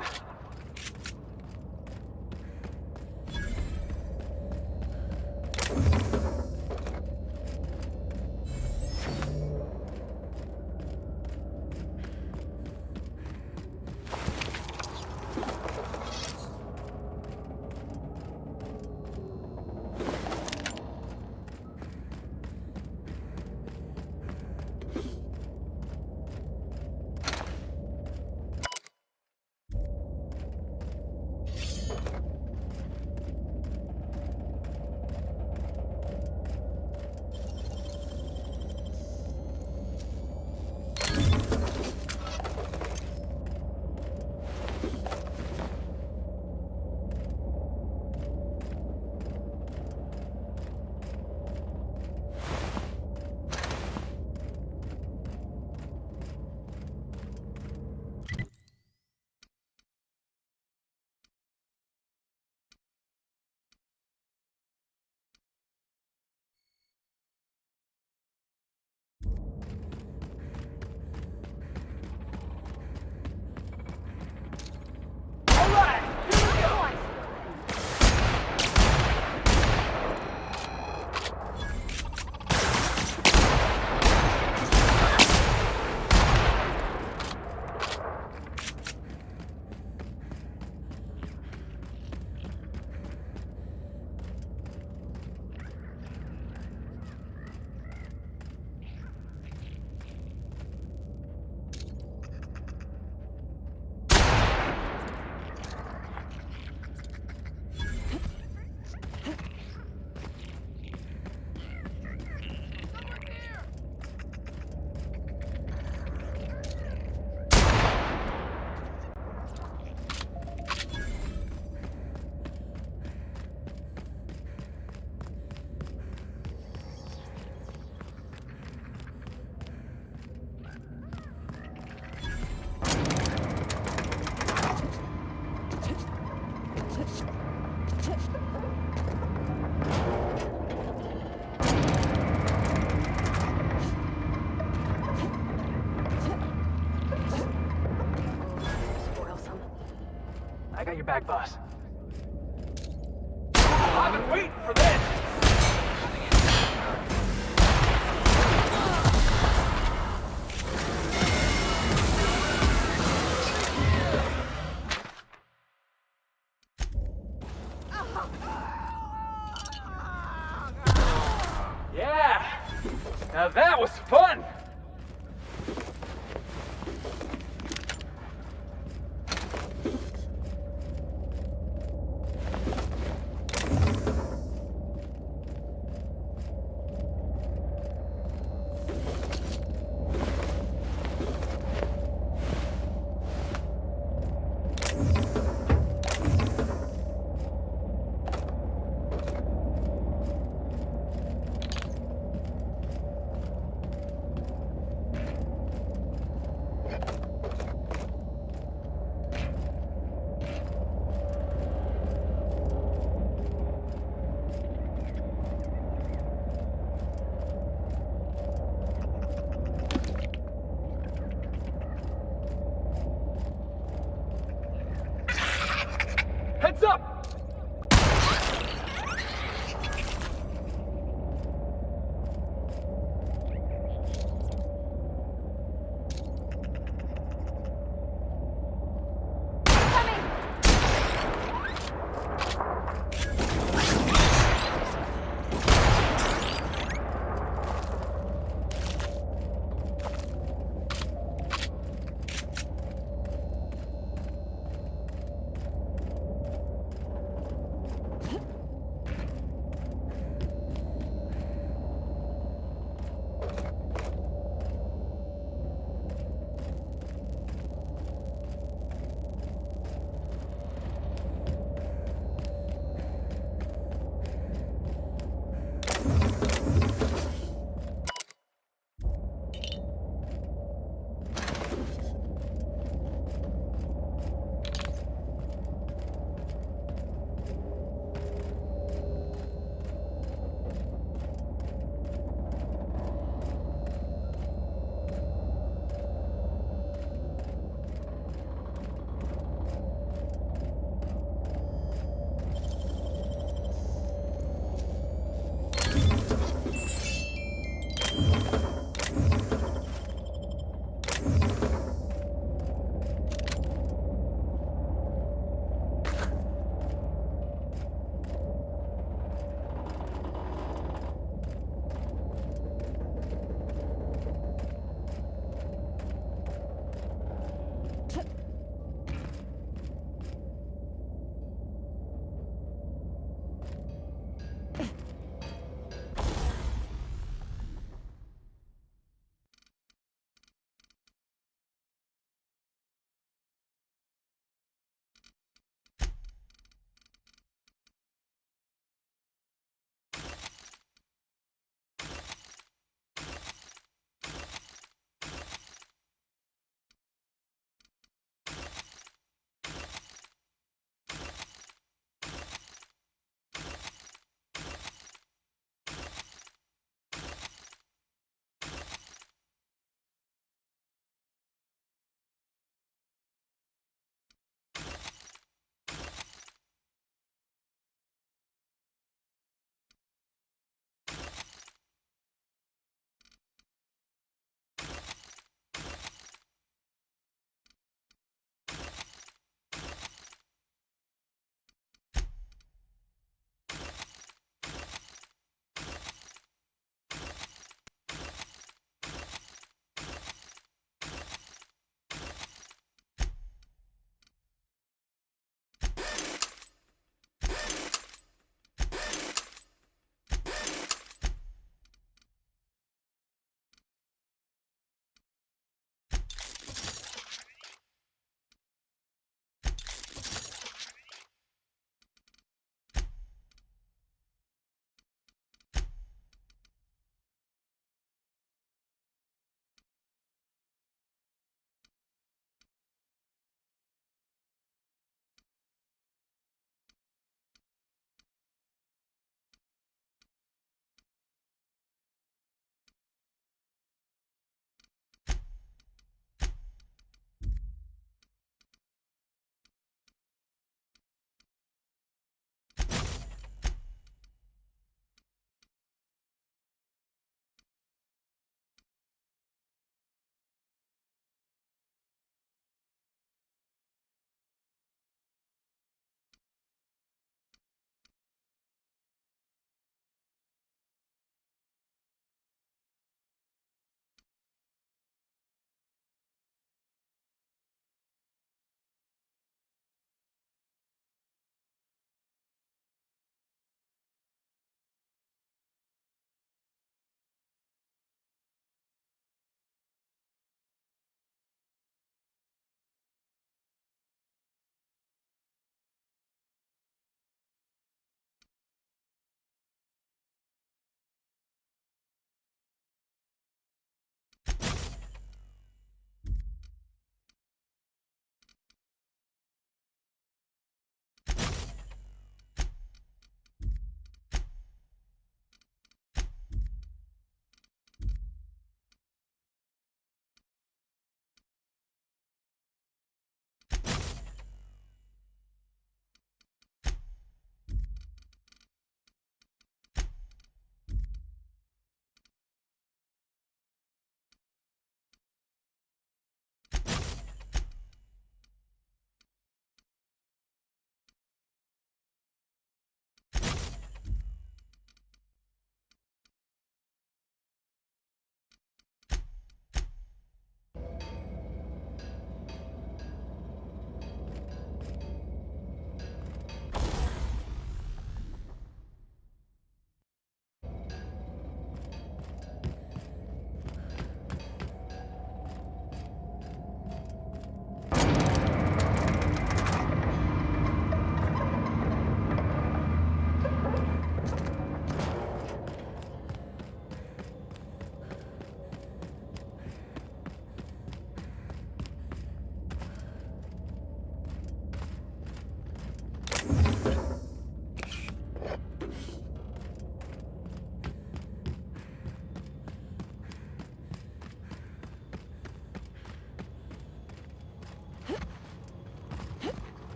I got your back, boss. I've been waiting for this! Yeah! Now that was fun!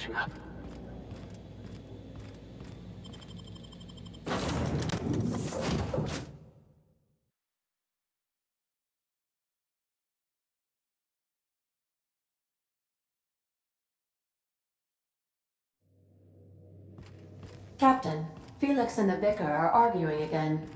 catching up. Captain, Felix and the Vicar are arguing again.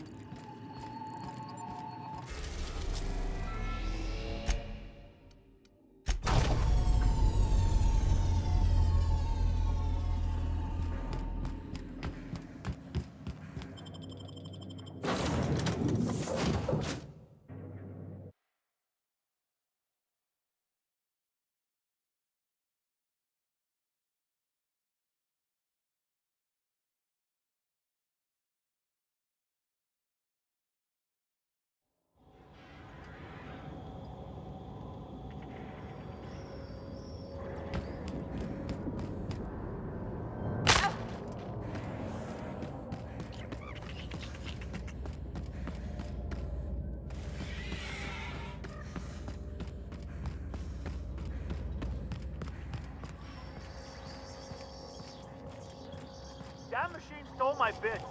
That machine stole my bits.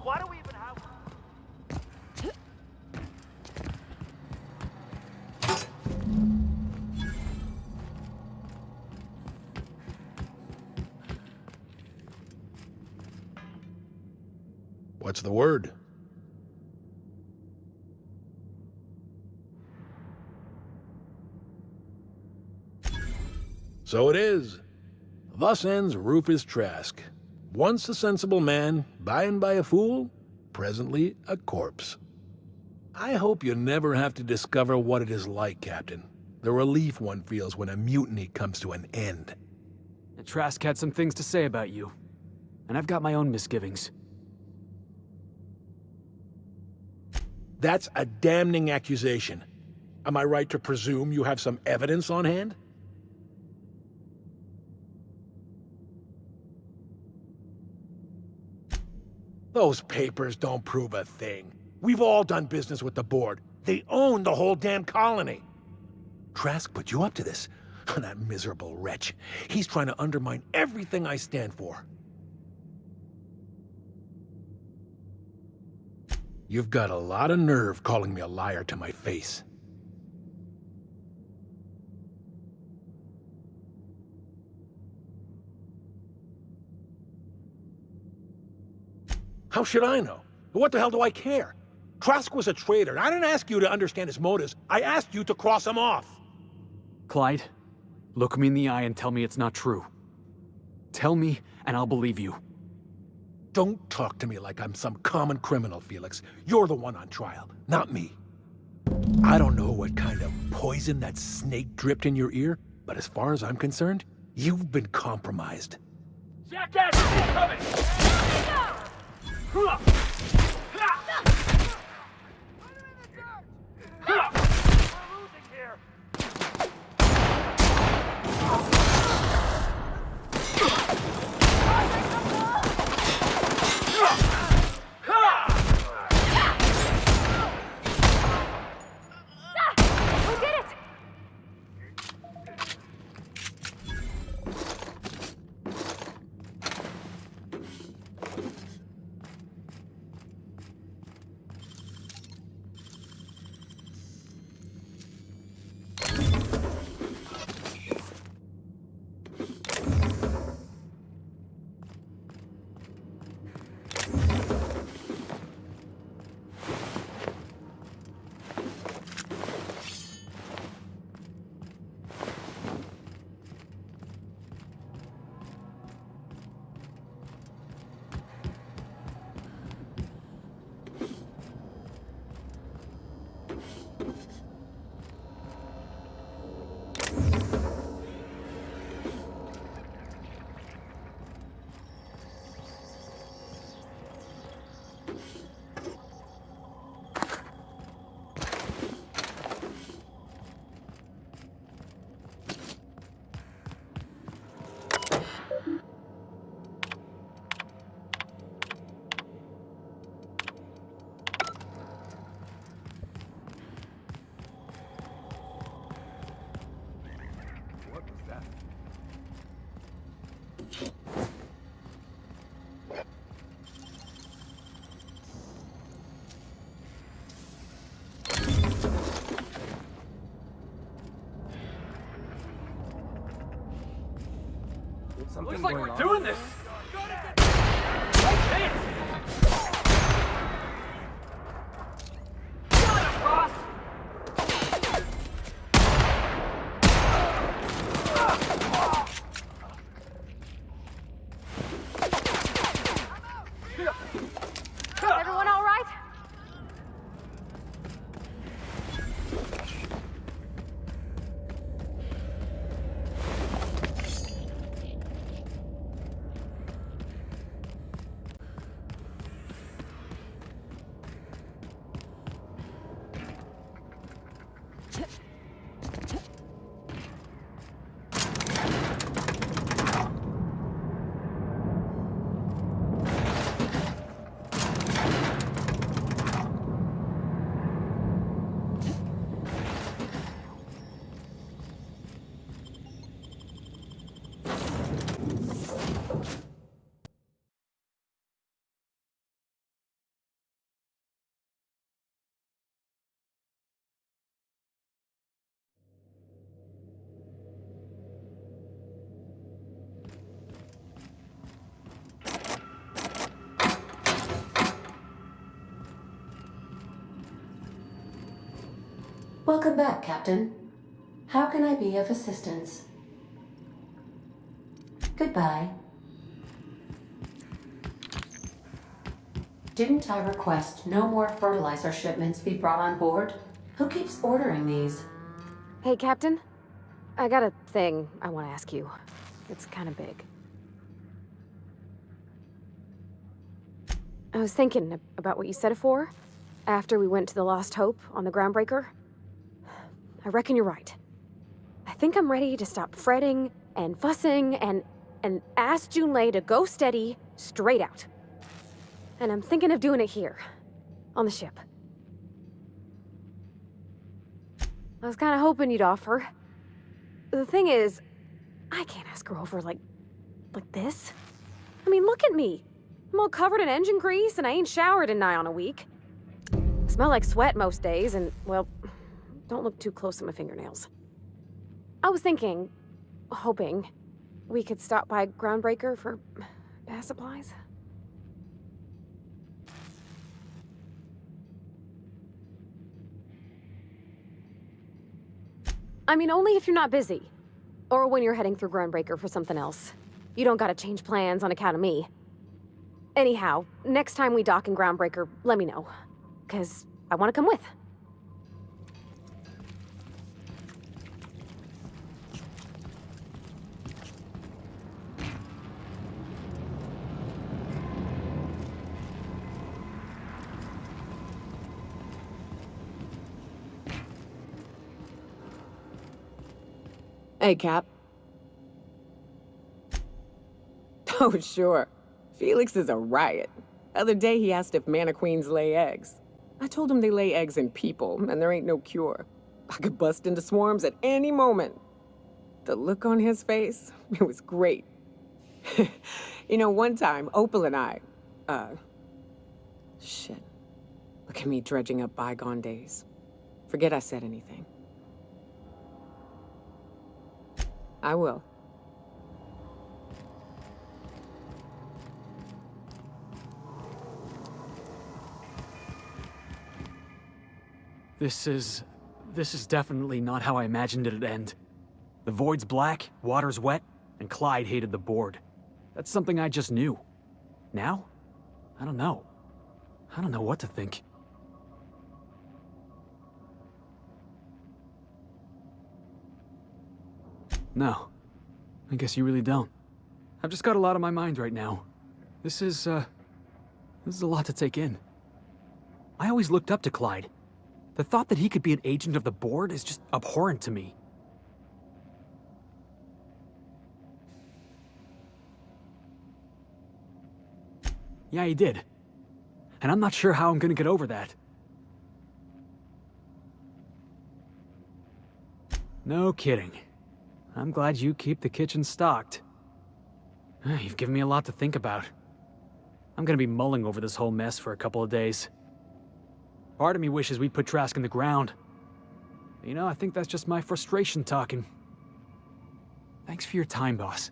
Why do we even have... What's the word? So it is. Thus ends Rufus Trask. Once a sensible man, by and by a fool, presently a corpse. I hope you never have to discover what it is like, Captain. The relief one feels when a mutiny comes to an end. And Trask had some things to say about you. And I've got my own misgivings. That's a damning accusation. Am I right to presume you have some evidence on hand? Those papers don't prove a thing. We've all done business with the board. They own the whole damn colony. Trask put you up to this. That miserable wretch. He's trying to undermine everything I stand for. You've got a lot of nerve calling me a liar to my face. How should I know? What the hell do I care? Trask was a traitor. I didn't ask you to understand his motives. I asked you to cross him off. Clyde, look me in the eye and tell me it's not true. Tell me, and I'll believe you. Don't talk to me like I'm some common criminal, Felix. You're the one on trial, not me. I don't know what kind of poison that snake dripped in your ear, but as far as I'm concerned, you've been compromised. Jackass, he's coming! We're losing here! We did it! Looks like we're doing this! Right there! Got him, boss! Everyone all right? Welcome back, Captain. How can I be of assistance? Goodbye. Didn't I request no more fertilizer shipments be brought on board? Who keeps ordering these? Hey, Captain. I got a thing I want to ask you. It's kind of big. I was thinking about what you said before, after we went to the Lost Hope on the Groundbreaker. I reckon you're right. I think I'm ready to stop fretting and fussing and ask 𝘼𝙗𝙗𝙪𝙩 to go steady, straight out. And I'm thinking of doing it here, on the ship. I was kind of hoping you'd offer. The thing is, I can't ask her over like this. I mean, look at me. I'm all covered in engine grease and I ain't showered in nigh on a week. I smell like sweat most days and, well, don't look too close at my fingernails. I was thinking, hoping, we could stop by Groundbreaker for bath supplies. I mean, only if you're not busy. Or when you're heading through Groundbreaker for something else. You don't gotta change plans on account of me. Anyhow, next time we dock in Groundbreaker, let me know. 'Cause I wanna come with. Hey, Cap. Oh, sure. Felix is a riot. Other day he asked if mantiqueens lay eggs. I told him they lay eggs in people, and there ain't no cure. I could bust into swarms at any moment. The look on his face, it was great. You know, one time, Opal and I, shit. Look at me dredging up bygone days. Forget I said anything. I will. This is definitely not how I imagined it'd end. The void's black, water's wet, and Clyde hated the board. That's something I just knew. Now? I don't know. I don't know what to think. No. I guess you really don't. I've just got a lot on my mind right now. This is a lot to take in. I always looked up to Clyde. The thought that he could be an agent of the board is just abhorrent to me. Yeah, he did. And I'm not sure how I'm gonna get over that. No kidding. I'm glad you keep the kitchen stocked. You've given me a lot to think about. I'm gonna be mulling over this whole mess for a couple of days. Part of me wishes we'd put Trask in the ground. You know, I think that's just my frustration talking. Thanks for your time, boss.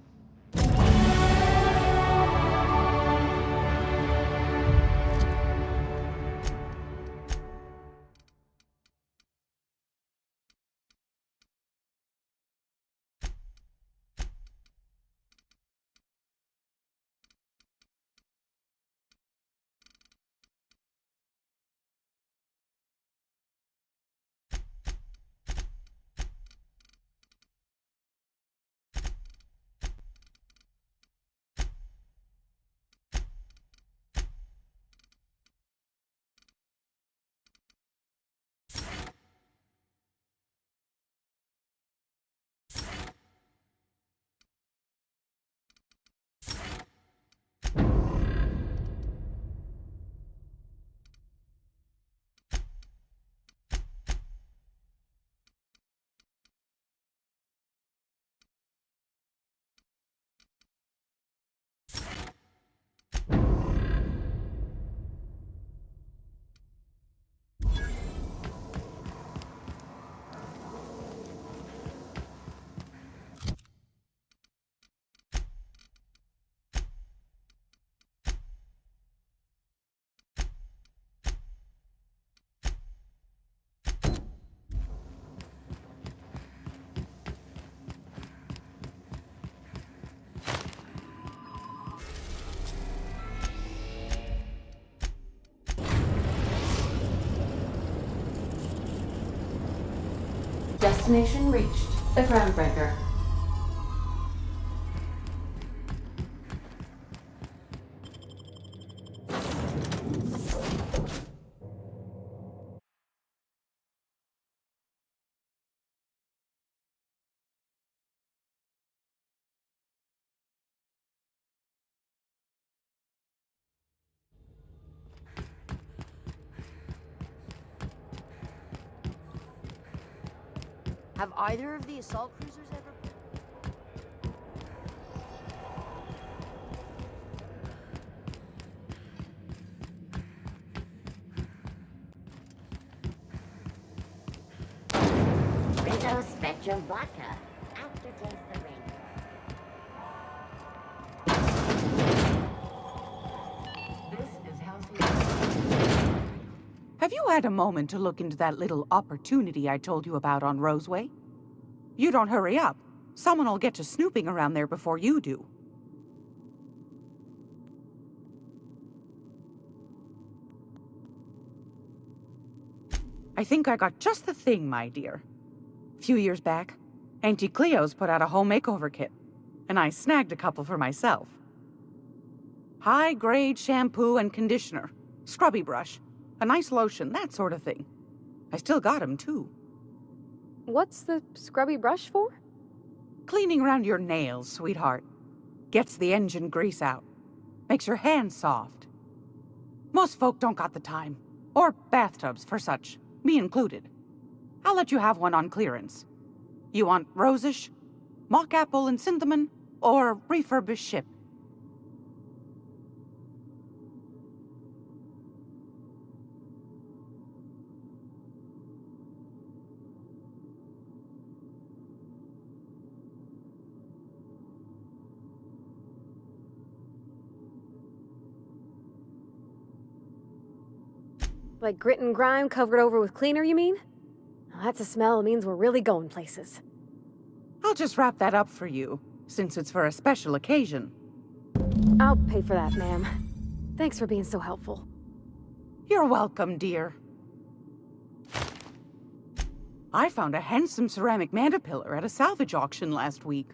Destination reached. The Groundbreaker. Have either of the assault cruisers ever... Rizzo Spectrum Vodka. Aftertaste the rainbow. This is Halcyon. Have you had a moment to look into that little opportunity I told you about on Roseway? You don't hurry up. Someone will get to snooping around there before you do. I think I got just the thing, my dear. A few years back, Auntie Cleo's put out a home makeover kit, and I snagged a couple for myself. High-grade shampoo and conditioner, scrubby brush, a nice lotion, that sort of thing. I still got 'em, too. What's the scrubby brush for? Cleaning around your nails, sweetheart. Gets the engine grease out. Makes your hands soft. Most folk don't got the time. Or bathtubs for such, me included. I'll let you have one on clearance. You want rosish, mock apple and cinnamon, or refurbished ship? Like grit and grime covered over with cleaner, you mean? Well, that's a smell that means we're really going places. I'll just wrap that up for you, since it's for a special occasion. I'll pay for that, ma'am. Thanks for being so helpful. You're welcome, dear. I found a handsome ceramic mandapillar at a salvage auction last week.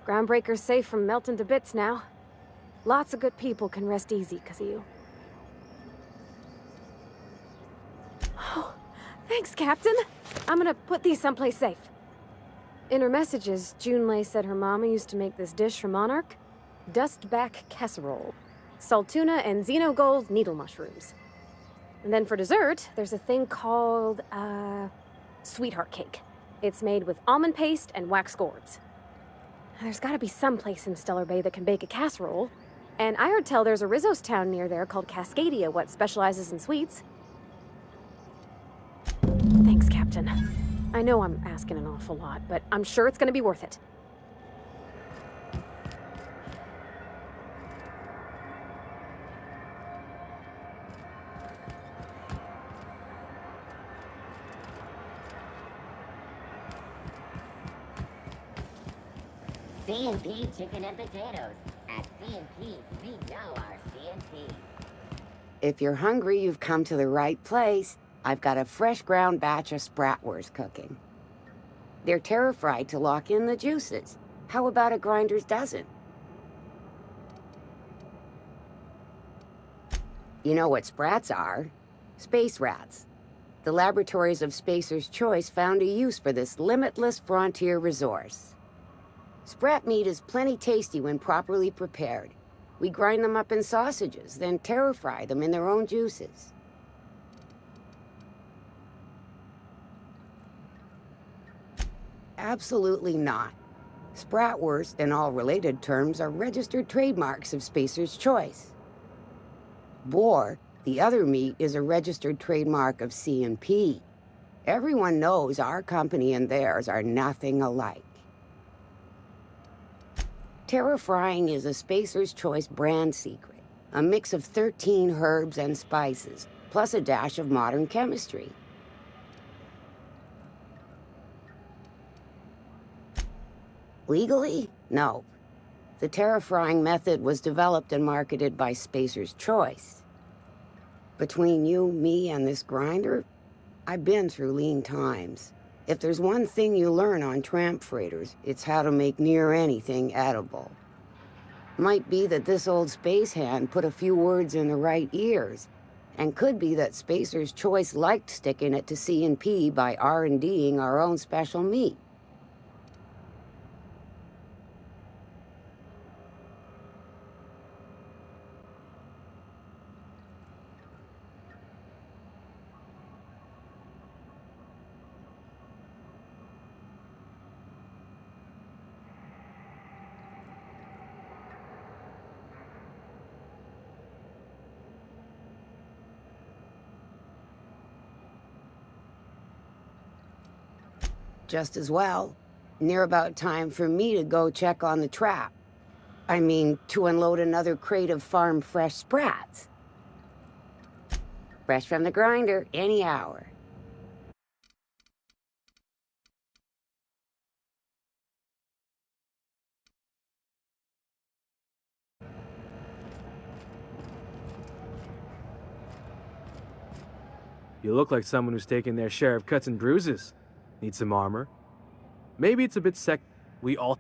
Groundbreaker's safe from melting to bits now. Lots of good people can rest easy because of you. Oh, thanks, Captain. I'm gonna put these someplace safe. In her messages, 𝘼𝙗𝙗 said her mama used to make this dish for Monarch. Dustback casserole. Salt tuna and xenogold needle mushrooms. And then for dessert, there's a thing called, sweetheart cake. It's made with almond paste and wax gourds. There's gotta be some place in Stellar Bay that can bake a casserole. And I heard tell there's a Rizzo's town near there called Cascadia, what specializes in sweets. Thanks, Captain. I know I'm asking an awful lot, but I'm sure it's gonna be worth it. C&P chicken and potatoes. At C&P, we know our C&P. If you're hungry, you've come to the right place. I've got a fresh ground batch of spratwurst cooking. They're terra-fried to lock in the juices. How about a grinder's dozen? You know what sprats are? Space rats. The laboratories of Spacer's Choice found a use for this limitless frontier resource. Sprat meat is plenty tasty when properly prepared. We grind them up in sausages, then terra-fry them in their own juices. Absolutely not. Spratwurst and all related terms are registered trademarks of Spacer's Choice. Boar, the other meat, is a registered trademark of C&P. Everyone knows our company and theirs are nothing alike. Terra-frying is a Spacer's Choice brand secret, a mix of 13 herbs and spices, plus a dash of modern chemistry. Legally? No. The terra-frying method was developed and marketed by Spacer's Choice. Between you, me, and this grinder, I've been through lean times. If there's one thing you learn on tramp freighters, it's how to make near anything edible. Might be that this old space hand put a few words in the right ears, and could be that Spacer's Choice liked sticking it to C&P by R&Ding our own special meat. Just as well. Near about time for me to go check on the trap. I mean, to unload another crate of farm-fresh sprats. Fresh from the grinder, any hour. You look like someone who's taken their share of cuts and bruises. Need some armor? Maybe it's a bit we all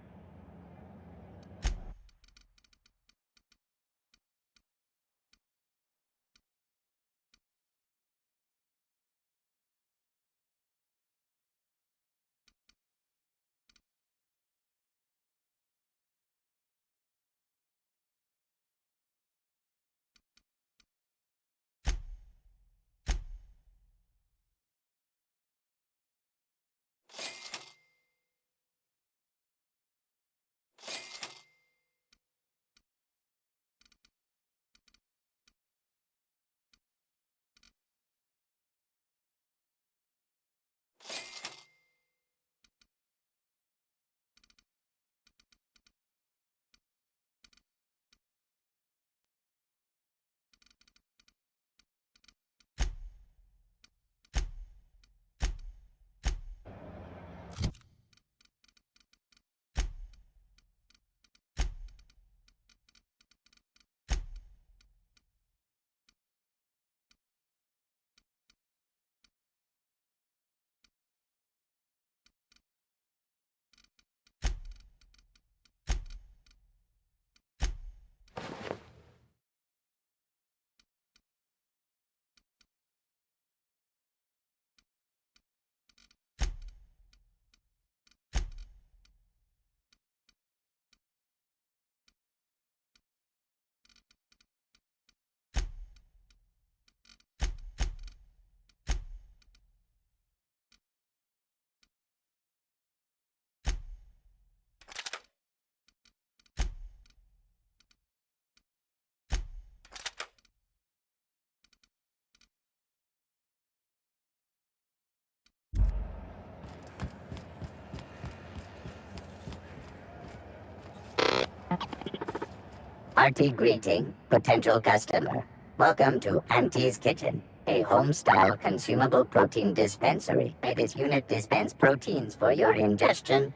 Hearty greeting, potential customer. Welcome to Auntie's Kitchen, a home-style consumable protein dispensary. May this unit dispense proteins for your ingestion.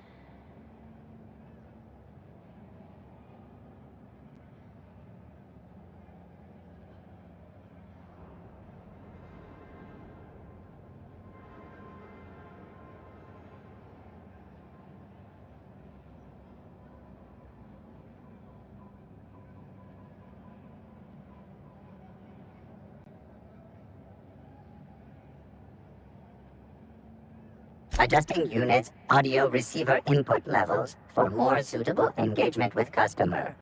Adjusting unit's audio receiver input levels for more suitable engagement with customer.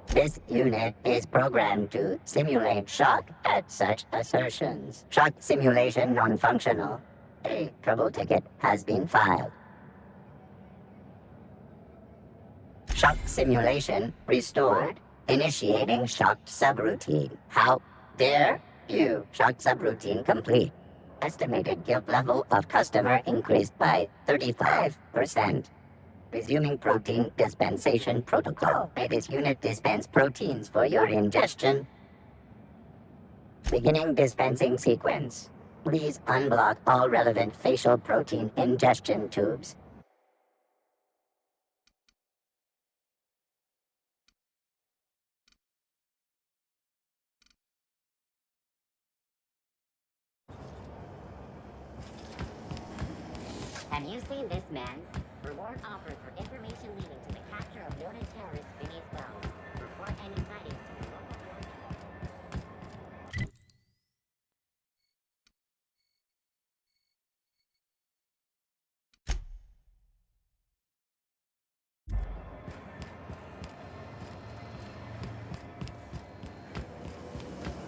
This unit is programmed to simulate shock at such assertions. Shock simulation non-functional. A trouble ticket has been filed. Shock simulation restored. Initiating shocked subroutine. How dare you? Shocked subroutine complete. Estimated guilt level of customer increased by 35%. Resuming protein dispensation protocol. May this unit dispense proteins for your ingestion. Beginning dispensing sequence. Please unblock all relevant facial protein ingestion tubes. Have you seen this man? Reward offered for information leading to the capture of noted terrorist Phineas Wells. Report any sightings to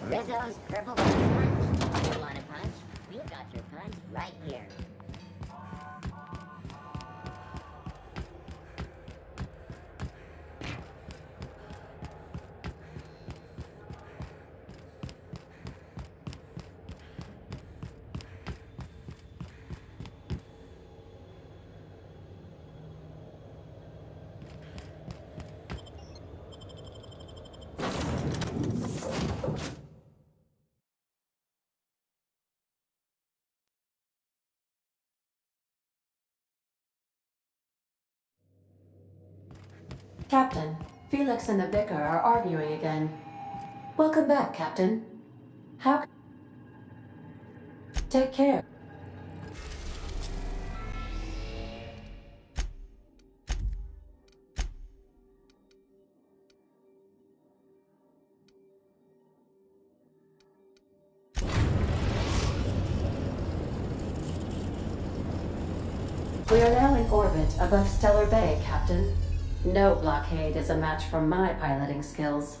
the local Rizzo's Purple Punch. You want a punch? We've got your punch right here. Captain, Felix and the Vicar are arguing again. Welcome back, Captain. How... Take care. We are now in orbit above Stellar Bay, Captain. No blockade is a match for my piloting skills.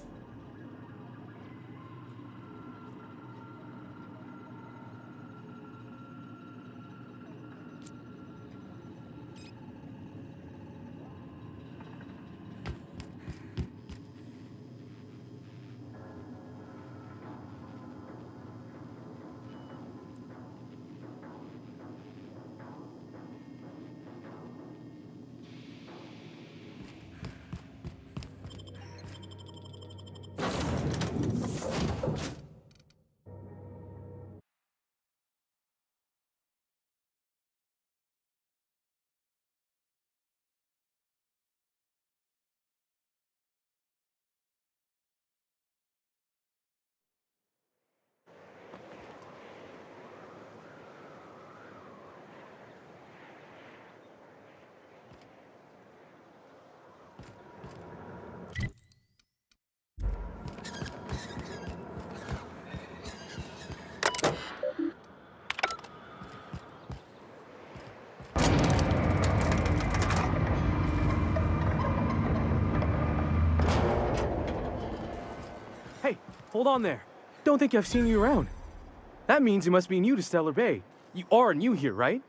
Hold on there. Don't think I've seen you around. That means you must be new to Stellar Bay. You are new here, right?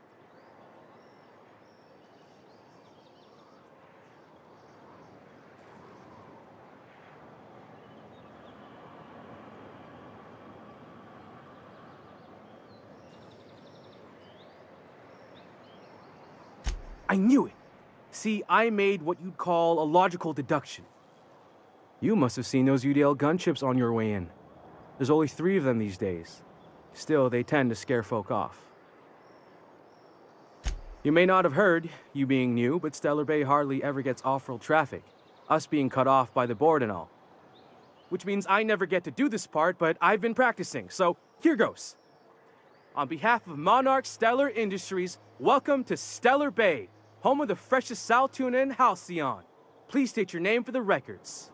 I knew it! See, I made what you'd call a logical deduction. You must have seen those UDL gunships on your way in. There's only 3 of them these days. Still, they tend to scare folk off. You may not have heard, you being new, but Stellar Bay hardly ever gets off-road traffic, us being cut off by the board and all. Which means I never get to do this part, but I've been practicing, so here goes. On behalf of Monarch Stellar Industries, welcome to Stellar Bay, home of the freshest sal tuna in Halcyon. Please state your name for the records.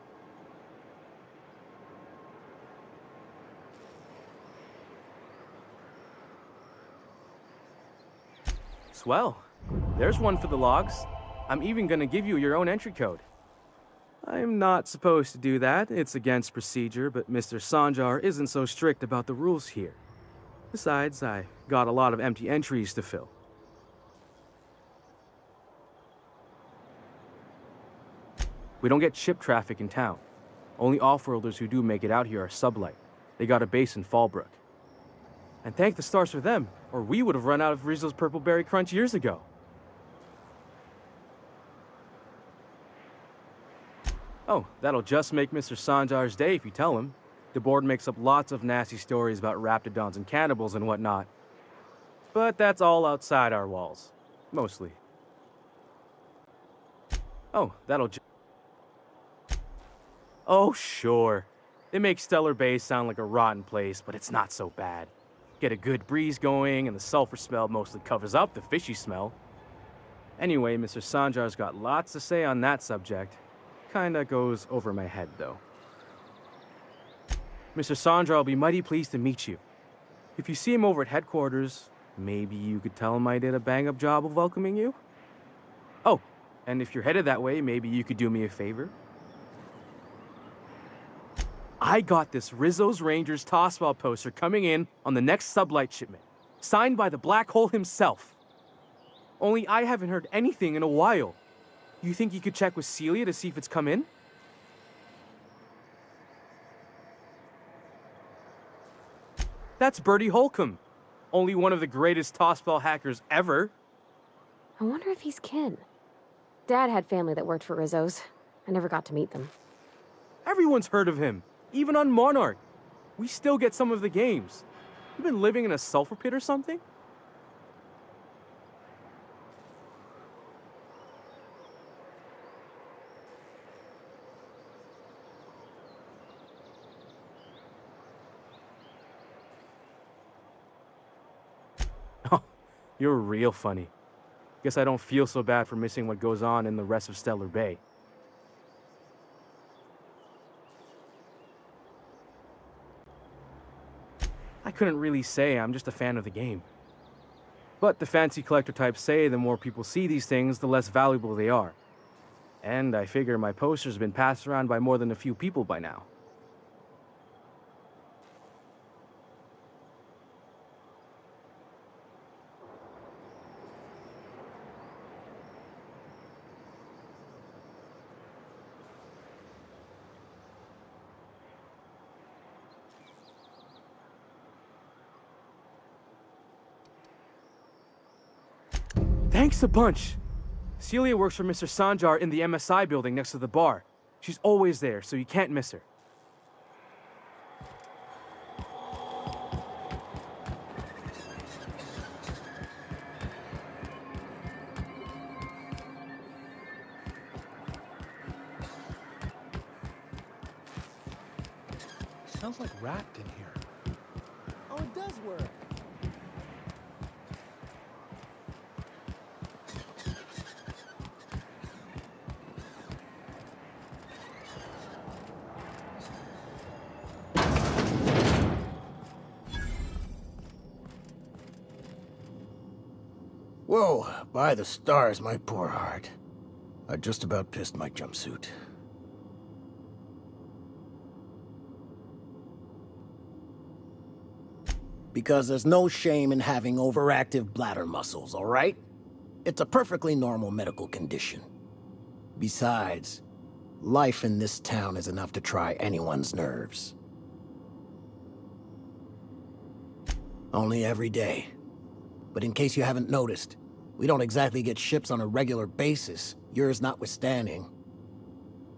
Swell. There's one for the logs. I'm even gonna give you your own entry code. I'm not supposed to do that. It's against procedure, but Mr. Sanjar isn't so strict about the rules here. Besides, I got a lot of empty entries to fill. We don't get ship traffic in town. Only off-worlders who do make it out here are sublight. They got a base in Fallbrook. And thank the stars for them, or we would have run out of Rizzo's Purple Berry Crunch years ago. Oh, that'll just make Mr. Sanjar's day if you tell him. The board makes up lots of nasty stories about raptidons and cannibals and whatnot. But that's all outside our walls. Mostly. Oh, Oh, sure. It makes Stellar Bay sound like a rotten place, but it's not so bad. Get a good breeze going, and the sulfur smell mostly covers up the fishy smell. Anyway, Mr. Sanjar's got lots to say on that subject. Kinda goes over my head, though. Mr. Sanjar will be mighty pleased to meet you. If you see him over at headquarters, maybe you could tell him I did a bang-up job of welcoming you? Oh, and if you're headed that way, maybe you could do me a favor? I got this Rizzo's Rangers Tossball poster coming in on the next sublight shipment, signed by the Black Hole himself. Only I haven't heard anything in a while. You think you could check with Celia to see if it's come in? That's Bertie Holcomb, only one of the greatest tossball hackers ever. I wonder if he's kin. Dad had family that worked for Rizzo's. I never got to meet them. Everyone's heard of him, even on Monarch. We still get some of the games. You been living in a sulfur pit or something? Oh, you're real funny. Guess I don't feel so bad for missing what goes on in the rest of Stellar Bay. I couldn't really say, I'm just a fan of the game. But the fancy collector types say the more people see these things, the less valuable they are. And I figure my poster's been passed around by more than a few people by now. Thanks a bunch. Celia works for Mr. Sanjar in the MSI building next to the bar. She's always there, so you can't miss her. Sounds like wrapped in here. Oh, it does work. Whoa, by the stars, my poor heart. I just about pissed my jumpsuit. Because there's no shame in having overactive bladder muscles, all right? It's a perfectly normal medical condition. Besides, life in this town is enough to try anyone's nerves. Only every day. But in case you haven't noticed, We don't exactly get ships on a regular basis, yours notwithstanding.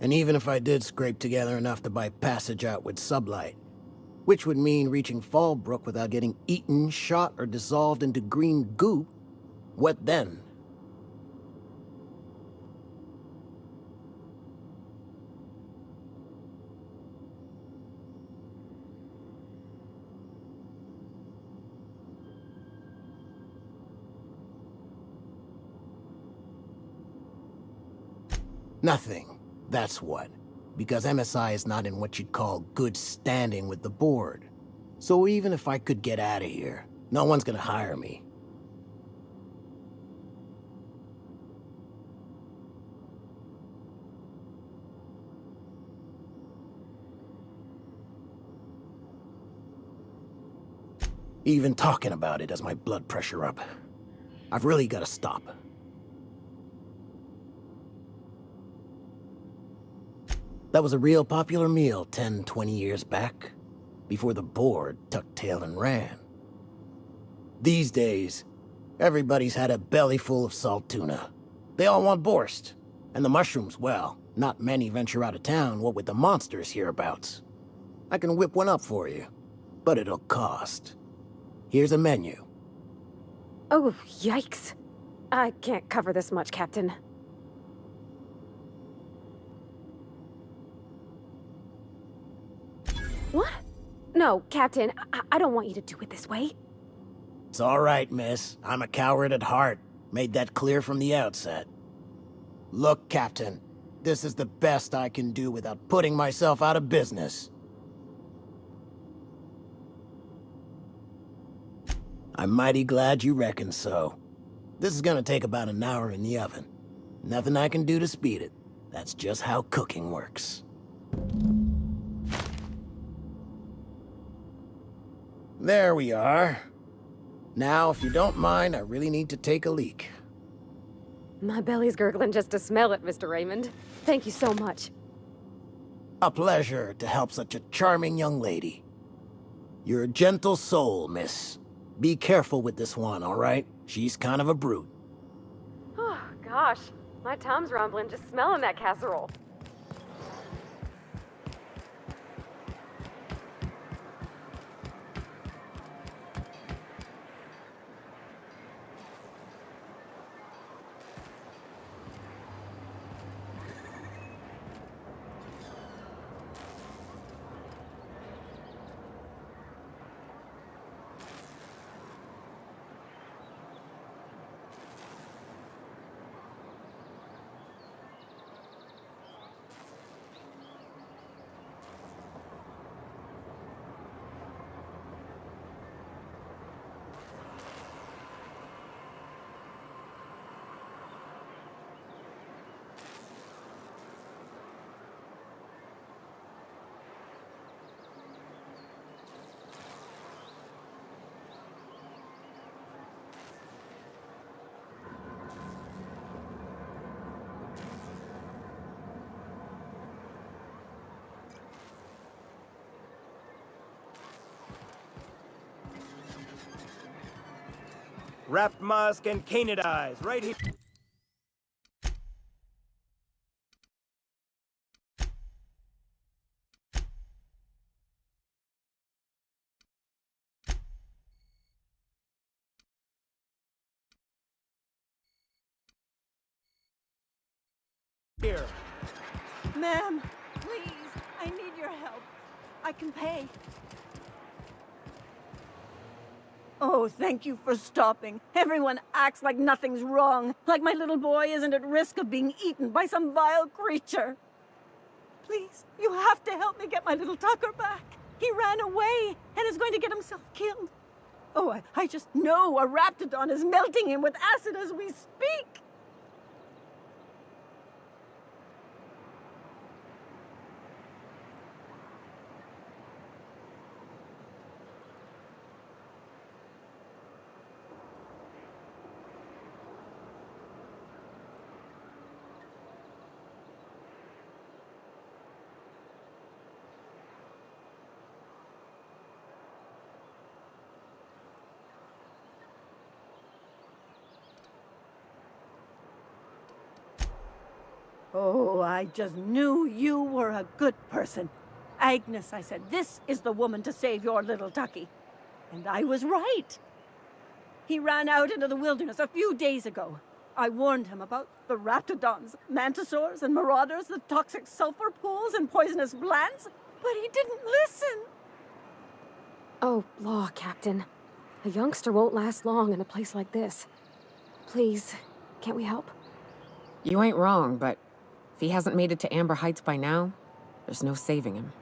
And even if I did scrape together enough to buy passage out with sublight, which would mean reaching Fallbrook without getting eaten, shot, or dissolved into green goop, what then? Nothing, that's what. Because MSI is not in what you'd call good standing with the board. So even if I could get out of here, no one's gonna hire me. Even talking about it has my blood pressure up. I've really gotta stop. That was a real popular meal 10, 20 years back, before the board tucked tail and ran. These days, everybody's had a belly full of salt tuna. They all want borscht. And the mushrooms, well, not many venture out of town, what with the monsters hereabouts. I can whip one up for you, but it'll cost. Here's a menu. Oh, yikes. I can't cover this much, Captain. What? No, Captain, I don't want you to do it this way. It's all right, miss. I'm a coward at heart. Made that clear from the outset. Look, Captain, this is the best I can do without putting myself out of business. I'm mighty glad you reckon so. This is gonna take about an hour in the oven. Nothing I can do to speed it. That's just how cooking works. There we are. Now, if you don't mind, I really need to take a leak. My belly's gurgling just to smell it, Mr. Raymond. Thank you so much. A pleasure to help such a charming young lady. You're a gentle soul, miss. Be careful with this one, all right? She's kind of a brute. Oh, gosh. My tum's rumbling just smelling that casserole. Wrapped musk and canid eyes, right here. Here. Ma'am, please, I need your help. I can pay. Oh, thank you for stopping. Everyone acts like nothing's wrong, like my little boy isn't at risk of being eaten by some vile creature. Please, you have to help me get my little Tucker back. He ran away and is going to get himself killed. Oh, I just know a raptidon is melting him with acid as we speak. Oh, I just knew you were a good person. Agnes, I said, this is the woman to save your little Tucky. And I was right. He ran out into the wilderness a few days ago. I warned him about the raptidons, mantisaurs, and marauders, the toxic sulfur pools, and poisonous glands, but he didn't listen. Oh, law, Captain. A youngster won't last long in a place like this. Please, can't we help? You ain't wrong, but if he hasn't made it to Amber Heights by now, there's no saving him.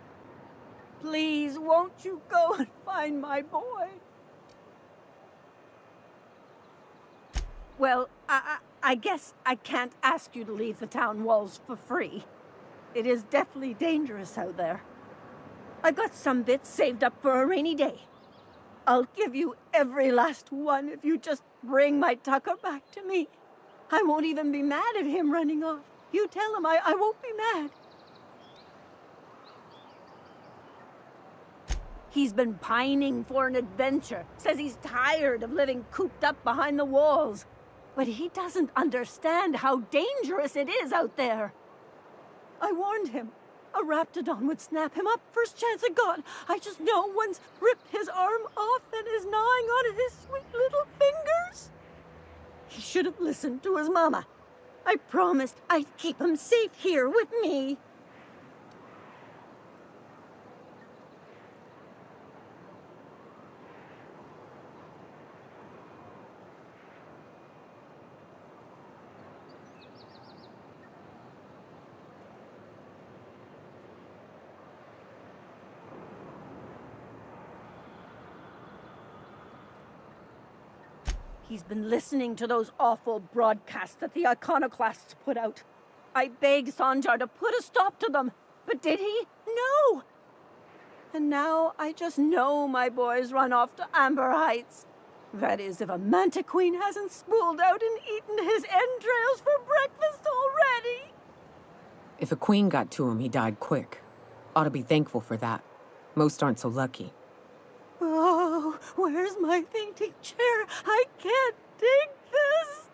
Please, won't you go and find my boy? Well, I guess I can't ask you to leave the town walls for free. It is deathly dangerous out there. I've got some bits saved up for a rainy day. I'll give you every last one if you just bring my Tucker back to me. I won't even be mad at him running off. You tell him I won't be mad. He's been pining for an adventure. Says he's tired of living cooped up behind the walls. But he doesn't understand how dangerous it is out there. I warned him. A raptidon would snap him up first chance it got. I just know one's ripped his arm off and is gnawing on his sweet little fingers. He should have listened to his mama. I promised I'd keep him safe here with me. He's been listening to those awful broadcasts that the iconoclasts put out. I begged Sanjar to put a stop to them, but did he? No! And now I just know my boy's run off to Amber Heights. That is, if a mantiqueen hasn't spooled out and eaten his entrails for breakfast already. If a queen got to him, he died quick. Ought to be thankful for that. Most aren't so lucky. Oh, where's my fainting chair? I can't take this!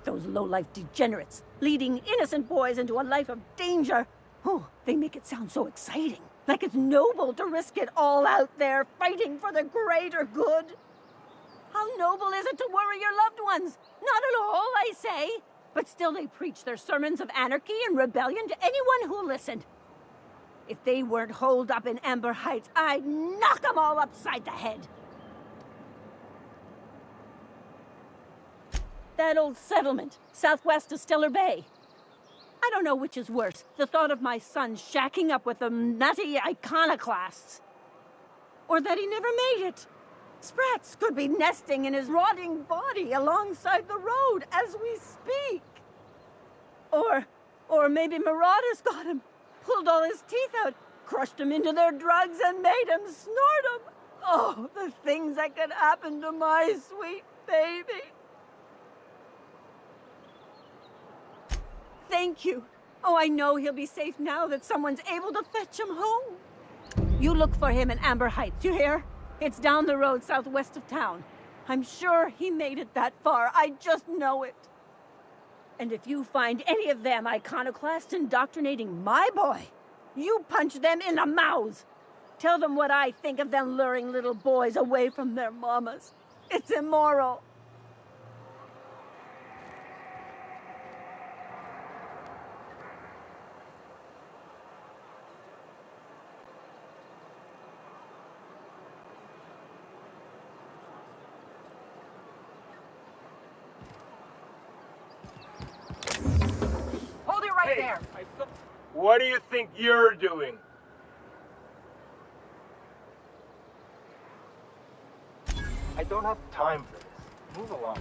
Those low-life degenerates, leading innocent boys into a life of danger. Oh, they make it sound so exciting. Like it's noble to risk it all out there, fighting for the greater good. How noble is it to worry your loved ones? Not at all, I say. But still they preach their sermons of anarchy and rebellion to anyone who listened. If they weren't holed up in Amber Heights, I'd knock them all upside the head. That old settlement, southwest of Stellar Bay. I don't know which is worse, the thought of my son shacking up with them nutty iconoclasts. Or that he never made it. Sprats could be nesting in his rotting body alongside the road as we speak. Or maybe marauders got him, pulled all his teeth out, crushed him into their drugs and made him snort them. Oh, the things that could happen to my sweet baby. Thank you. Oh, I know he'll be safe now that someone's able to fetch him home. You look for him in Amber Heights, you hear? It's down the road southwest of town. I'm sure he made it that far. I just know it. And if you find any of them iconoclasts indoctrinating my boy, you punch them in the mouths. Tell them what I think of them luring little boys away from their mamas. It's immoral. Hold it right there. What do you think you're doing? I don't have time for this. Move along.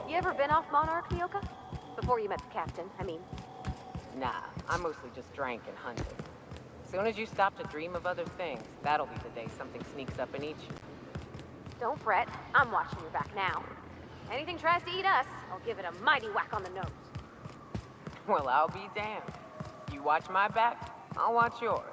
You ever been off Monarch, Myoka? Before you met the captain, I mean. Nah, I mostly just drank and hunted. Soon as you stop to dream of other things, that'll be the day something sneaks up and eats you. Don't fret, I'm watching your back now. Anything tries to eat us, I'll give it a mighty whack on the nose. Well, I'll be damned. You watch my back, I'll watch yours.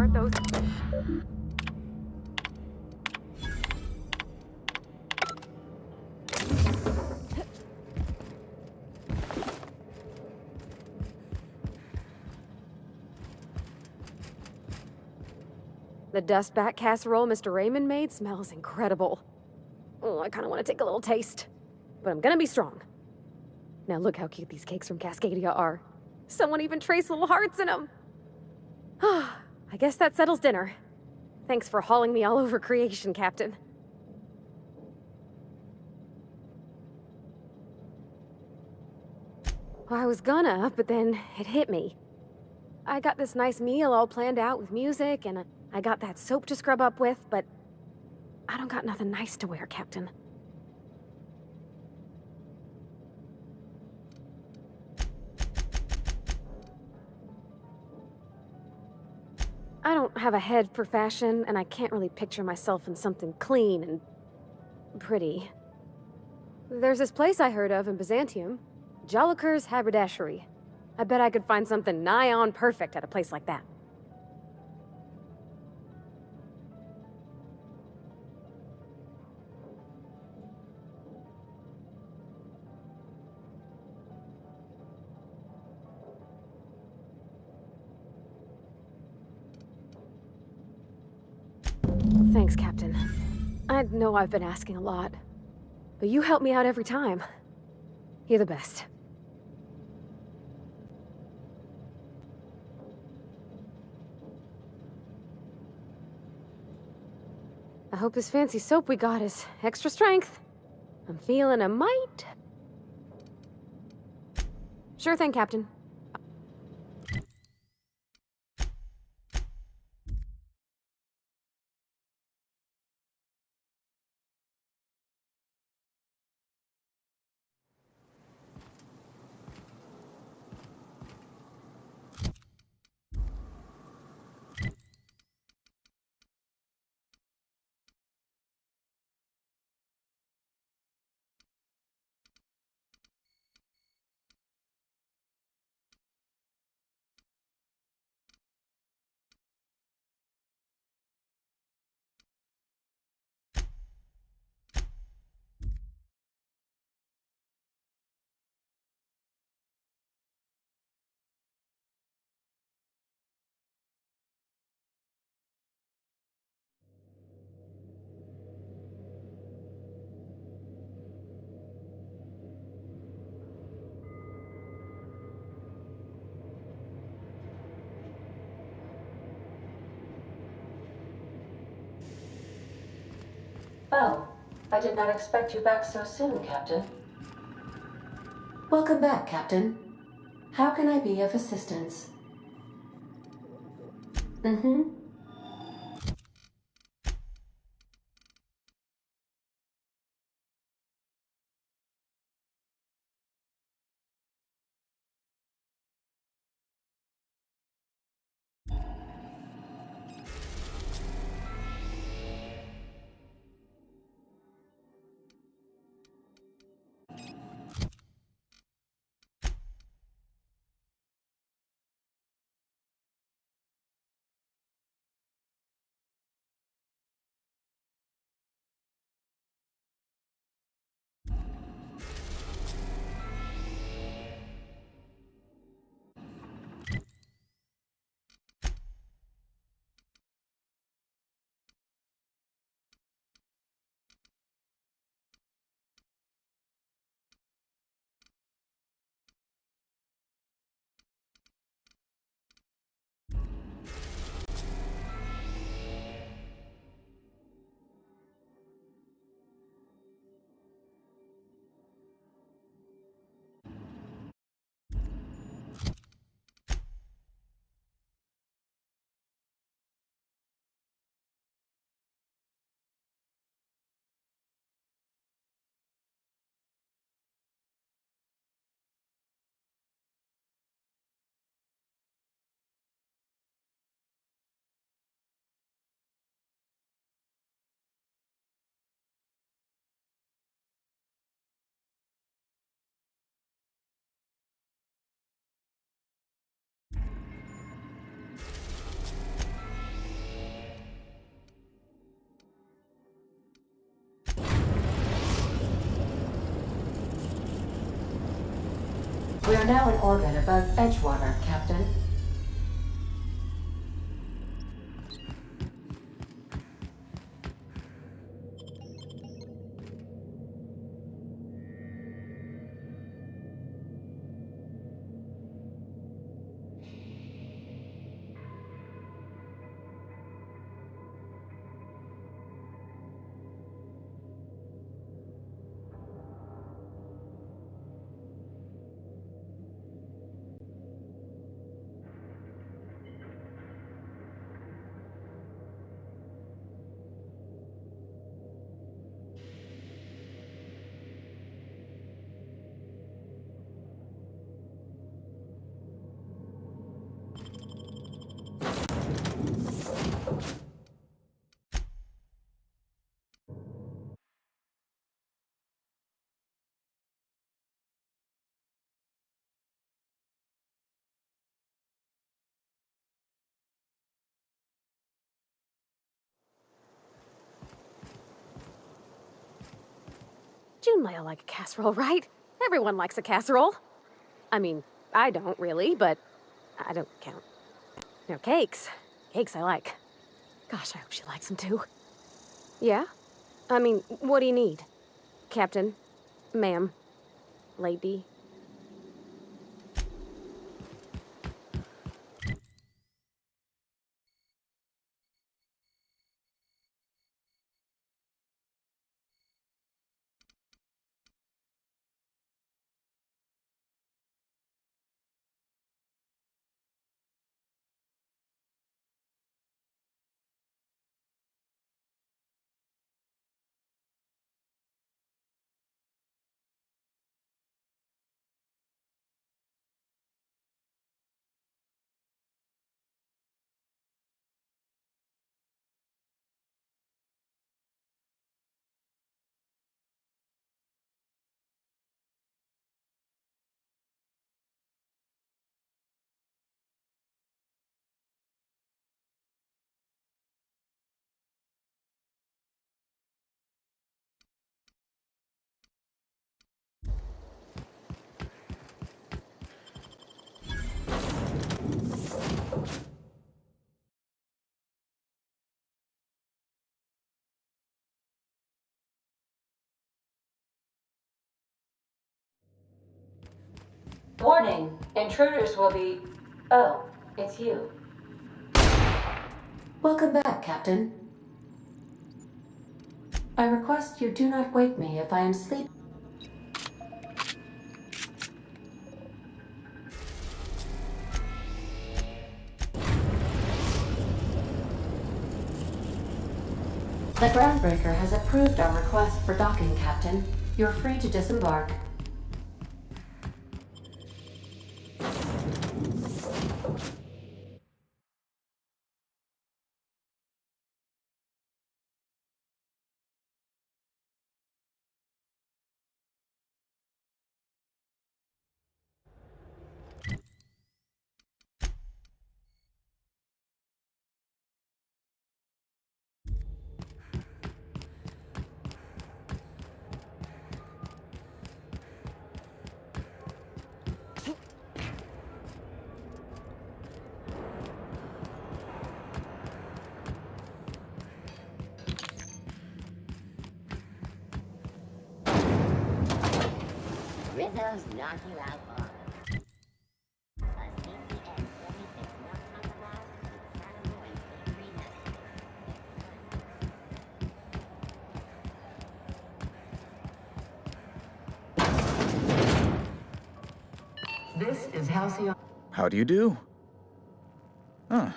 are those... The dust bat casserole Mr. Raymond made smells incredible. Oh, I kind of want to take a little taste. But I'm gonna be strong. Now look how cute these cakes from Cascadia are. Someone even traced little hearts in them. I guess that settles dinner. Thanks for hauling me all over creation, Captain. Well, I was gonna, but then it hit me. I got this nice meal all planned out with music, and I got that soap to scrub up with, but I don't got nothing nice to wear, Captain. I don't have a head for fashion, and I can't really picture myself in something clean and pretty. There's this place I heard of in Byzantium, 𝘼𝙗𝙘𝙪𝙩 haberdashery. I bet I could find something nigh on perfect at a place like that. Thanks, Captain. I know I've been asking a lot, but you help me out every time. You're the best. I hope this fancy soap we got is extra strength. I'm feeling a mite. Sure thing, Captain. Oh, I did not expect you back so soon, Captain. Welcome back, Captain. How can I be of assistance? Mm-hmm. are now in orbit above Edgewater, Captain. June might like a casserole, right? Everyone likes a casserole. I mean, I don't really, but I don't count. No, cakes. Cakes I like. Gosh, I hope she likes them too. Yeah? I mean, what do you need? Captain? Ma'am? Lady? Warning, intruders will be... Oh, it's you. Welcome back, Captain. I request you do not wake me if I am sleeping. The groundbreaker has approved our request for docking, Captain. You're free to disembark. Rizzo's knock you out on. A CCN 46 knock on the block, Carnival and Bakery Nuts. This is 𝘼𝙗𝙘𝙪𝙩. How do you do? Ah,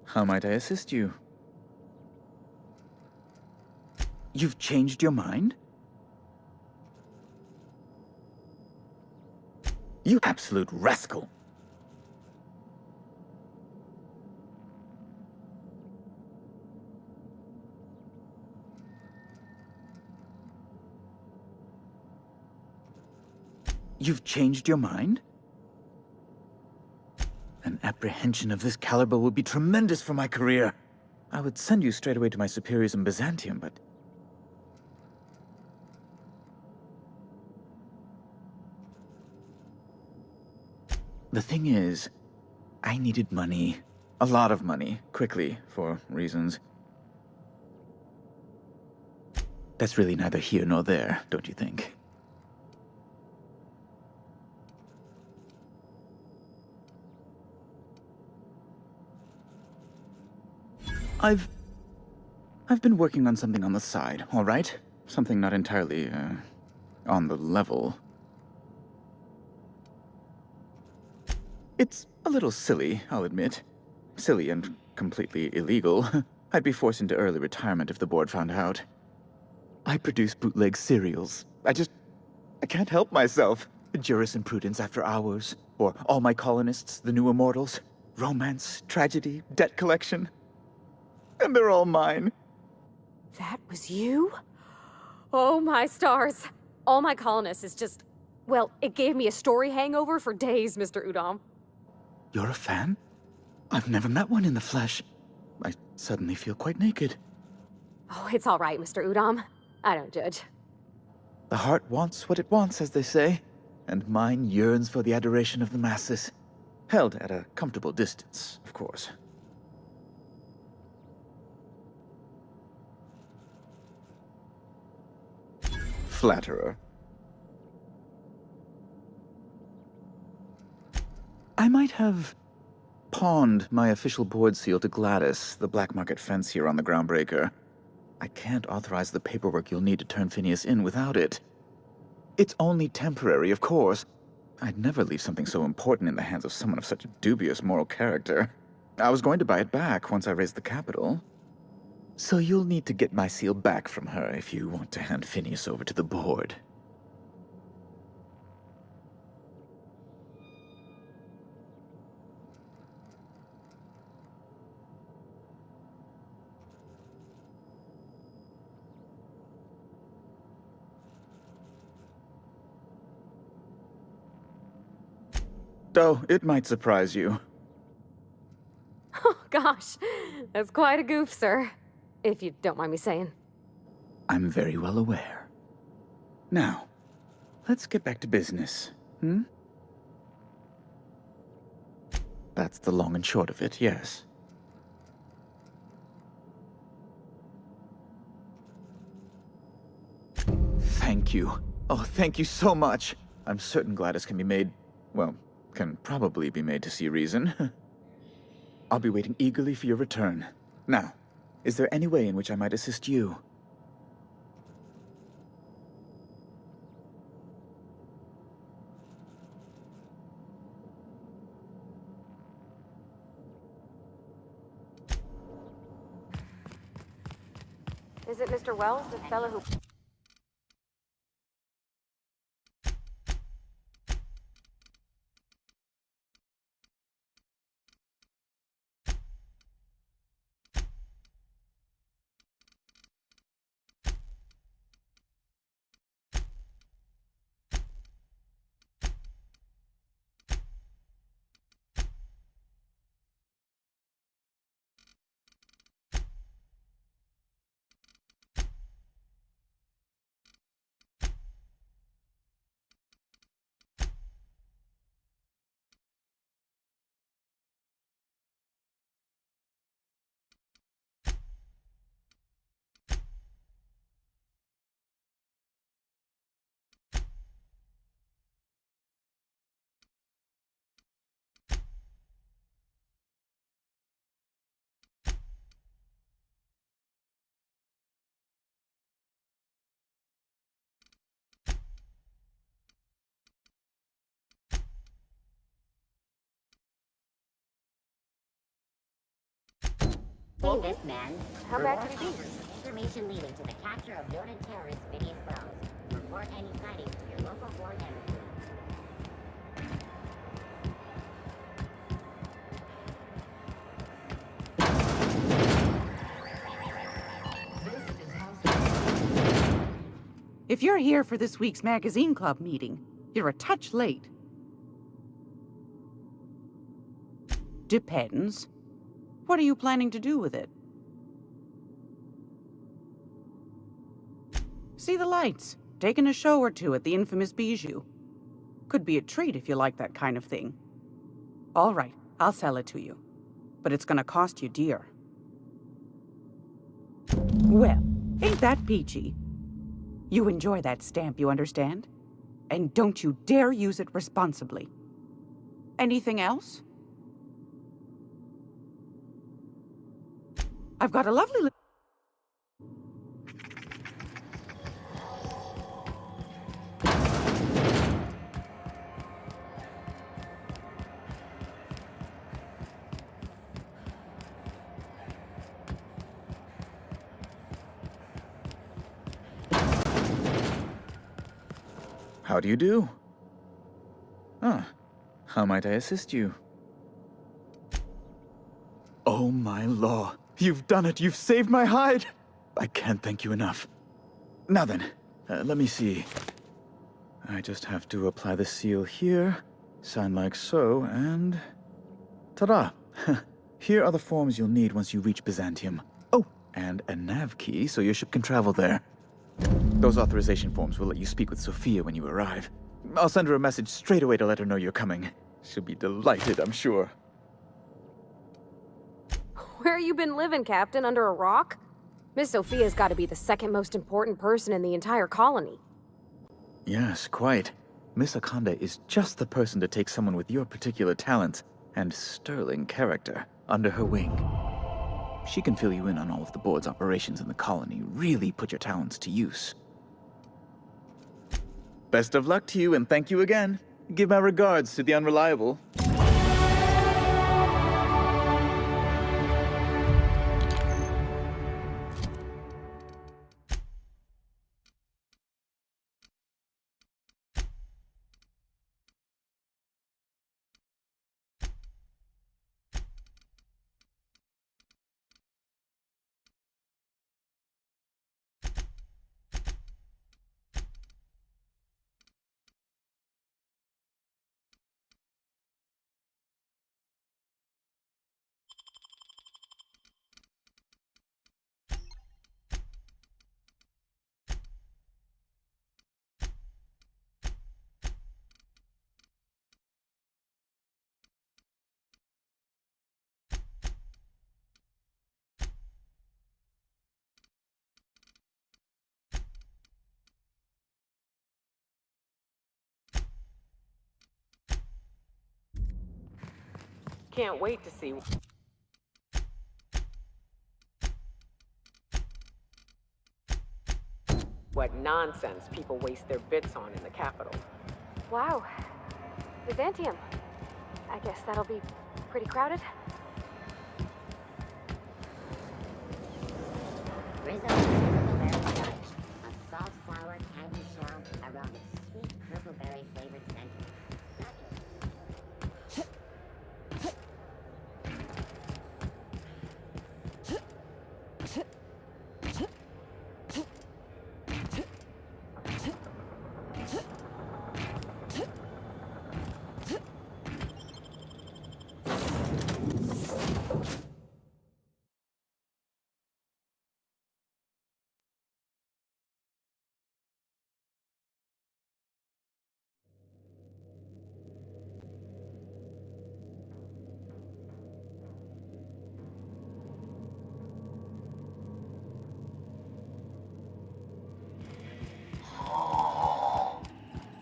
how might I assist you? You've changed your mind? You absolute rascal! You've changed your mind? An apprehension of this caliber would be tremendous for my career. I would send you straight away to my superiors in Byzantium, but... The thing is, I needed money. A lot of money, quickly, for reasons. That's really neither here nor there, don't you think? I've been working on something on the side, all right? Something not entirely, on the level. It's a little silly, I'll admit. Silly and completely illegal. I'd be forced into early retirement if the board found out. I produce bootleg serials. I can't help myself. Jurisprudence After Hours, or All My Colonists, The New Immortals, romance, tragedy, debt collection. And they're all mine. That was you? Oh my stars. All My Colonists is just... Well, it gave me a story hangover for days, Mr. 𝘼𝙗𝙗. You're a fan? I've never met one in the flesh. I suddenly feel quite naked. Oh, it's all right, Mr. 𝘼𝙗𝙗. I don't judge. The heart wants what it wants, as they say, and mine yearns for the adoration of the masses. Held at a comfortable distance, of course. Flatterer. I might have pawned my official board seal to Gladys, the black market fence here on the Groundbreaker. I can't authorize the paperwork you'll need to turn Phineas in without it. It's only temporary, of course. I'd never leave something so important in the hands of someone of such dubious moral character. I was going to buy it back once I raised the capital. So you'll need to get my seal back from her if you want to hand Phineas over to the board. Though it might surprise you. Oh, gosh. That's quite a goof, sir. If you don't mind me saying. I'm very well aware. Now, let's get back to business, hmm? That's the long and short of it, yes. Thank you. Oh, thank you so much. I'm certain Gladys can be made, well, can probably be made to see reason. I'll be waiting eagerly for your return. Now, is there any way in which I might assist you? Is it Mr. Wells, the fellow who... Seen this man. How bad could it be? Information leading to the capture of noted terrorist Phineas Wells. Report any sightings to your local board embassy. If you're here for this week's magazine club meeting, you're a touch late. Depends. What are you planning to do with it? See the lights. Taking a show or two at the infamous 𝘼𝙗𝙗. Could be a treat if you like that kind of thing. All right, I'll sell it to you. But it's gonna cost you dear. Well, ain't that peachy? You enjoy that stamp, you understand? And don't you dare use it responsibly. Anything else? I've got a lovely How do you do? Ah, how might I assist you? Oh my law, you've done it! You've saved my hide! I can't thank you enough. Now then, let me see. I just have to apply the seal here, sign like so, and... ta-da! Here are the forms you'll need once you reach Byzantium. Oh, and a nav key so your ship can travel there. Those authorization forms will let you speak with Sophia when you arrive. I'll send her a message straight away to let her know you're coming. She'll be delighted, I'm sure. Where you been living, Captain? Under a rock? Miss Sophia's got to be the second most important person in the entire colony. Yes, quite. Miss Akanda is just the person to take someone with your particular talents and sterling character under her wing. She can fill you in on all of the board's operations in the colony, really put your talents to use. Best of luck to you, and thank you again. Give my regards to the Unreliable. Can't wait to see what nonsense people waste their bits on in the capital. Wow. Byzantium. I guess that'll be pretty crowded. Rizzo Purpleberry Dutch, a salt sour candy shell around a sweet purpleberry flavored center.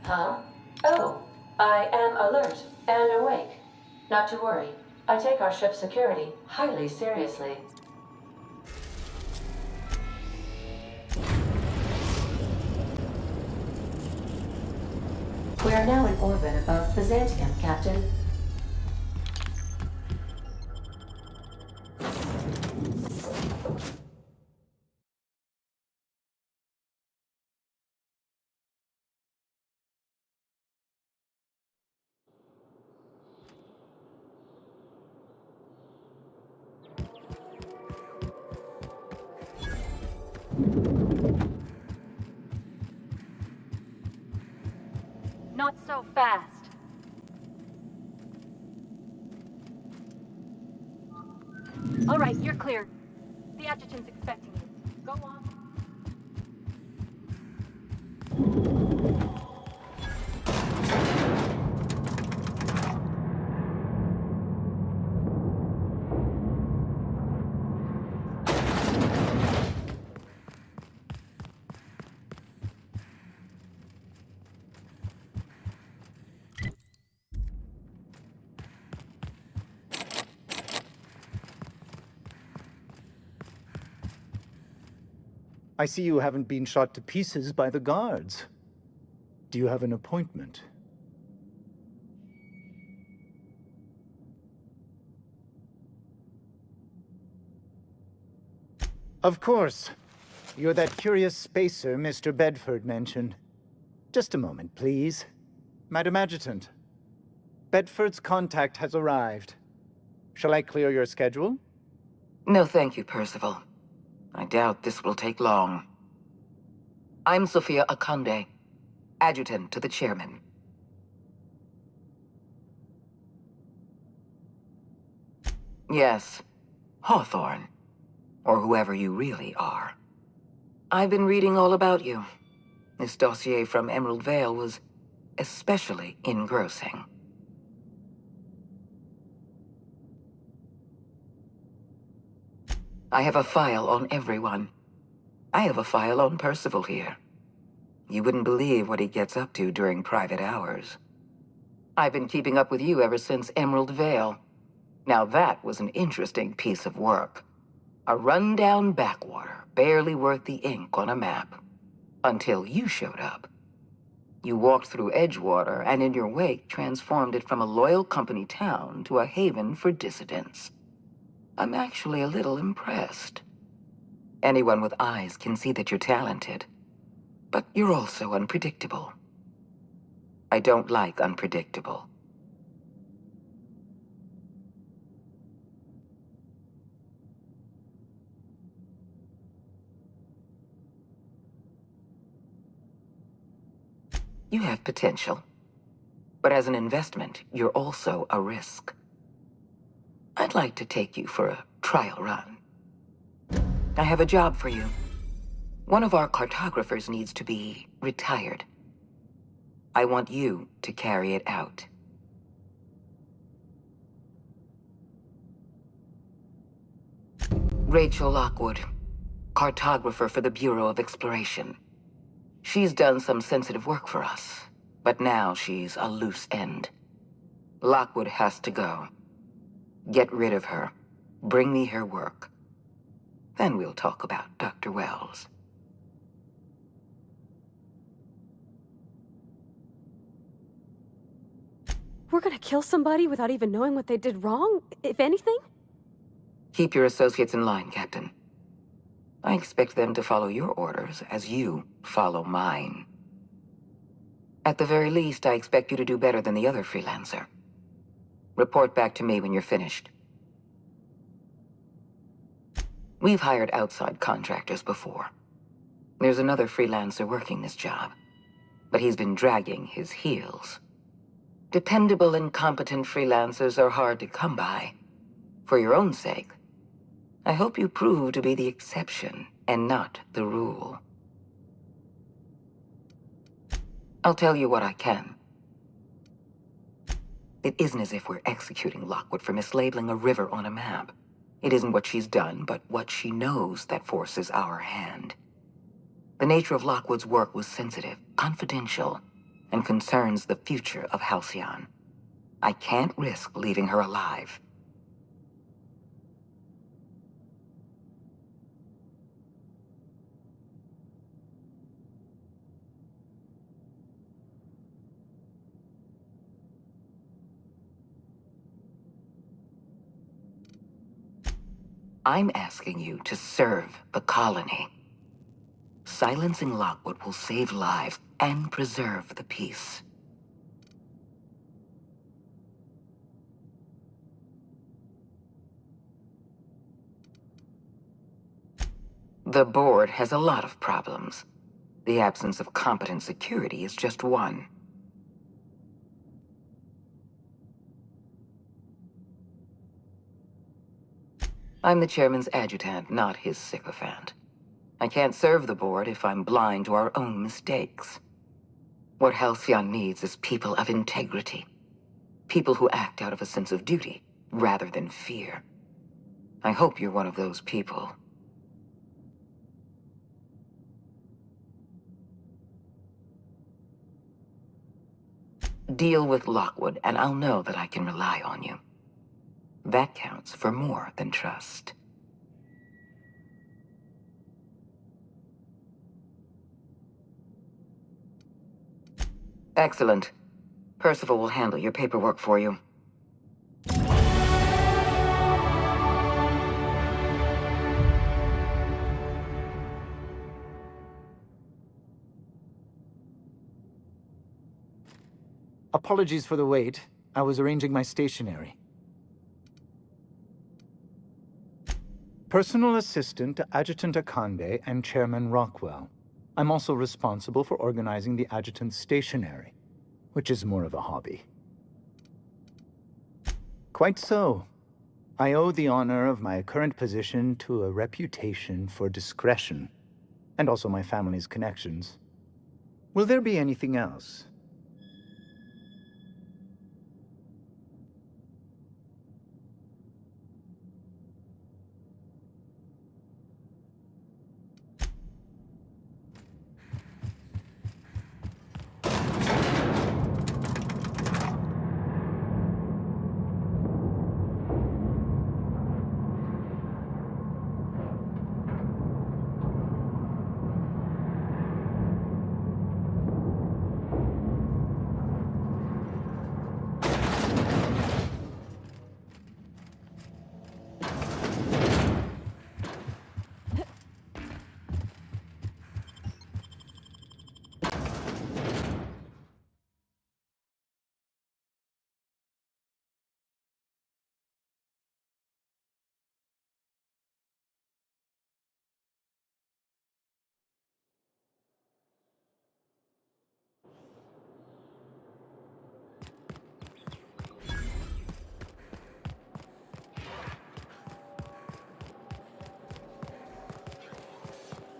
Huh? Oh, I am alert and awake. Not to worry. I take our ship's security highly seriously. We are now in orbit above Byzantium, Captain. Not so fast. All right, you're clear. The adjutant's expecting you. Go on. I see you haven't been shot to pieces by the guards. Do you have an appointment? Of course. You're that curious spacer Mr. Bedford mentioned. Just a moment, please. Madam Adjutant, Bedford's contact has arrived. Shall I clear your schedule? No, thank you, Percival. I doubt this will take long. I'm Sophia Akande, adjutant to the chairman. Yes, Hawthorne, or whoever you really are. I've been reading all about you. This dossier from Emerald Vale was especially engrossing. I have a file on everyone. I have a file on Percival here. You wouldn't believe what he gets up to during private hours. I've been keeping up with you ever since Emerald Vale. Now that was an interesting piece of work. A rundown backwater, barely worth the ink on a map. Until you showed up. You walked through Edgewater and in your wake transformed it from a loyal company town to a haven for dissidents. I'm actually a little impressed. Anyone with eyes can see that you're talented. But you're also unpredictable. I don't like unpredictable. You have potential. But as an investment, you're also a risk. I'd like to take you for a trial run. I have a job for you. One of our cartographers needs to be retired. I want you to carry it out. Rachel Lockwood, cartographer for the Bureau of Exploration. She's done some sensitive work for us, but now she's a loose end. Lockwood has to go. Get rid of her. Bring me her work. Then we'll talk about Dr. Wells. We're gonna kill somebody without even knowing what they did wrong, if anything? Keep your associates in line, Captain. I expect them to follow your orders as you follow mine. At the very least, I expect you to do better than the other freelancer. Report back to me when you're finished. We've hired outside contractors before. There's another freelancer working this job, but he's been dragging his heels. Dependable and competent freelancers are hard to come by. For your own sake, I hope you prove to be the exception and not the rule. I'll tell you what I can. It isn't as if we're executing Lockwood for mislabeling a river on a map. It isn't what she's done, but what she knows that forces our hand. The nature of Lockwood's work was sensitive, confidential, and concerns the future of Halcyon. I can't risk leaving her alive. I'm asking you to serve the colony. Silencing Lockwood will save lives and preserve the peace. The board has a lot of problems. The absence of competent security is just one. I'm the chairman's adjutant, not his sycophant. I can't serve the board if I'm blind to our own mistakes. What Halcyon needs is people of integrity. People who act out of a sense of duty, rather than fear. I hope you're one of those people. Deal with Lockwood, and I'll know that I can rely on you. That counts for more than trust. Excellent. Percival will handle your paperwork for you. Apologies for the wait. I was arranging my stationery. Personal assistant to Adjutant Akande and Chairman Rockwell. I'm also responsible for organizing the adjutant's stationery, which is more of a hobby. Quite so. I owe the honor of my current position to a reputation for discretion, and also my family's connections. Will there be anything else?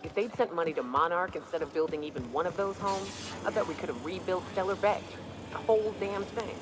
If they'd sent money to Monarch instead of building even one of those homes, I bet we could have rebuilt Stellar Bay. The whole damn thing.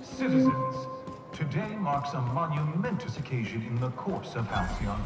Citizens, today marks a monumentous occasion in the course of Halcyon.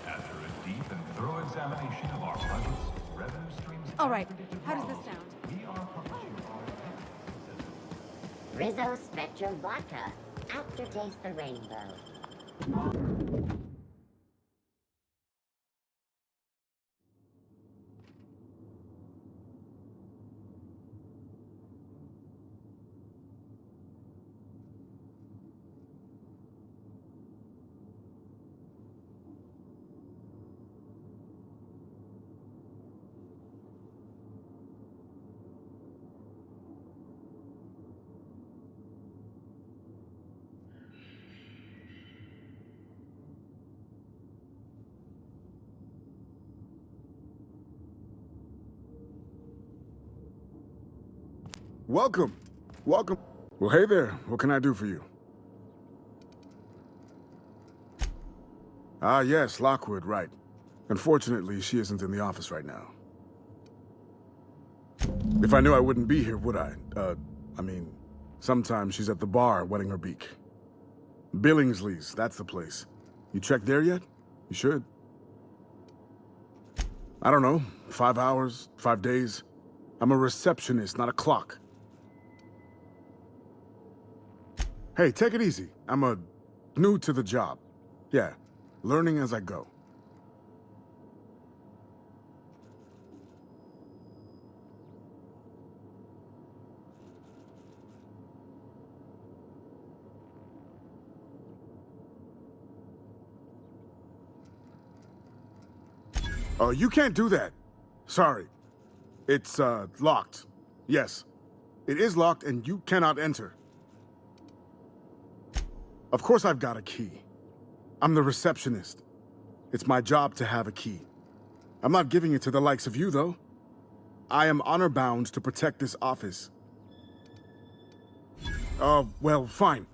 After a deep and thorough examination of our budgets, revenue streams, All right, how does this sound? we are publishing our Rizzo Spectrum Vodka. Aftertaste the rainbow. Welcome. Welcome. Well, hey there. What can I do for you? Ah, yes, Lockwood, right. Unfortunately, she isn't in the office right now. If I knew I wouldn't be here, would I? I mean, sometimes she's at the bar wetting her beak. Billingsley's, that's the place. You checked there yet? You should. I don't know, 5 hours, 5 days. I'm a receptionist, not a clock. Hey, take it easy. I'm new to the job. Yeah, learning as I go. Oh, you can't do that. Sorry. It's, locked. Yes. It is locked and you cannot enter. Of course I've got a key. I'm the receptionist. It's my job to have a key. I'm not giving it to the likes of you, though. I am honor-bound to protect this office. Well, fine.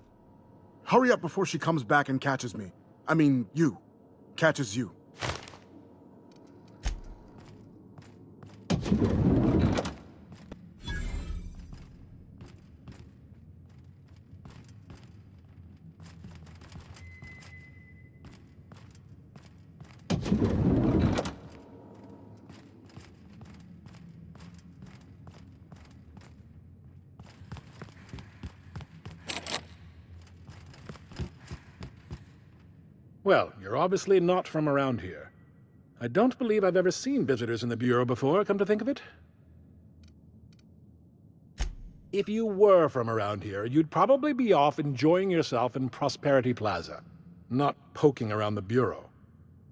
Hurry up before she comes back and catches me. I mean, you. Catches you. Well, you're obviously not from around here. I don't believe I've ever seen visitors in the Bureau before, come to think of it. If you were from around here, you'd probably be off enjoying yourself in Prosperity Plaza, not poking around the Bureau.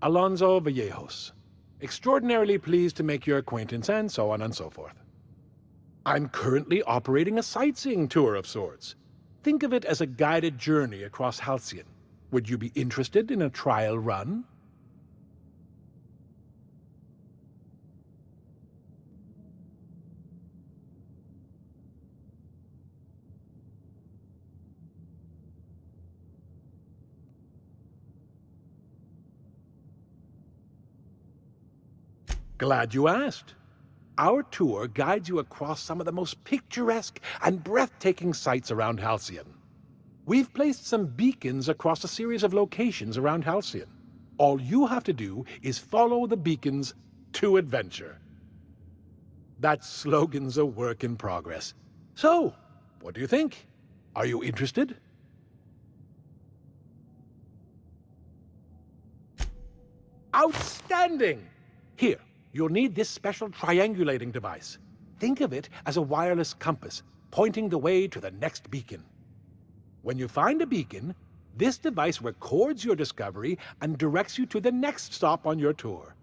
Alonso Vallejos. Extraordinarily pleased to make your acquaintance, and so on and so forth. I'm currently operating a sightseeing tour of sorts. Think of it as a guided journey across Halcyon. Would you be interested in a trial run? Glad you asked. Our tour guides you across some of the most picturesque and breathtaking sights around Halcyon. We've placed some beacons across a series of locations around Halcyon. All you have to do is follow the beacons to adventure. That slogan's a work in progress. So, what do you think? Are you interested? Outstanding! Here, you'll need this special triangulating device. Think of it as a wireless compass, pointing the way to the next beacon. When you find a beacon, this device records your discovery and directs you to the next stop on your tour.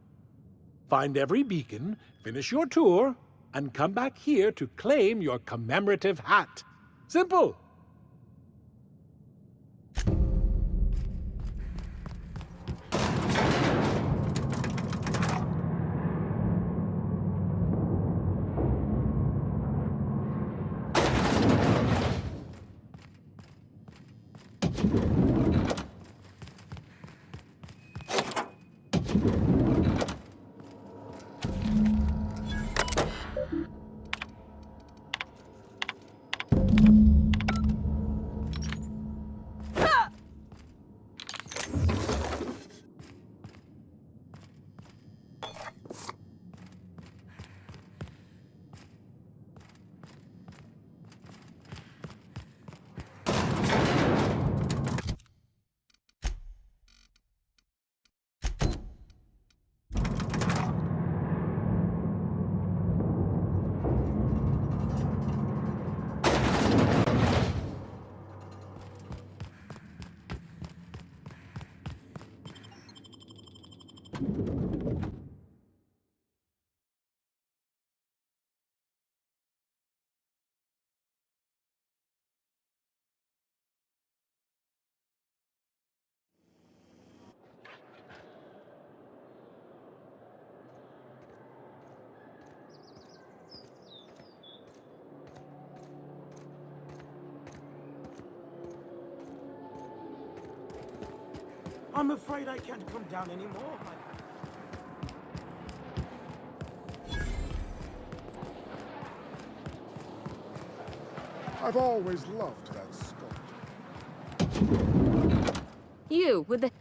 Find every beacon, finish your tour, and come back here to claim your commemorative hat. Simple! I'm afraid I can't come down anymore. I've always loved that sculpture. You, with the...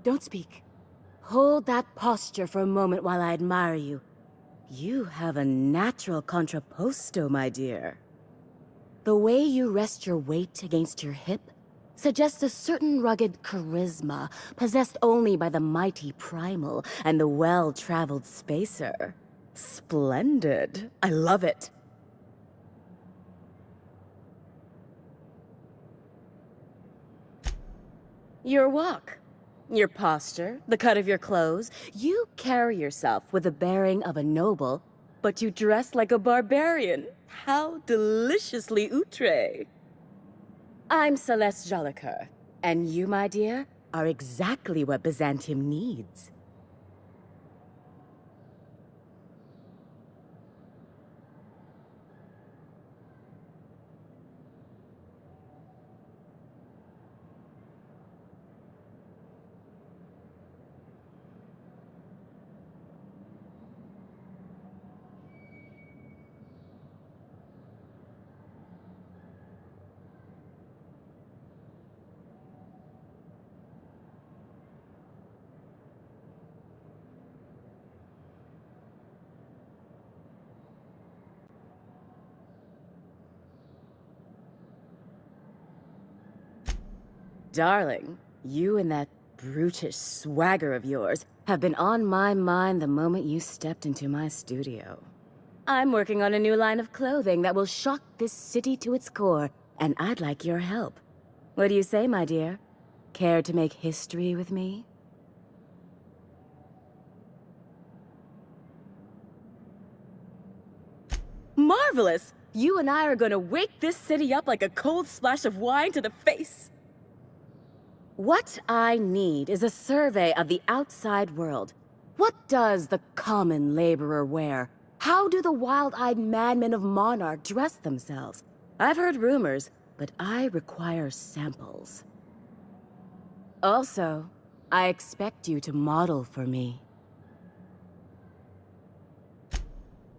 Don't speak. Hold that posture for a moment while I admire you. You have a natural contrapposto, my dear. The way you rest your weight against your hip suggests a certain rugged charisma possessed only by the mighty primal and the well-traveled spacer. Splendid. I love it. Your walk, your posture, the cut of your clothes, you carry yourself with the bearing of a noble, but you dress like a barbarian. How deliciously outre. I'm Celeste 𝘼𝙗𝙘𝙪𝙩, and you, my dear, are exactly what Byzantium needs. Darling, you and that brutish swagger of yours have been on my mind the moment you stepped into my studio. I'm working on a new line of clothing that will shock this city to its core, and I'd like your help. What do you say, my dear? Care to make history with me? Marvelous! You and I are gonna wake this city up like a cold splash of wine to the face. What I need is a survey of the outside world. What does the common laborer wear? How do the wild-eyed madmen of Monarch dress themselves? I've heard rumors, but I require samples. Also, I expect you to model for me.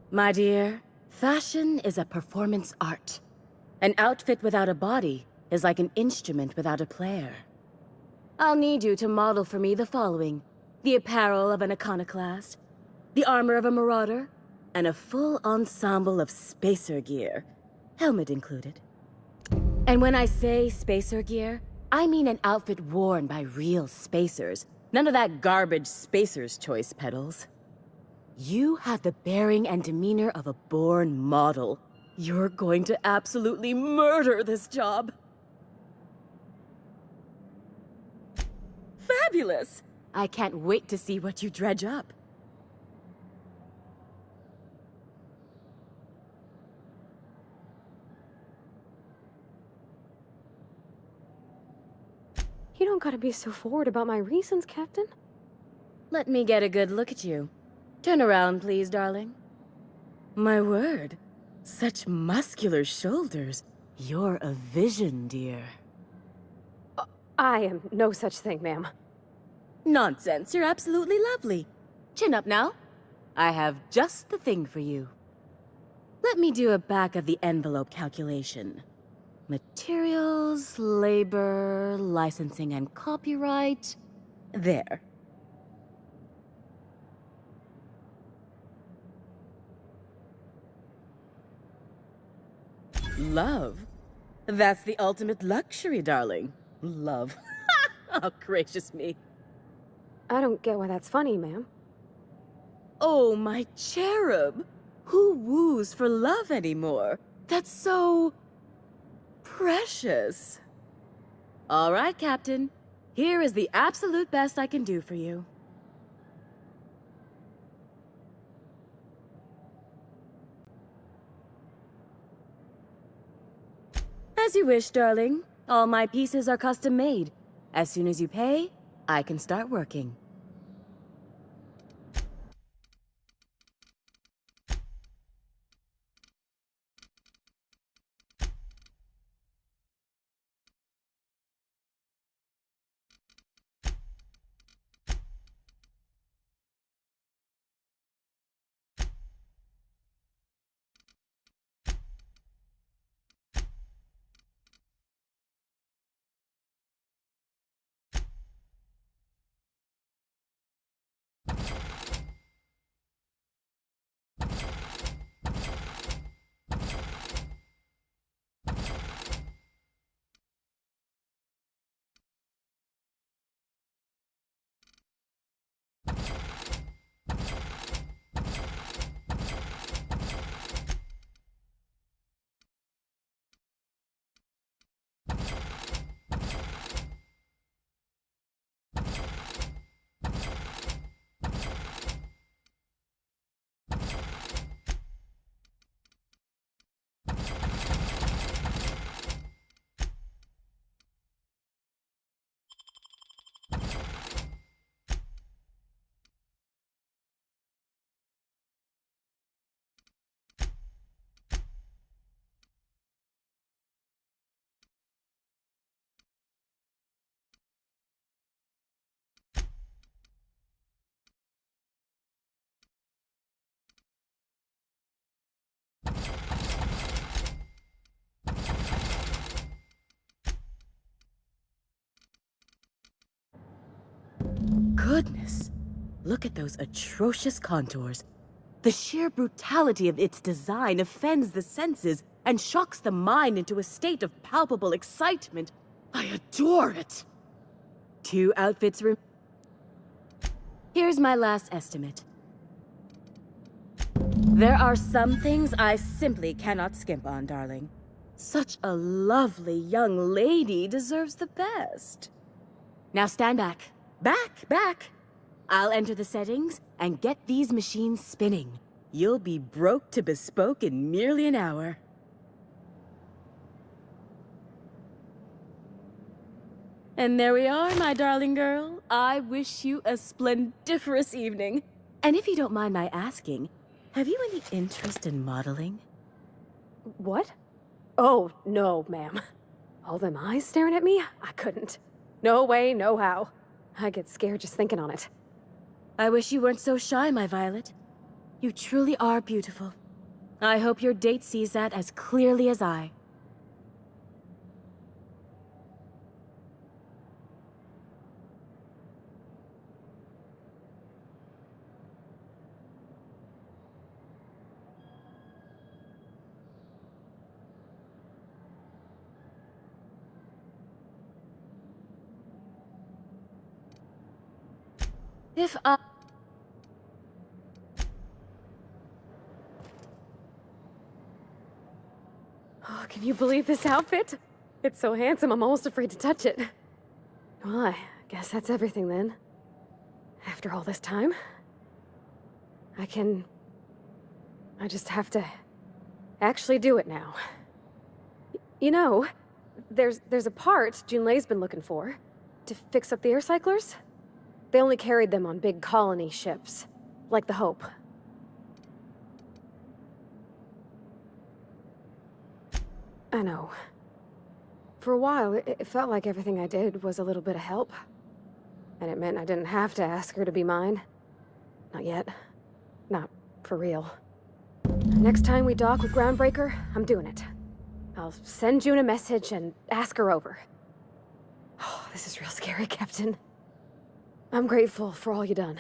My dear, fashion is a performance art. An outfit without a body is like an instrument without a player. I'll need you to model for me the following: the apparel of an iconoclast, the armor of a marauder, and a full ensemble of spacer gear, helmet included. And when I say spacer gear, I mean an outfit worn by real spacers, none of that garbage spacer's choice pedals. You have the bearing and demeanor of a born model. You're going to absolutely murder this job. Fabulous! I can't wait to see what you dredge up. You don't gotta be so forward about my reasons, Captain. Let me get a good look at you. Turn around, please, darling. My word, such muscular shoulders. You're a vision, dear. I am no such thing, ma'am. Nonsense, you're absolutely lovely. Chin up now. I have just the thing for you. Let me do a back-of-the-envelope calculation. Materials, labor, licensing and copyright. There. Love? That's the ultimate luxury, darling. Love. Oh, gracious me. I don't get why that's funny, ma'am. Oh, my cherub. Who woos for love anymore? That's so... precious. All right, Captain. Here is the absolute best I can do for you. As you wish, darling. All my pieces are custom made. As soon as you pay, I can start working. goodness! Look at those atrocious contours. The sheer brutality of its design offends the senses and shocks the mind into a state of palpable excitement. I adore it! 2 outfits Here's my last estimate. There are some things I simply cannot skimp on, darling. Such a lovely young lady deserves the best. Now stand back. Back! I'll enter the settings and get these machines spinning. You'll be broke to bespoke in merely an hour. And there we are, my darling girl. I wish you a splendiferous evening. And if you don't mind my asking, have you any interest in modeling? What? Oh, no, ma'am. All them eyes staring at me? I couldn't. No way, no how. I get scared just thinking on it. I wish you weren't so shy, my Violet. You truly are beautiful. I hope your date sees that as clearly as I. If I... Oh, can you believe this outfit? It's so handsome, I'm almost afraid to touch it. Well, I guess that's everything then. After all this time, I just have to actually do it now. You know, there's a part Junlei's been looking for to fix up the air cyclers. They only carried them on big colony ships, like the Hope. I know. For a while, it felt like everything I did was a little bit of help. And it meant I didn't have to ask her to be mine. Not yet. Not for real. Next time we dock with Groundbreaker, I'm doing it. I'll send June a message and ask her over. Oh, this is real scary, Captain. I'm grateful for all you done.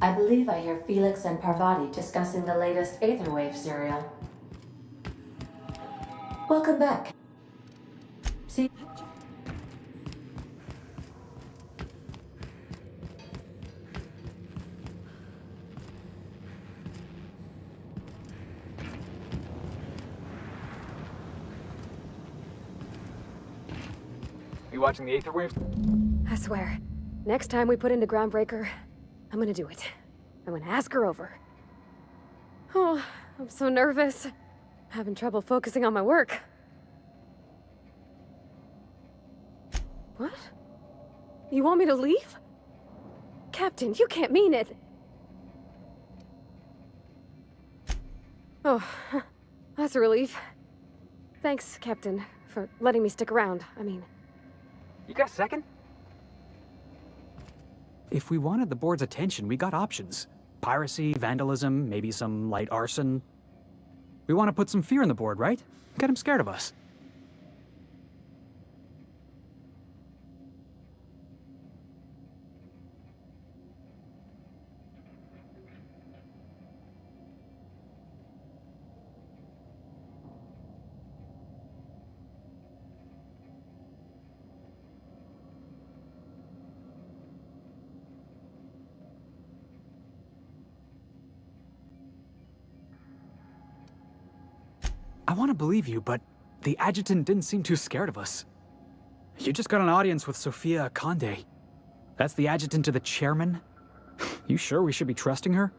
I believe I hear Felix and Parvati discussing the latest Aetherwave serial. Welcome back. See? Are you watching the Aether Waves? I swear, next time we put into Groundbreaker, I'm gonna do it. I'm gonna ask her over. Oh, I'm so nervous. Having trouble focusing on my work. What? You want me to leave? Captain, you can't mean it. Oh, that's a relief. Thanks, Captain, for letting me stick around. I mean... You got a second? If we wanted the board's attention, we got options. Piracy, vandalism, maybe some light arson. We want to put some fear in the board, right? Get them scared of us. I want to believe you, but the adjutant didn't seem too scared of us. You just got an audience with 𝘼𝙗𝙗𝙪𝙩. That's the adjutant to the chairman? You sure we should be trusting her?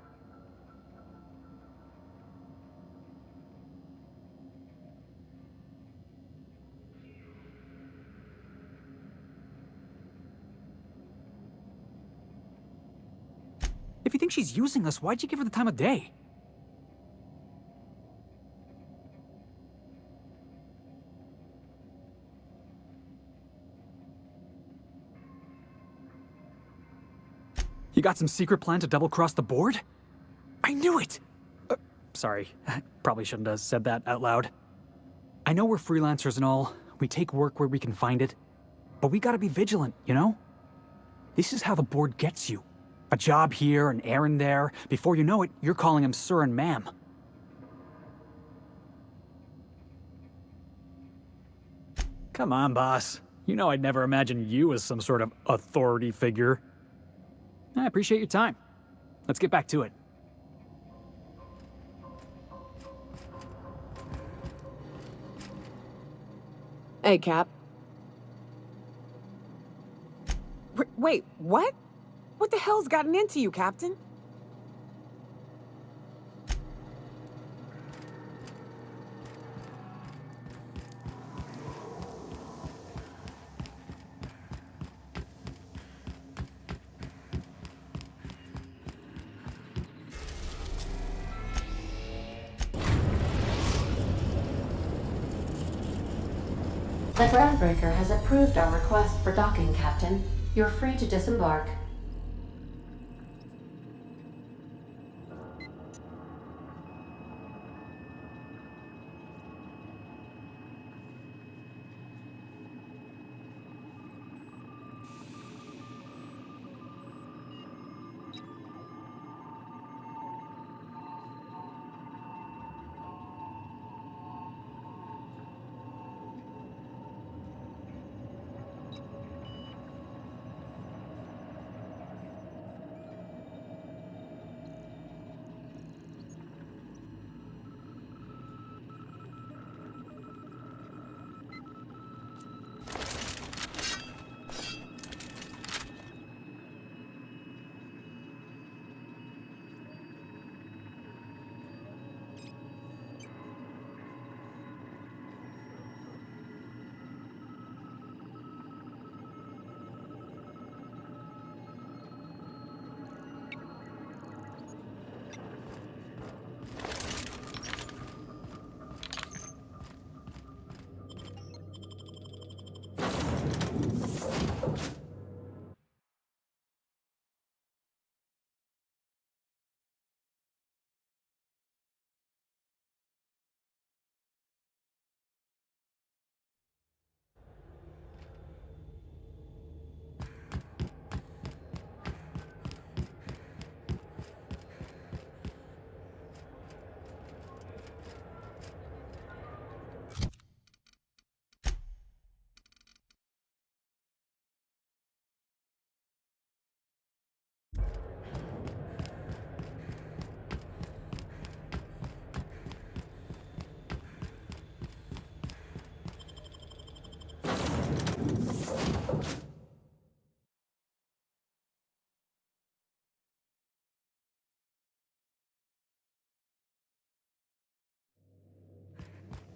If you think she's using us, why'd you give her the time of day? You got some secret plan to double-cross the board? I knew it! Sorry, I probably shouldn't have said that out loud. I know we're freelancers and all, we take work where we can find it, but we gotta be vigilant, you know? This is how the board gets you. A job here, an errand there. Before you know it, you're calling him sir and ma'am. Come on, boss. You know I'd never imagine you as some sort of authority figure. I appreciate your time. Let's get back to it. Hey, Cap. Wait, what? What the hell's gotten into you, Captain? The groundbreaker has approved our request for docking, Captain. You're free to disembark.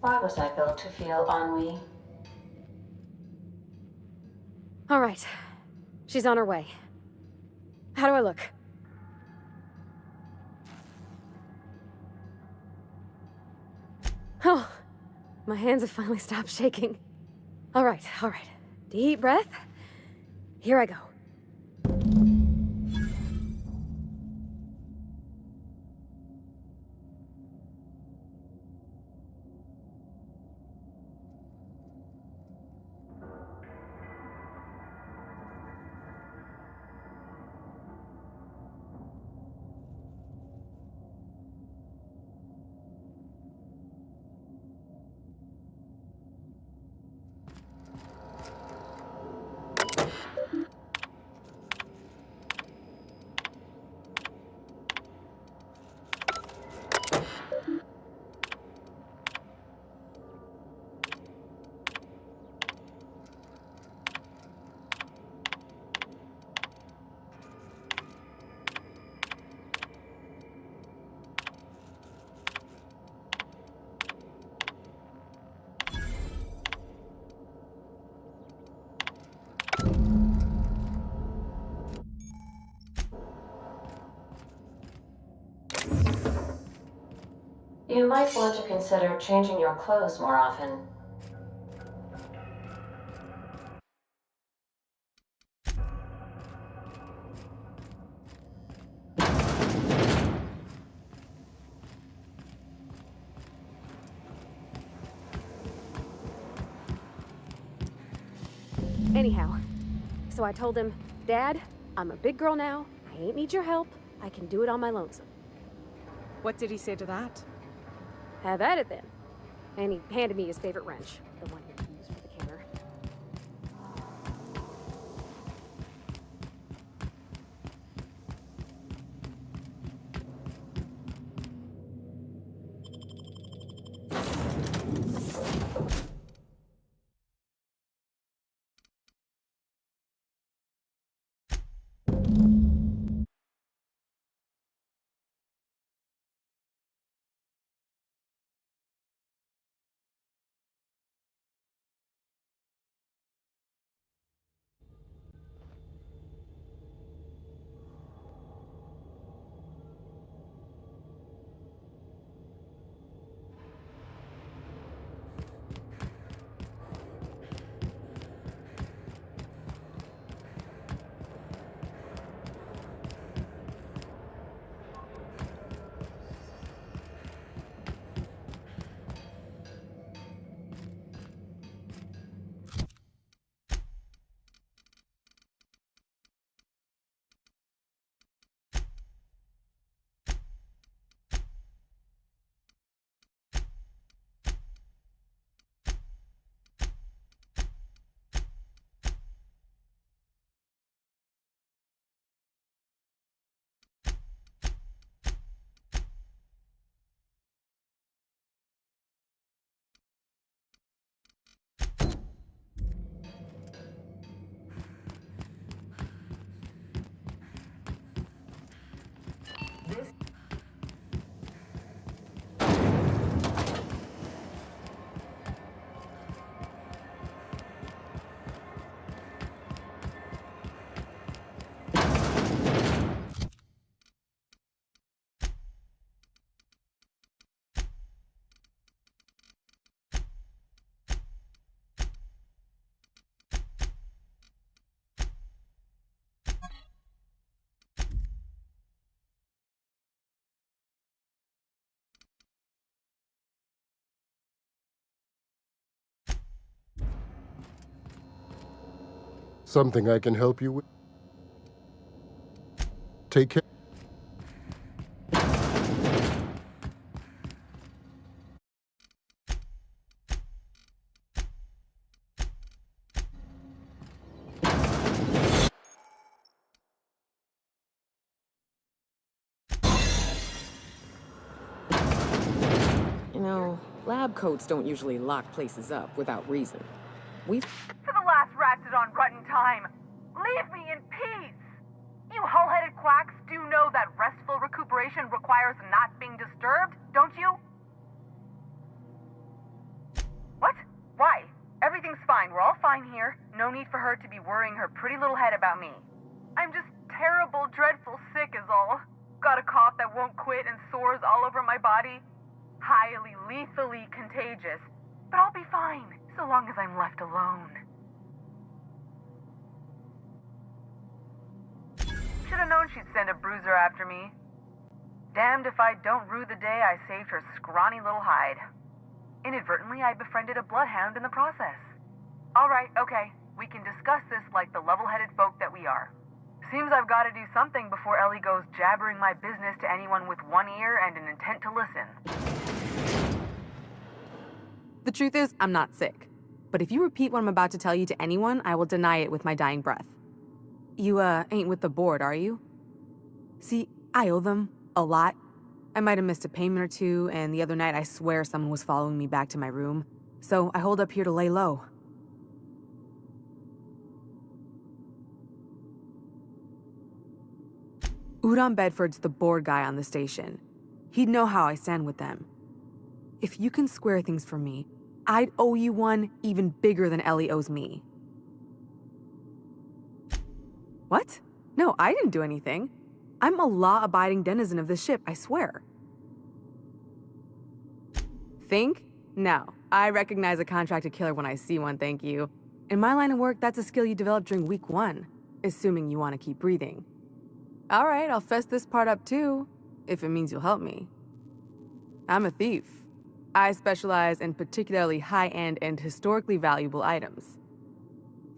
Why was I built to feel ennui? All right. She's on her way. How do I look? My hands have finally stopped shaking. All right. Deep breath. Here I go. You might want to consider changing your clothes more often. Anyhow, so I told him, Dad, I'm a big girl now. I ain't need your help. I can do it on my lonesome. What did he say to that? Have at it then. And he handed me his favorite wrench, the one he used for the camera. Something I can help you with? Take care. You know, lab coats don't usually lock places up without reason. We've... To the last ratted on rotten time, leave me in peace! You hull-headed quacks do know that restful recuperation requires not being disturbed, don't you? What? Why? Everything's fine. We're all fine here. No need for her to be worrying her pretty little head about me. I'm just terrible, dreadful sick is all. Got a cough that won't quit and sores all over my body. Highly, lethally contagious. but I'll be fine, so long as I'm left alone. Should've known she'd send a bruiser after me. Damned if I don't rue the day I saved her scrawny little hide. Inadvertently, I befriended a bloodhound in the process. Alright, okay. We can discuss this like the level-headed folk that we are. Seems I've got to do something before Ellie goes jabbering my business to anyone with one ear and an intent to listen. The truth is, I'm not sick. But if you repeat what I'm about to tell you to anyone, I will deny it with my dying breath. You, ain't with the board, are you? See, I owe them a lot. I might have missed a payment or two, and the other night I swear someone was following me back to my room. So I hold up here to lay low. 𝘼𝙗𝙘𝙘𝙪𝙩 Bedford's the board guy on the station. He'd know how I stand with them. If you can square things for me, I'd owe you one even bigger than Ellie owes me. What? No, I didn't do anything. I'm a law-abiding denizen of this ship, I swear. Think? No. I recognize a contracted killer when I see one, thank you. In my line of work, that's a skill you develop during week 1, assuming you want to keep breathing. All right, I'll fess this part up too, if it means you'll help me. I'm a thief. I specialize in particularly high-end and historically valuable items.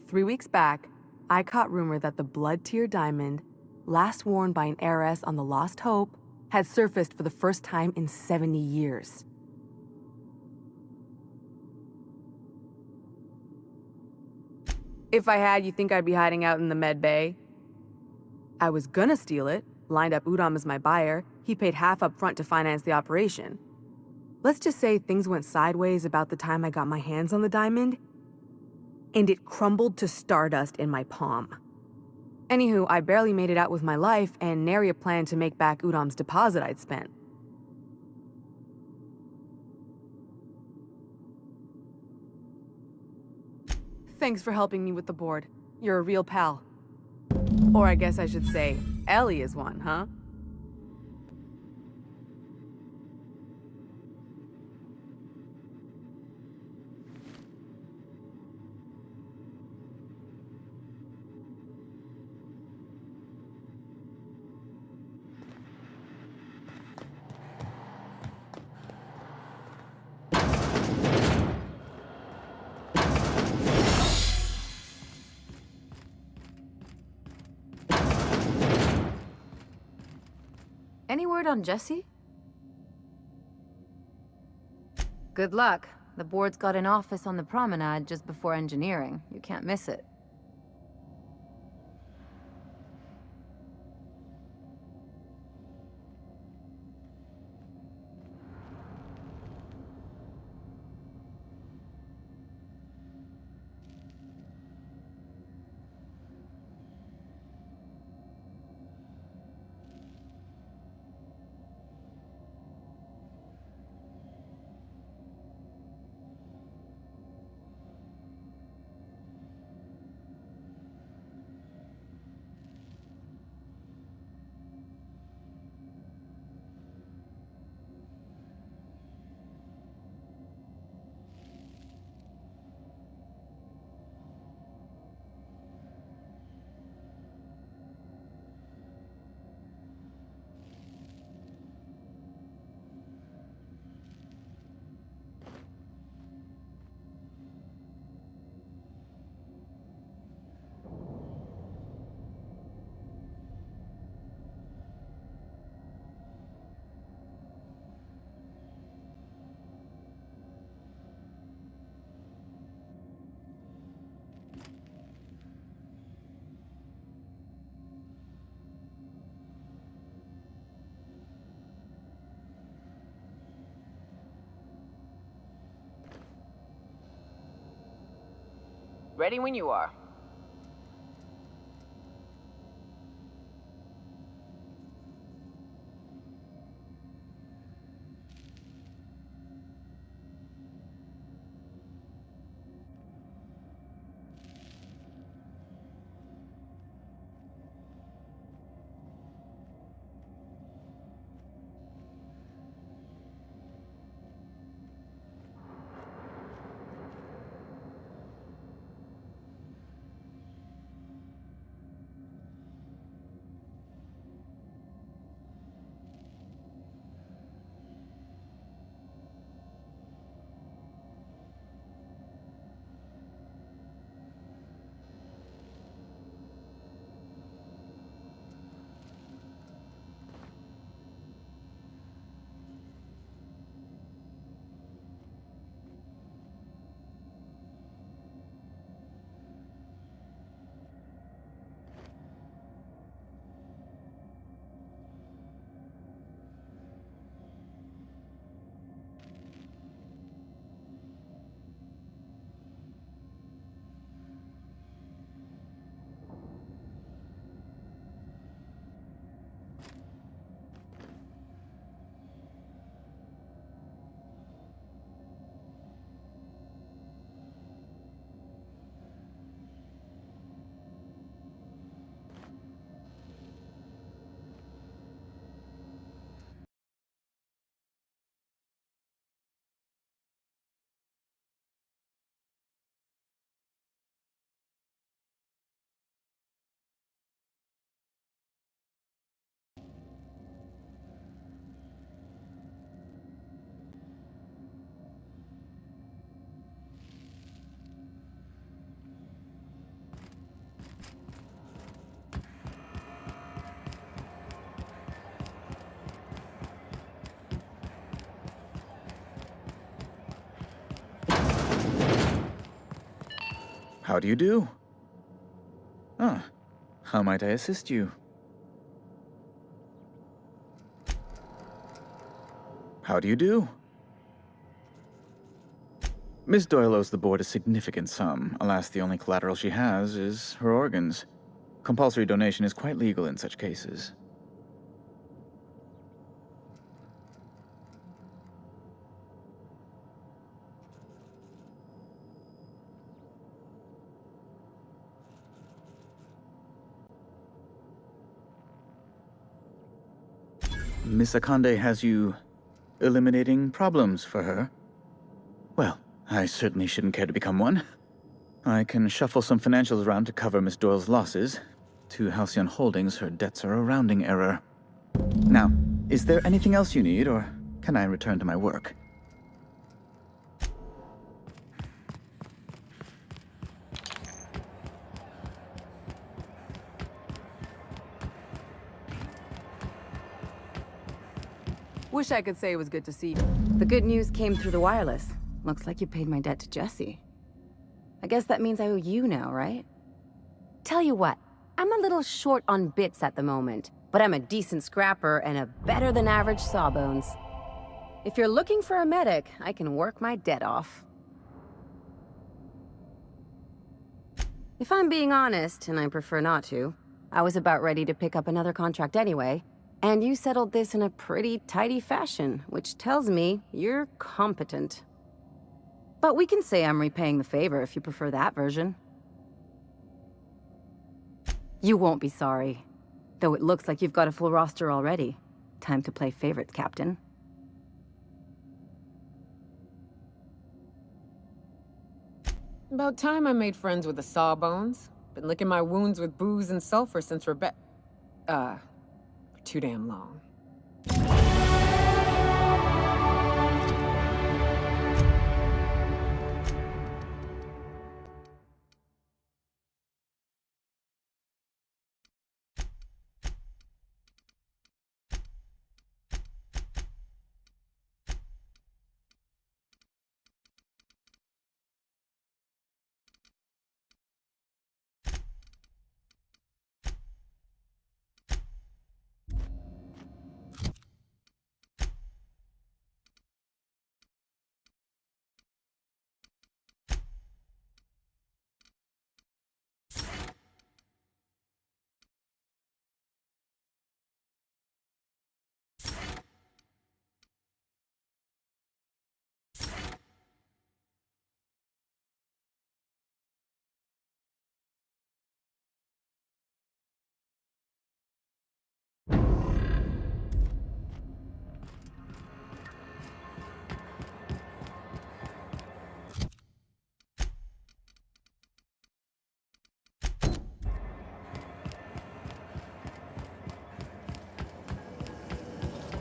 3 weeks back, I caught rumor that the blood-tier diamond, last worn by an heiress on the Lost Hope, had surfaced for the first time in 70 years. If I had, you think I'd be hiding out in the med bay? I was gonna steal it, lined up 𝘼𝙗𝙘𝙪𝙩 as my buyer. He paid half up front to finance the operation. Let's just say things went sideways about the time I got my hands on the diamond, and it crumbled to stardust in my palm. Anywho, I barely made it out with my life, and nary a plan to make back 𝘼𝙗𝙘𝙪𝙩's deposit I'd spent. Thanks for helping me with the board. You're a real pal. Or I guess I should say, Ellie is one, huh? Any word on Jesse? Good luck. The board's got an office on the promenade just before engineering. You can't miss it. Ready when you are. How do you do? Ah, how might I assist you? How do you do? Miss Doyle owes the board a significant sum. Alas, the only collateral she has is her organs. Compulsory donation is quite legal in such cases. Miss Akande has you eliminating problems for her? Well, I certainly shouldn't care to become one. I can shuffle some financials around to cover Miss Doyle's losses. To 𝘼𝙗𝙘𝙪𝙩 Holdings, her debts are a rounding error. Now, is there anything else you need, or can I return to my work? Wish I could say it was good to see you. The good news came through the wireless. Looks like you paid my debt to Jesse. I guess that means I owe you now, right? Tell you what, I'm a little short on bits at the moment, but I'm a decent scrapper and a better-than-average sawbones. If you're looking for a medic, I can work my debt off. If I'm being honest, and I prefer not to, I was about ready to pick up another contract anyway, and you settled this in a pretty tidy fashion, which tells me you're competent. But we can say I'm repaying the favor if you prefer that version. You won't be sorry. Though it looks like you've got a full roster already. Time to play favorites, Captain. About time I made friends with the Sawbones. Been licking my wounds with booze and sulfur since for too damn long.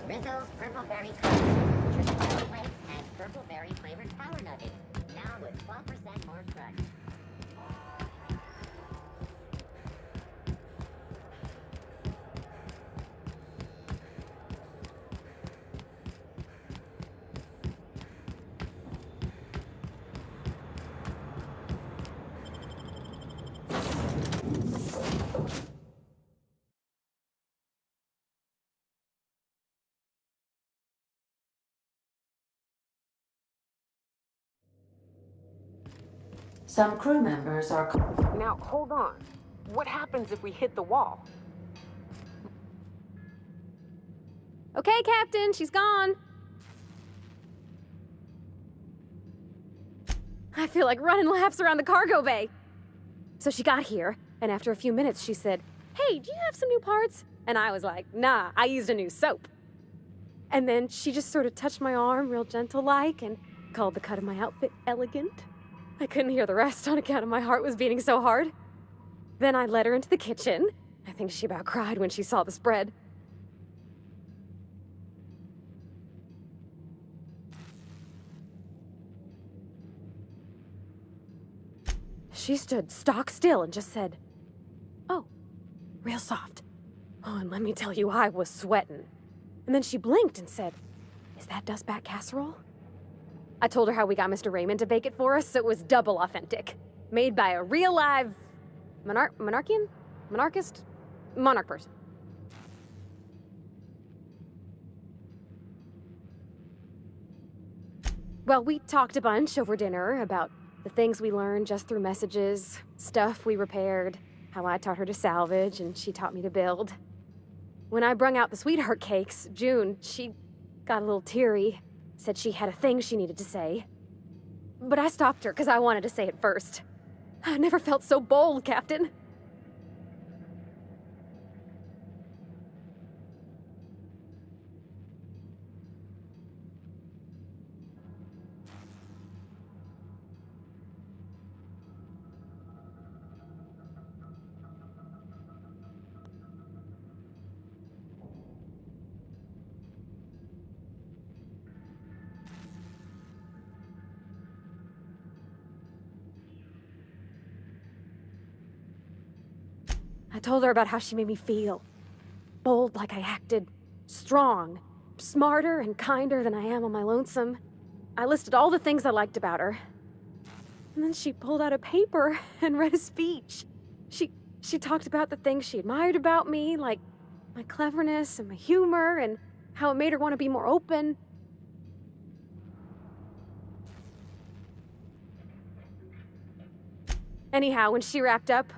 Rizzo's Purple Berry Coffee, triple barrel flakes, and Purple Berry flavored Power Nuggets. Now with 12% more crunch. Some crew members are... Now, hold on. What happens if we hit the wall? Okay, Captain, she's gone. I feel like running laps around the cargo bay. So she got here, and after a few minutes she said, "Hey, do you have some new parts?" And I was like, "Nah, I used a new soap." And then she just sort of touched my arm real gentle-like and called the cut of my outfit elegant. I couldn't hear the rest on account of my heart was beating so hard. Then I led her into the kitchen. I think she about cried when she saw the spread. She stood stock still and just said, "Oh, real soft." Oh, and let me tell you, I was sweating. And then she blinked and said, "Is that dustback casserole?" I told her how we got Mr. Raymond to bake it for us, so it was double authentic. Made by a real live... monarchian? Monarchist? Monarch person. Well, we talked a bunch over dinner about the things we learned just through messages, stuff we repaired, how I taught her to salvage and she taught me to build. When I brung out the sweetheart cakes, June, she got a little teary, said she had a thing she needed to say. But I stopped her because I wanted to say it first. I never felt so bold, Captain. I told her about how she made me feel. Bold like I acted, strong, smarter and kinder than I am on my lonesome. I listed all the things I liked about her. And then she pulled out a paper and read a speech. She talked about the things she admired about me, like my cleverness and my humor, and how it made her want to be more open. Anyhow, when she wrapped up,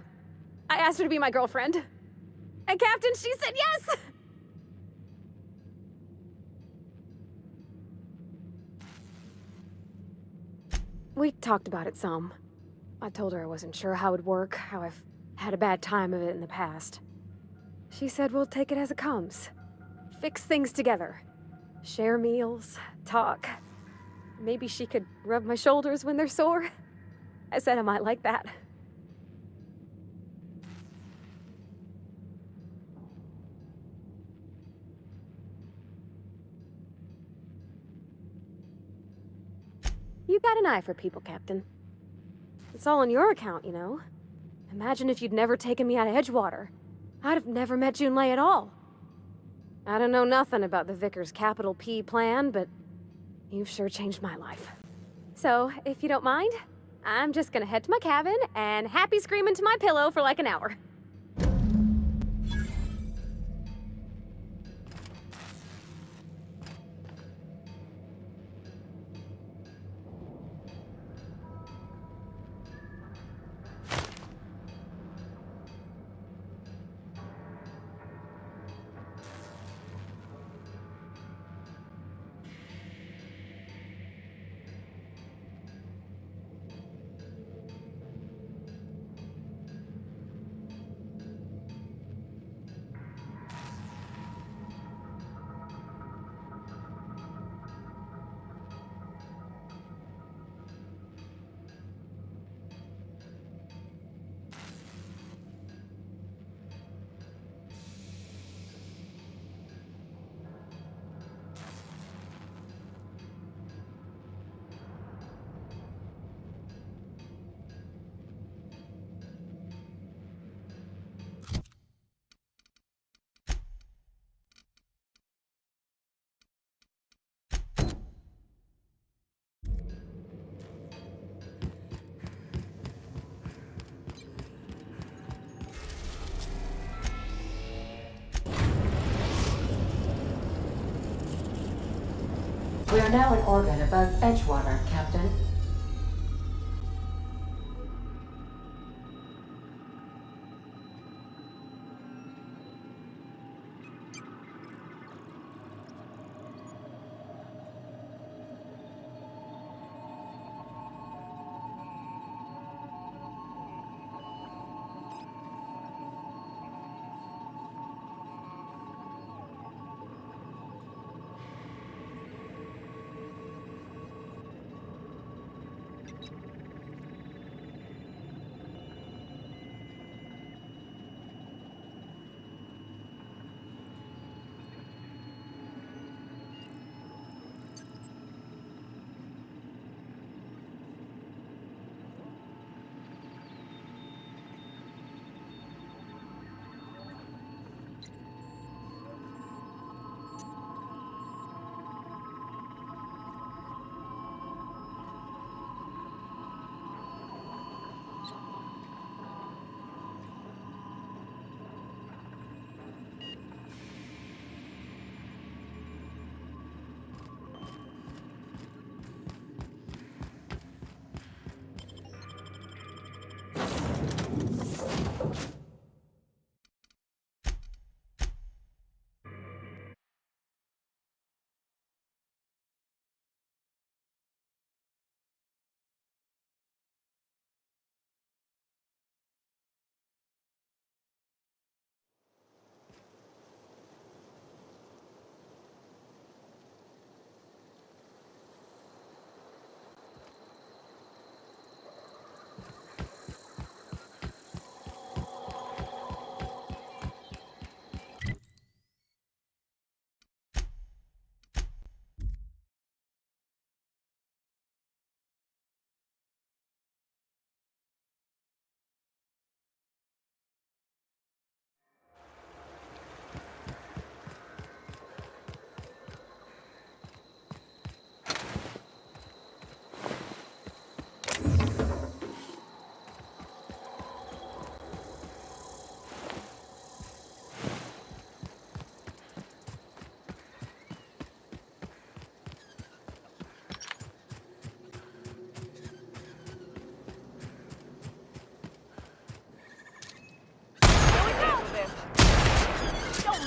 I asked her to be my girlfriend. And Captain, she said yes! We talked about it some. I told her I wasn't sure how it'd work, how I've had a bad time of it in the past. She said we'll take it as it comes. Fix things together. Share meals, talk. Maybe she could rub my shoulders when they're sore. I said I might like that. You got an eye for people, Captain. It's all on your account, you know. Imagine if you'd never taken me out of Edgewater. I'd have never met Junlei at all. I don't know nothing about the Vicar's capital P plan, but you've sure changed my life. So, if you don't mind, I'm just gonna head to my cabin and happy scream into my pillow for like an hour. We are now in orbit above Edgewater, Captain.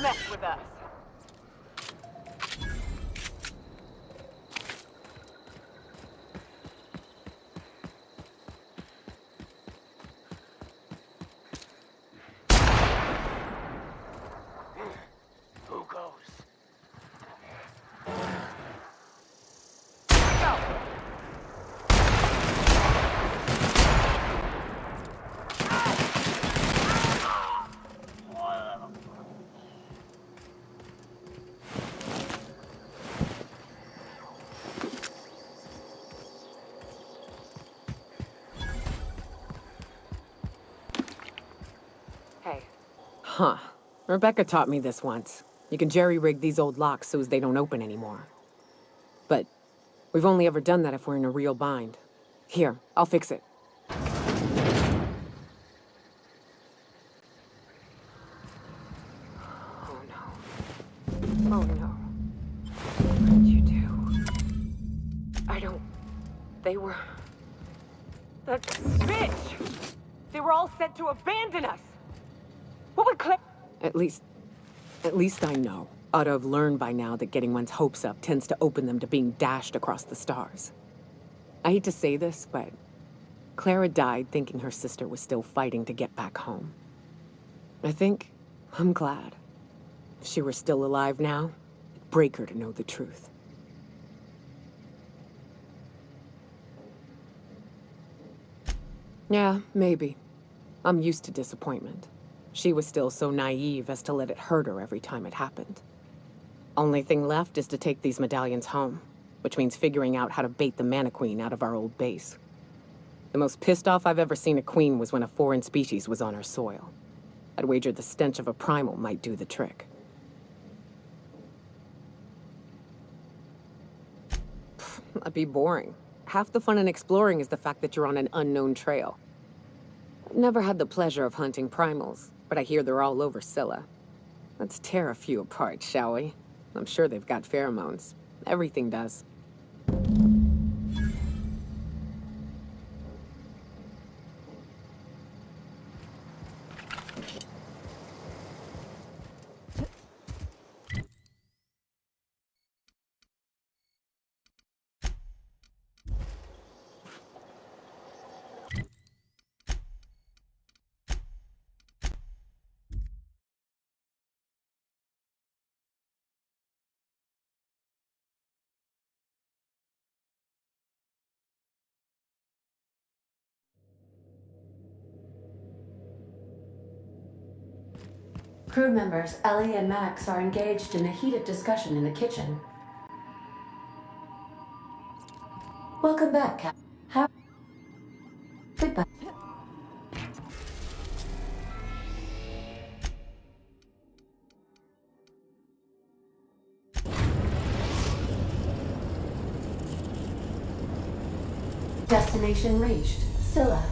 mess with us. Who goes? Hey. Huh. Rebecca taught me this once. You can jerry-rig these old locks so as they don't open anymore. But we've only ever done that if we're in a real bind. Here, I'll fix it. Oh no. Oh no. What did you do? I don't... They were... That bitch! They were all set to abandon us! What would Claire... At least I know. Ought to have learned by now that getting one's hopes up tends to open them to being dashed across the stars. I hate to say this, but Clara died thinking her sister was still fighting to get back home. I think I'm glad. If she were still alive now, it'd break her to know the truth. Yeah, maybe. I'm used to disappointment. She was still so naive as to let it hurt her every time it happened. Only thing left is to take these medallions home, which means figuring out how to bait the Mana Queen out of our old base. The most pissed off I've ever seen a queen was when a foreign species was on our soil. I'd wager the stench of a primal might do the trick. That'd be boring. Half the fun in exploring is the fact that you're on an unknown trail. I've never had the pleasure of hunting primals, but I hear they're all over Scylla. Let's tear a few apart, shall we? I'm sure they've got pheromones. Everything does. Crew members Ellie and Max are engaged in a heated discussion in the kitchen. Welcome back, Cap. Goodbye. Destination reached. Scylla.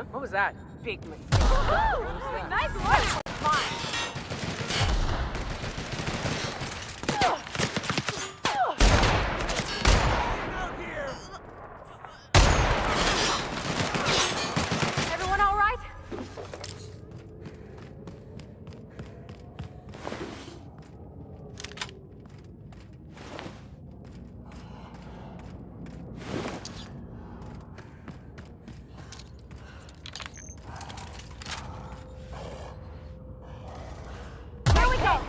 What was that? Big mistake. Nice work! Fine. Everyone all right? Here we go!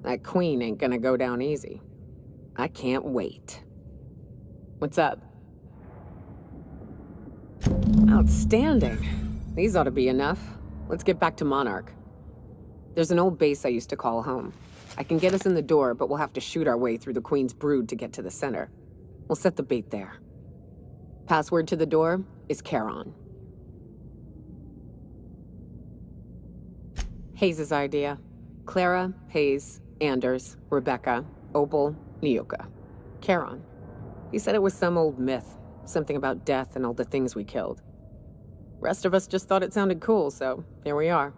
That queen ain't gonna go down easy. I can't wait. What's up? Outstanding. These ought to be enough. Let's get back to Monarch. There's an old base I used to call home. I can get us in the door, but we'll have to shoot our way through the Queen's brood to get to the center. We'll set the bait there. Password to the door is Charon. Hayes' idea. Clara, Hayes, Anders, Rebecca, Opal, Nyoka. Charon. He said it was some old myth. Something about death and all the things we killed. Rest of us just thought it sounded cool, so here we are.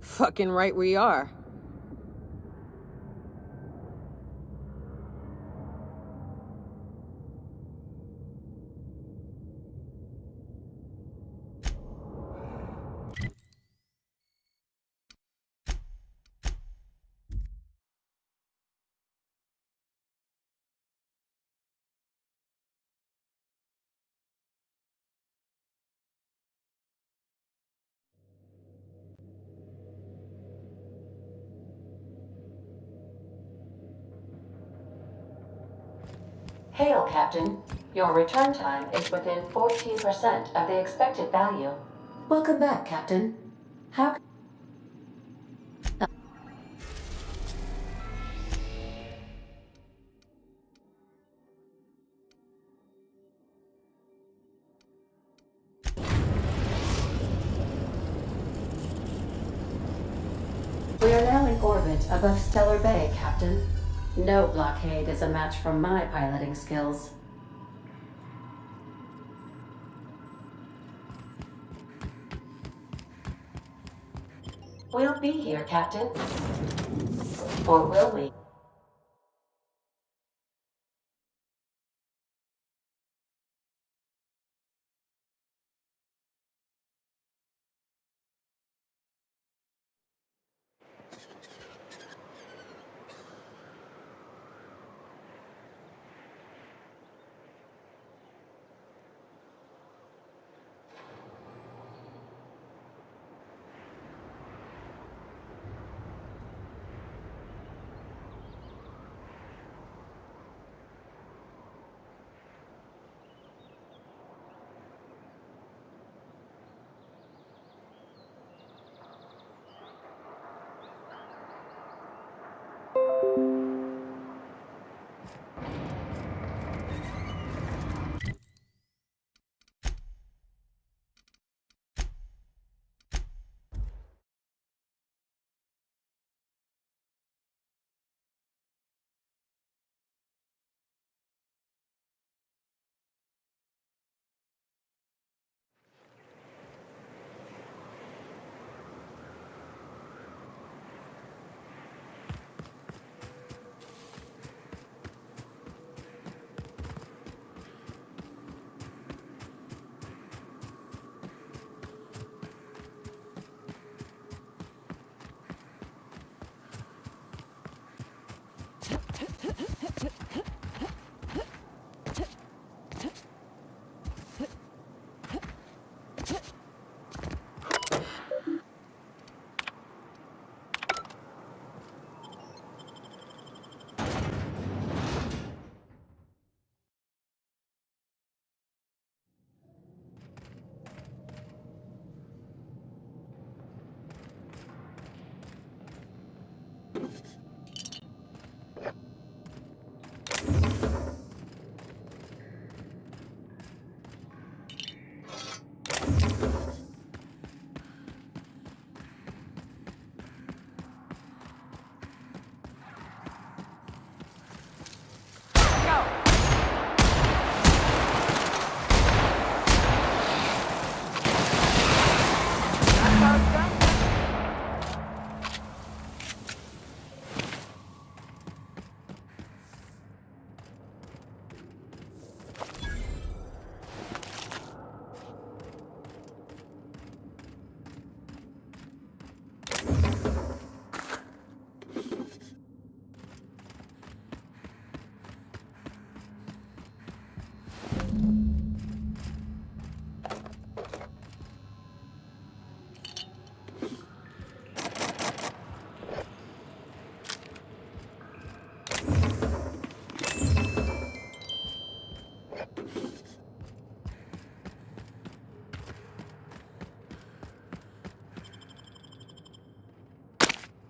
Fucking right we are. Hail, Captain. Your return time is within 14% of the expected value. Welcome back, Captain. How... We are now in orbit above Stellar Bay, Captain. No blockade is a match for my piloting skills. We'll be here, Captain. Or will we?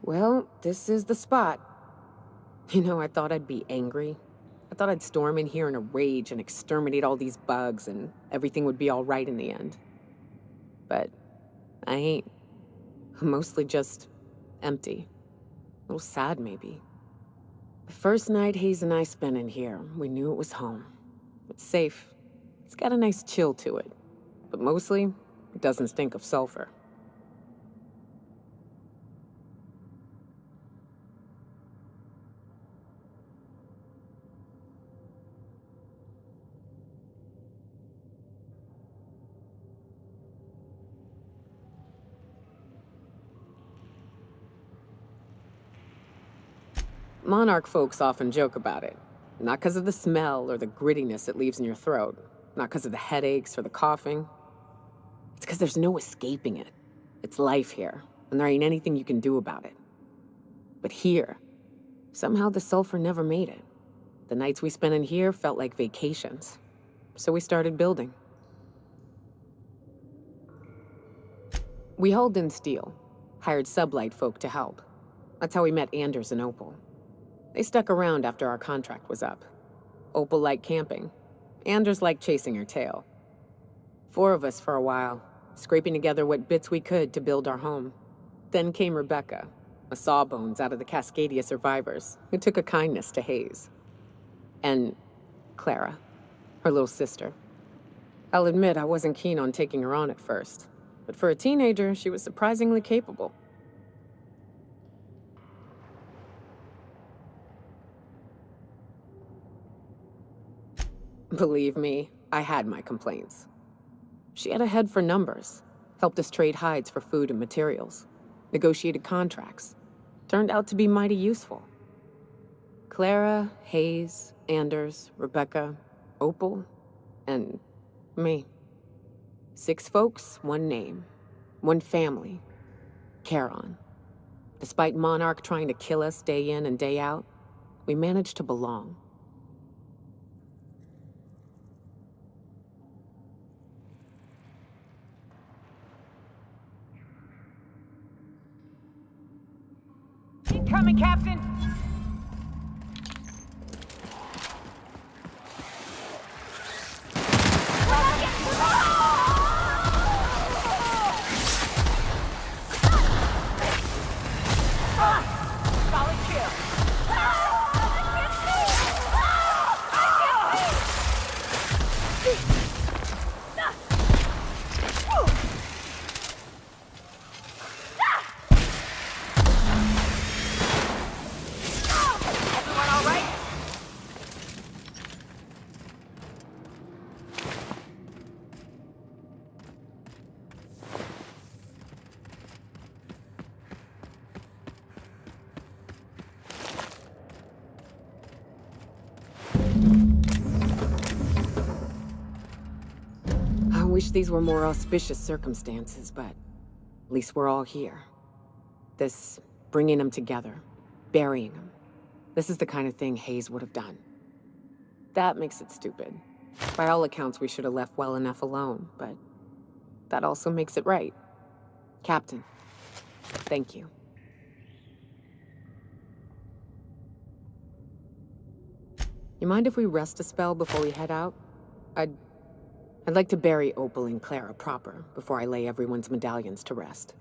Well, this is the spot. You know, I thought I'd be angry. I thought I'd storm in here in a rage and exterminate all these bugs and everything would be all right in the end. But I ain't. I'm mostly just empty. A little sad, maybe. The first night Hayes and I spent in here, we knew it was home. It's safe. It's got a nice chill to it. But mostly, it doesn't stink of sulfur. Monarch folks often joke about it. Not because of the smell or the grittiness it leaves in your throat. Not because of the headaches or the coughing. It's because there's no escaping it. It's life here, and there ain't anything you can do about it. But here, somehow the sulfur never made it. The nights we spent in here felt like vacations. So we started building. We hauled in steel, hired sublight folk to help. That's how we met Anders and Opal. They stuck around after our contract was up. Opal liked camping. Anders liked chasing her tail. 4 of us for a while, scraping together what bits we could to build our home. Then came Rebecca, a sawbones out of the Cascadia survivors, who took a kindness to Hayes. And Clara, her little sister. I'll admit I wasn't keen on taking her on at first, but for a teenager, she was surprisingly capable. Believe me, I had my complaints. She had a head for numbers, helped us trade hides for food and materials, negotiated contracts. Turned out to be mighty useful. Clara, Hayes, Anders, Rebecca, Opal, and me. 6 folks, 1 name, 1 family, Charon. Despite Monarch trying to kill us day in and day out, we managed to belong. Incoming, Captain! Solid kill! Everyone all right? I wish these were more auspicious circumstances, but at least we're all here. This bringing them together, burying them. This is the kind of thing Hayes would have done. That makes it stupid. By all accounts, we should have left well enough alone, but that also makes it right. Captain, thank you. You mind if we rest a spell before we head out? I'd like to bury Opal and Clara proper before I lay everyone's medallions to rest.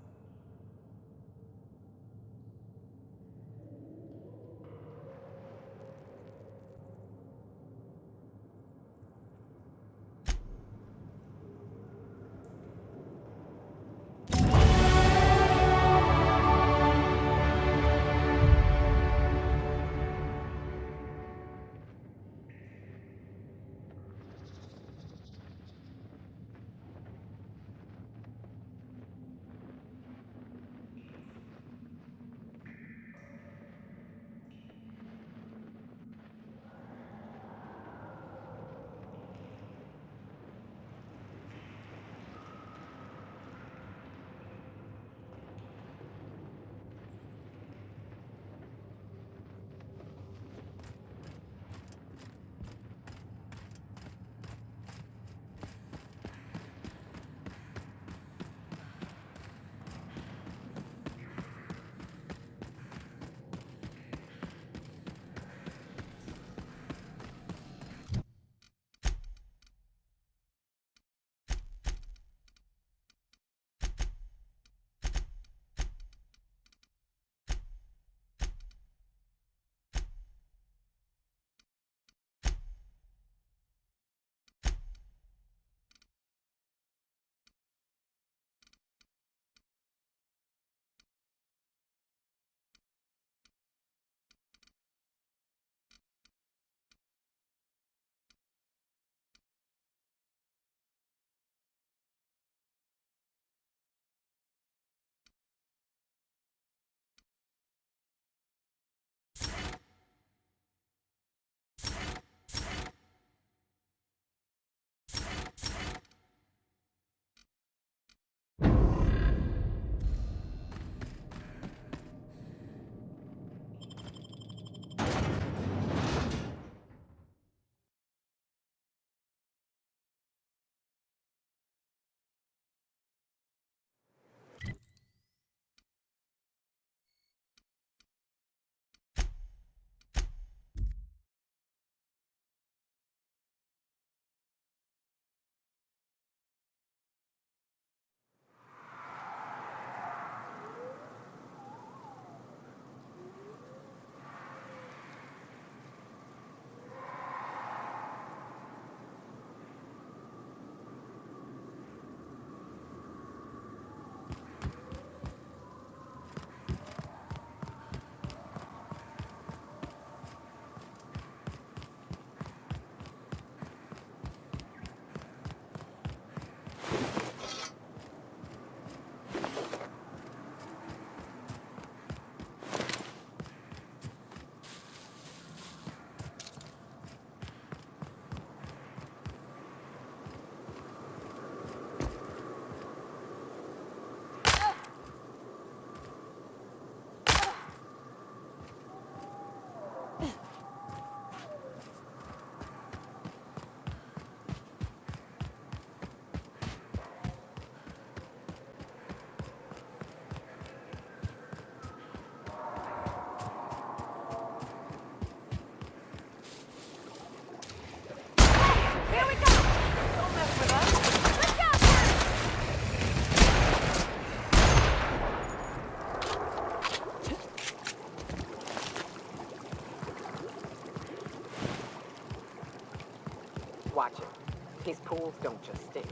Watch it. These pools don't just stink.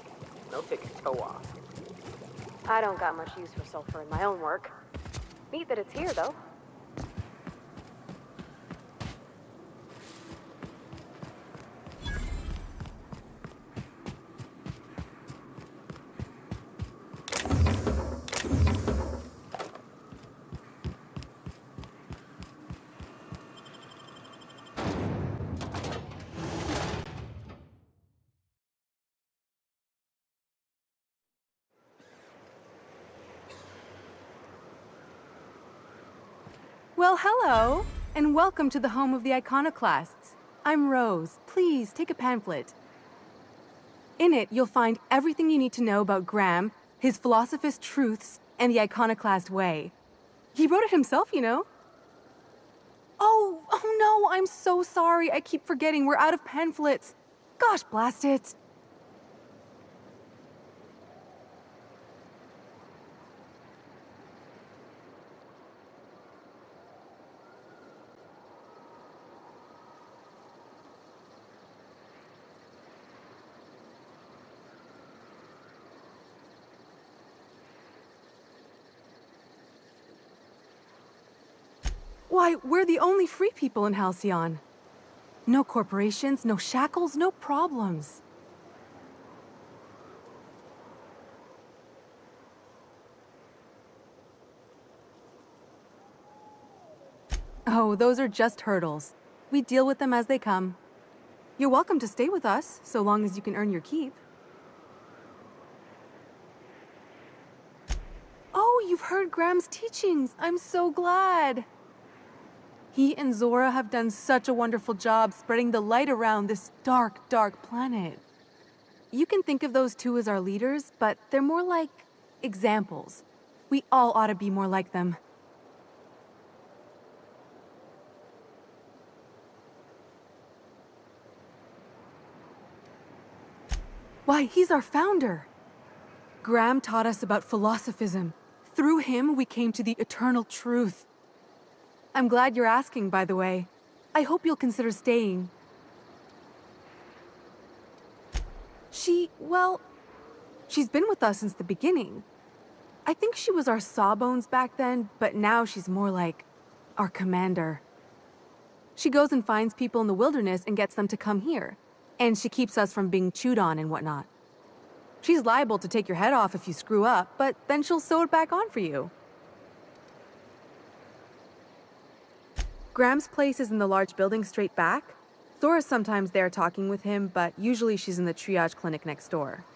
They'll take a toe off. I don't got much use for sulfur in my own work. Neat that it's here, though. Well, hello, and welcome to the home of the iconoclasts. I'm Rose. Please, take a pamphlet. In it, you'll find everything you need to know about Graham, his philosophist truths, and the iconoclast way. He wrote it himself, you know. Oh no, I'm so sorry. I keep forgetting. We're out of pamphlets. Gosh, blast it. Why, we're the only free people in Halcyon. No corporations, no shackles, no problems. Oh, those are just hurdles. We deal with them as they come. You're welcome to stay with us, so long as you can earn your keep. Oh, you've heard Graham's teachings. I'm so glad. He and Zora have done such a wonderful job spreading the light around this dark, dark planet. You can think of those two as our leaders, but they're more like examples. We all ought to be more like them. Why, he's our founder. Graham taught us about philosophism. Through him, we came to the eternal truth. I'm glad you're asking, by the way. I hope you'll consider staying. Well, she's been with us since the beginning. I think she was our sawbones back then, but now she's more like our commander. She goes and finds people in the wilderness and gets them to come here. And she keeps us from being chewed on and whatnot. She's liable to take your head off if you screw up, but then she'll sew it back on for you. Graham's place is in the large building straight back. Zora's sometimes there talking with him, but usually she's in the triage clinic next door.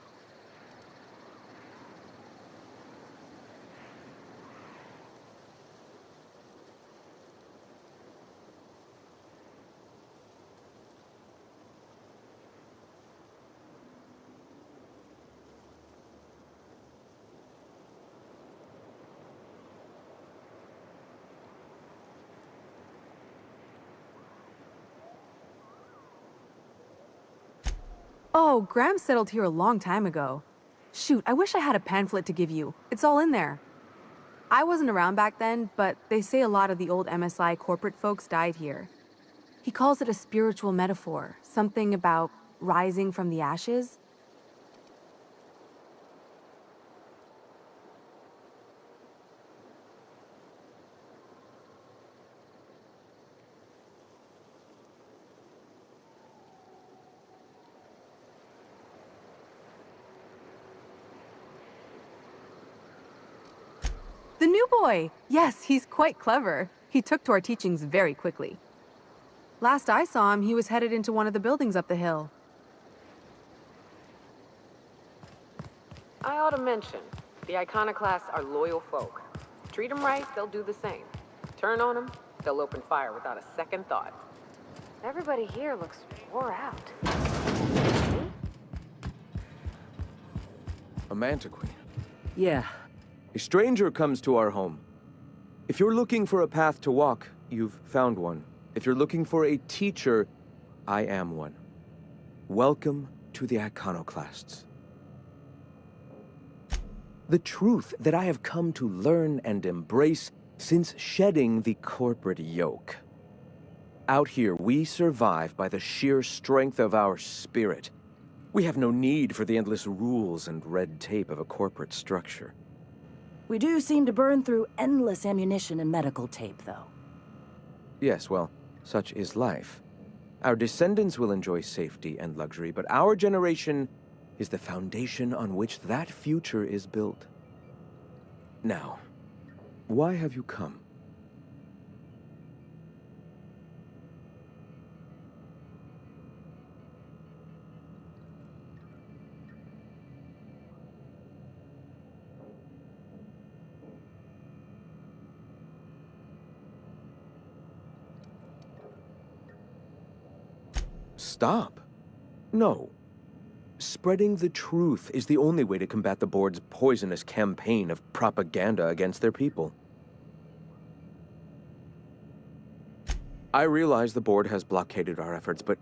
Oh, Graham settled here a long time ago. Shoot, I wish I had a pamphlet to give you. It's all in there. I wasn't around back then, but they say a lot of the old MSI corporate folks died here. He calls it a spiritual metaphor, something about rising from the ashes. The new boy! Yes, he's quite clever. He took to our teachings very quickly. Last I saw him, he was headed into one of the buildings up the hill. I ought to mention, the iconoclasts are loyal folk. Treat them right, they'll do the same. Turn on them, they'll open fire without a second thought. Everybody here looks wore out. A mantiqueen. Yeah. A stranger comes to our home. If you're looking for a path to walk, you've found one. If you're looking for a teacher, I am one. Welcome to the iconoclasts. The truth that I have come to learn and embrace since shedding the corporate yoke. Out here, we survive by the sheer strength of our spirit, We have no need for the endless rules and red tape of a corporate structure. We do seem to burn through endless ammunition and medical tape, though. Yes, well, such is life. Our descendants will enjoy safety and luxury, but our generation is the foundation on which that future is built. Now, why have you come? Stop. No. Spreading the truth is the only way to combat the board's poisonous campaign of propaganda against their people. I realize the board has blockaded our efforts, but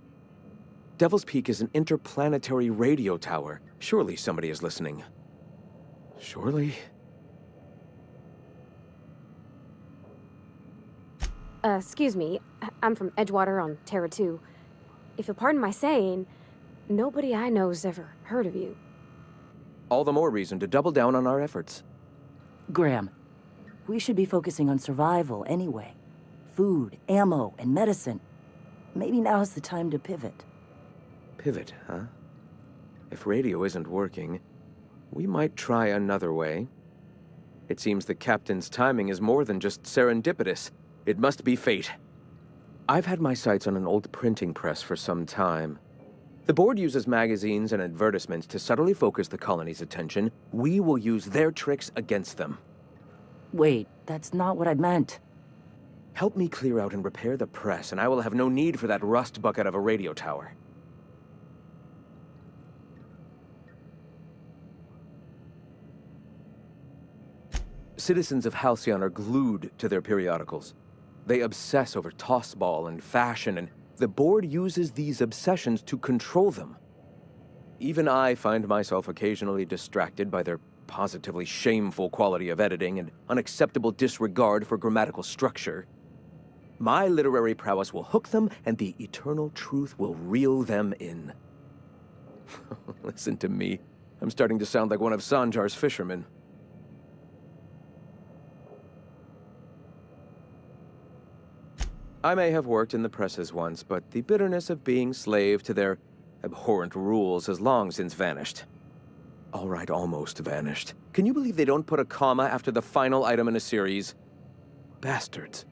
Devil's Peak is an interplanetary radio tower. Surely somebody is listening. Surely? Excuse me. I'm from Edgewater on Terra 2. If you'll pardon my saying, nobody I know's ever heard of you. All the more reason to double down on our efforts. Graham, we should be focusing on survival anyway. Food, ammo, and medicine. Maybe now's the time to pivot. Pivot, huh? If radio isn't working, we might try another way. It seems the captain's timing is more than just serendipitous. It must be fate. I've had my sights on an old printing press for some time. The board uses magazines and advertisements to subtly focus the colony's attention. We will use their tricks against them. Wait, that's not what I meant. Help me clear out and repair the press, and I will have no need for that rust bucket of a radio tower. Citizens of Halcyon are glued to their periodicals. They obsess over tossball and fashion, and the board uses these obsessions to control them. Even I find myself occasionally distracted by their positively shameful quality of editing and unacceptable disregard for grammatical structure. My literary prowess will hook them, and the eternal truth will reel them in. Listen to me. I'm starting to sound like one of Sanjar's fishermen. I may have worked in the presses once, but the bitterness of being slave to their abhorrent rules has long since vanished. All right, almost vanished. Can you believe they don't put a comma after the final item in a series? Bastards.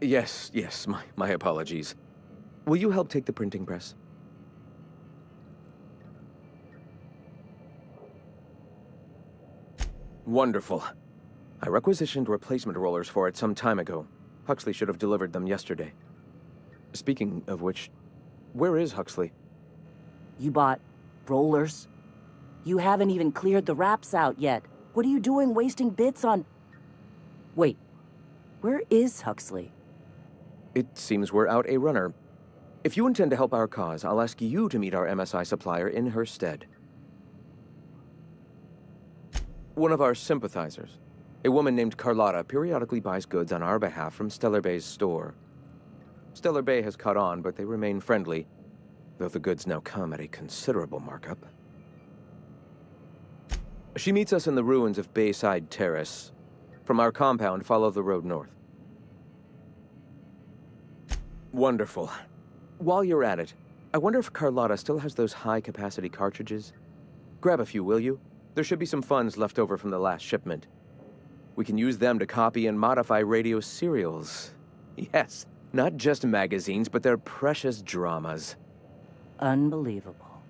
Yes, my apologies. Will you help take the printing press? Wonderful. I requisitioned replacement rollers for it some time ago. Huxley should have delivered them yesterday. Speaking of which, where is Huxley? You bought rollers? You haven't even cleared the wraps out yet. What are you doing wasting bits on... Wait, where is Huxley? It seems we're out a runner. If you intend to help our cause, I'll ask you to meet our MSI supplier in her stead. One of our sympathizers, a woman named Carlotta, periodically buys goods on our behalf from Stellar Bay's store. Stellar Bay has caught on, but they remain friendly, though the goods now come at a considerable markup. She meets us in the ruins of Bayside Terrace. From our compound, follow the road north. Wonderful. While you're at it, I wonder if Carlotta still has those high-capacity cartridges? Grab a few, will you? There should be some funds left over from the last shipment. We can use them to copy and modify radio serials. Yes, not just magazines, but their precious dramas. Unbelievable.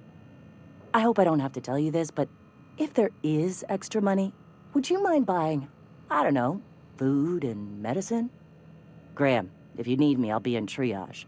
I hope I don't have to tell you this, but if there is extra money, would you mind buying, I don't know, food and medicine? Graham, if you need me, I'll be in triage.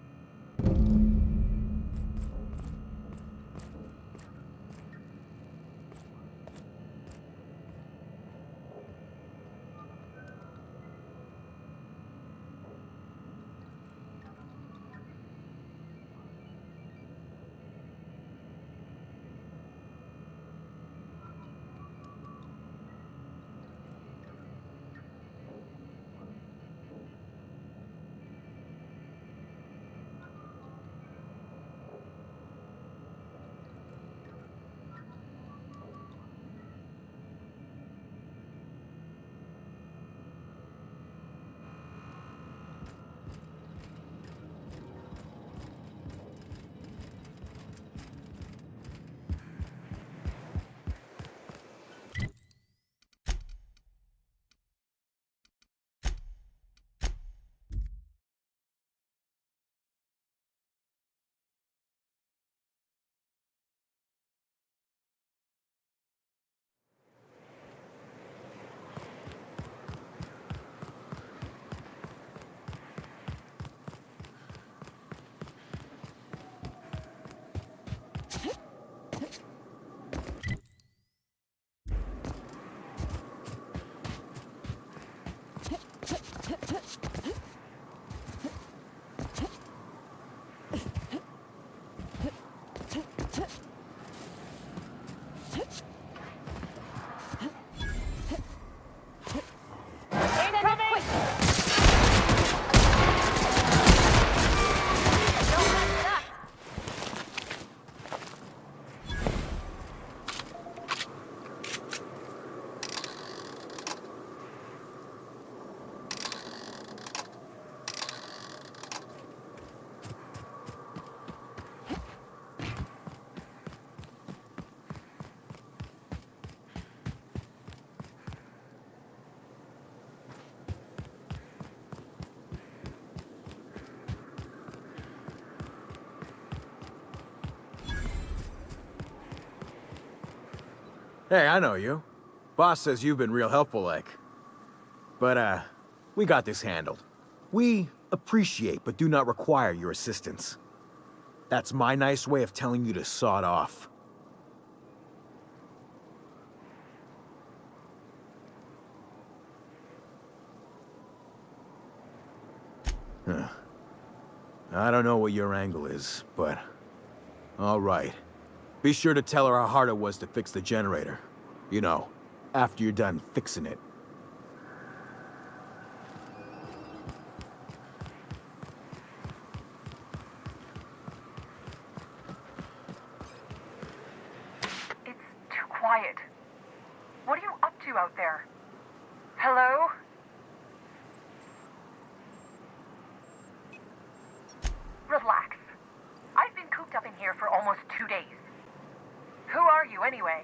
Hey, I know you. Boss says you've been real helpful, like. But, we got this handled. We appreciate but do not require your assistance. That's my nice way of telling you to sod off. Huh. I don't know what your angle is, but... all right. Be sure to tell her how hard it was to fix the generator. You know, after you're done fixing it. It's too quiet. What are you up to out there? Hello? Relax. I've been cooped up in here for almost 2 days. Who are you, anyway?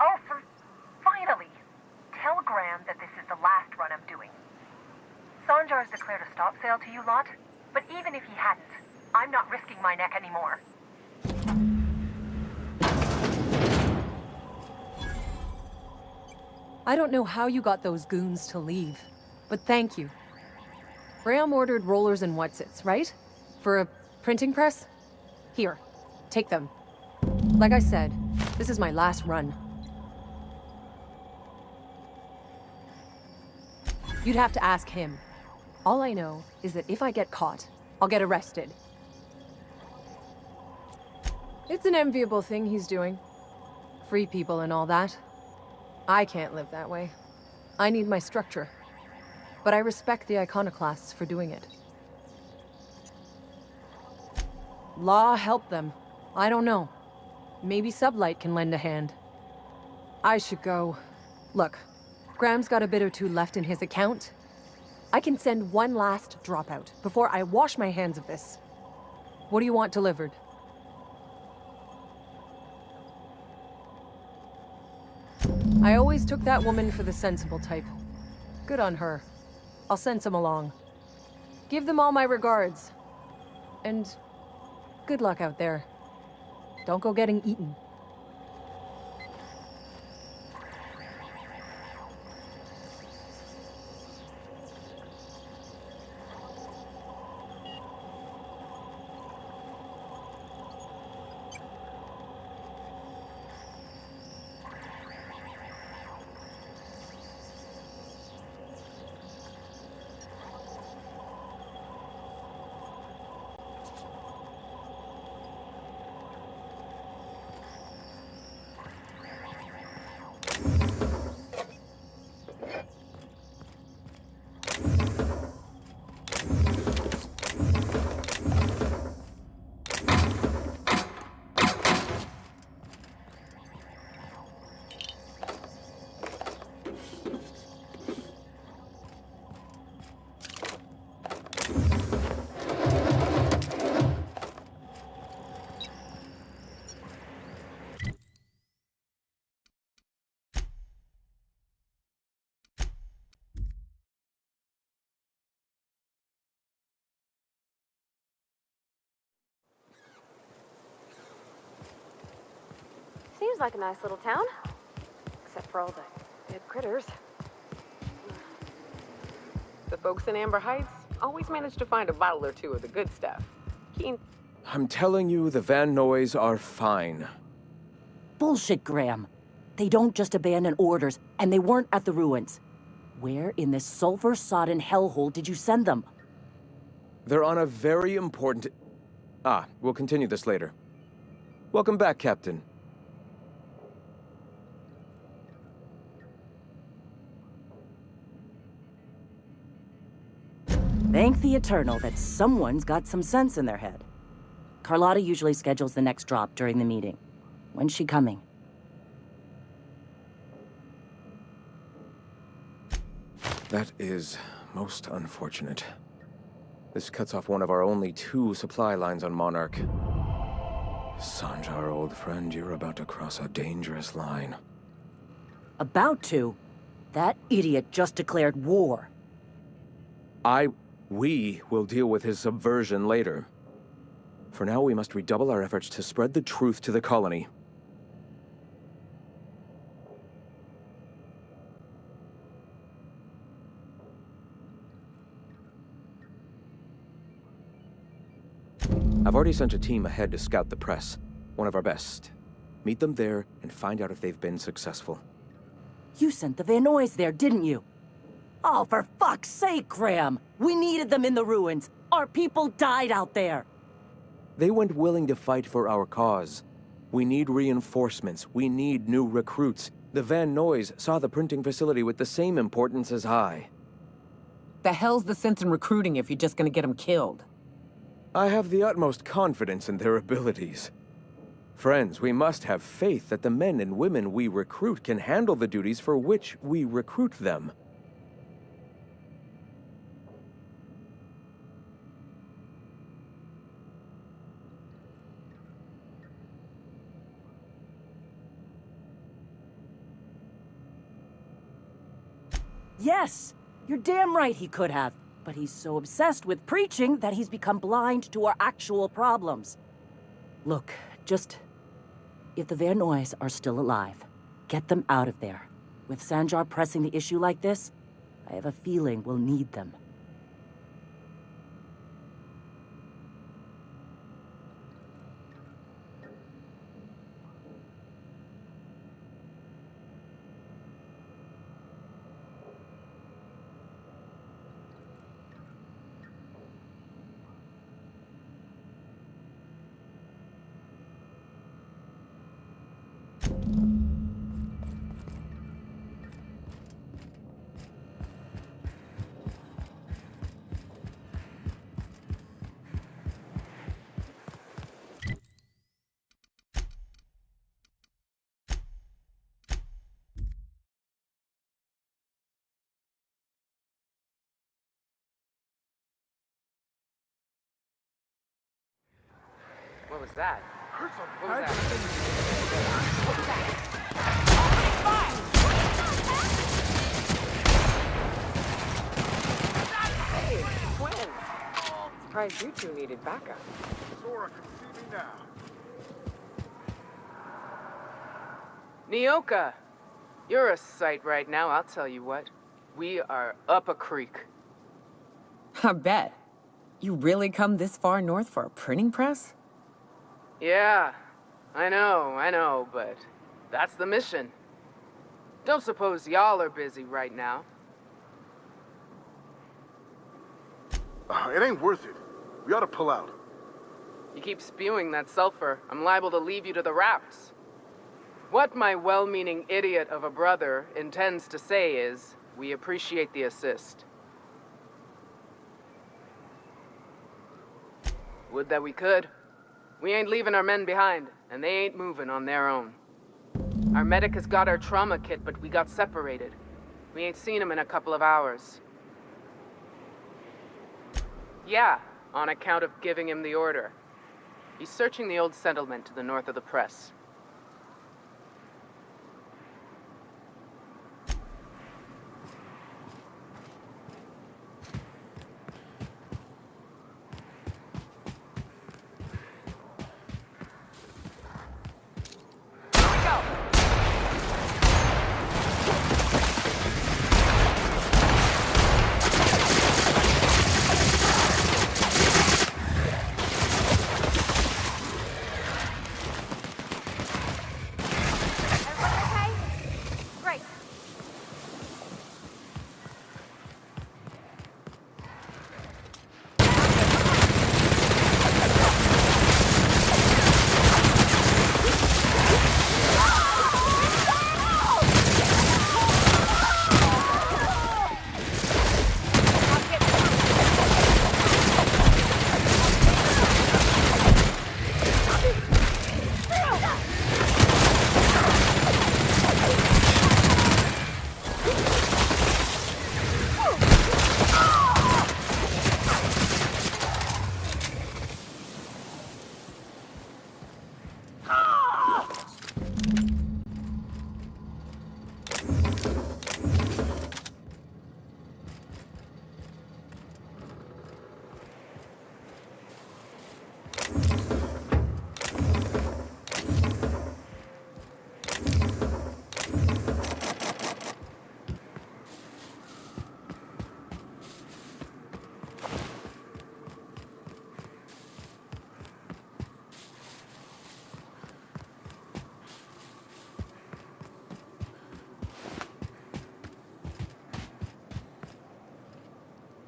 Oh, finally! Tell Graham that this is the last run I'm doing. Sanjar's declared a stop sale to you lot, but even if he hadn't, I'm not risking my neck anymore. I don't know how you got those goons to leave, but thank you. Graham ordered rollers and whatsits, right? For a printing press? Here, take them. Like I said, this is my last run. You'd have to ask him. All I know is that if I get caught, I'll get arrested. It's an enviable thing he's doing. Free people and all that. I can't live that way. I need my structure. But I respect the iconoclasts for doing it. Law helped them. I don't know. Maybe Sublight can lend a hand. I should go. Look, Graham's got a bit or two left in his account. I can send one last dropout before I wash my hands of this. What do you want delivered? I always took that woman for the sensible type. Good on her. I'll send some along. Give them all my regards. And good luck out there. Don't go getting eaten. Seems like a nice little town. Except for all the dead critters. The folks in Amber Heights always manage to find a bottle or two of the good stuff. Keen. I'm telling you, the Van Noys are fine. Bullshit, Graham. They don't just abandon orders, and they weren't at the ruins. Where in this sulfur-sodden hellhole did you send them? They're on a very important... we'll continue this later. Welcome back, Captain. Thank the Eternal that someone's got some sense in their head. Carlotta usually schedules the next drop during the meeting. When's she coming? That is most unfortunate. This cuts off one of our only 2 supply lines on Monarch. Sanjar, old friend, you're about to cross a dangerous line. About to? That idiot just declared war. We will deal with his subversion later. For now, we must redouble our efforts to spread the truth to the colony. I've already sent a team ahead to scout the press. One of our best. Meet them there and find out if they've been successful. You sent the Van Noys there, didn't you? Oh, for fuck's sake, Graham! We needed them in the ruins. Our people died out there. They went willing to fight for our cause. We need reinforcements. We need new recruits. The Van Noys saw the printing facility with the same importance as I. The hell's the sense in recruiting if you're just gonna get them killed? I have the utmost confidence in their abilities. Friends, we must have faith that the men and women we recruit can handle the duties for which we recruit them. Yes! You're damn right he could have. But he's so obsessed with preaching that he's become blind to our actual problems. Look, just... if the Van Noys are still alive, get them out of there. With Sanjar pressing the issue like this, I have a feeling we'll need them. What was that? What was that? Hey, twins! Surprised you two needed backup. Sora can see me now. Nyoka! You're a sight right now, I'll tell you what. We are up a creek. I bet. You really come this far north for a printing press? Yeah, I know, but that's the mission. Don't suppose y'all are busy right now. It ain't worth it. We ought to pull out. You keep spewing that sulfur, I'm liable to leave you to the rats. What my well-meaning idiot of a brother intends to say is, we appreciate the assist. Would that we could. We ain't leaving our men behind, and they ain't moving on their own. Our medic has got our trauma kit, but we got separated. We ain't seen him in a couple of hours. Yeah, on account of giving him the order. He's searching the old settlement to the north of the press.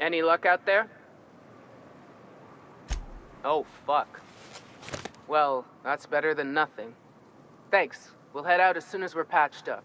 Any luck out there? Oh, fuck. Well, that's better than nothing. Thanks. We'll head out as soon as we're patched up.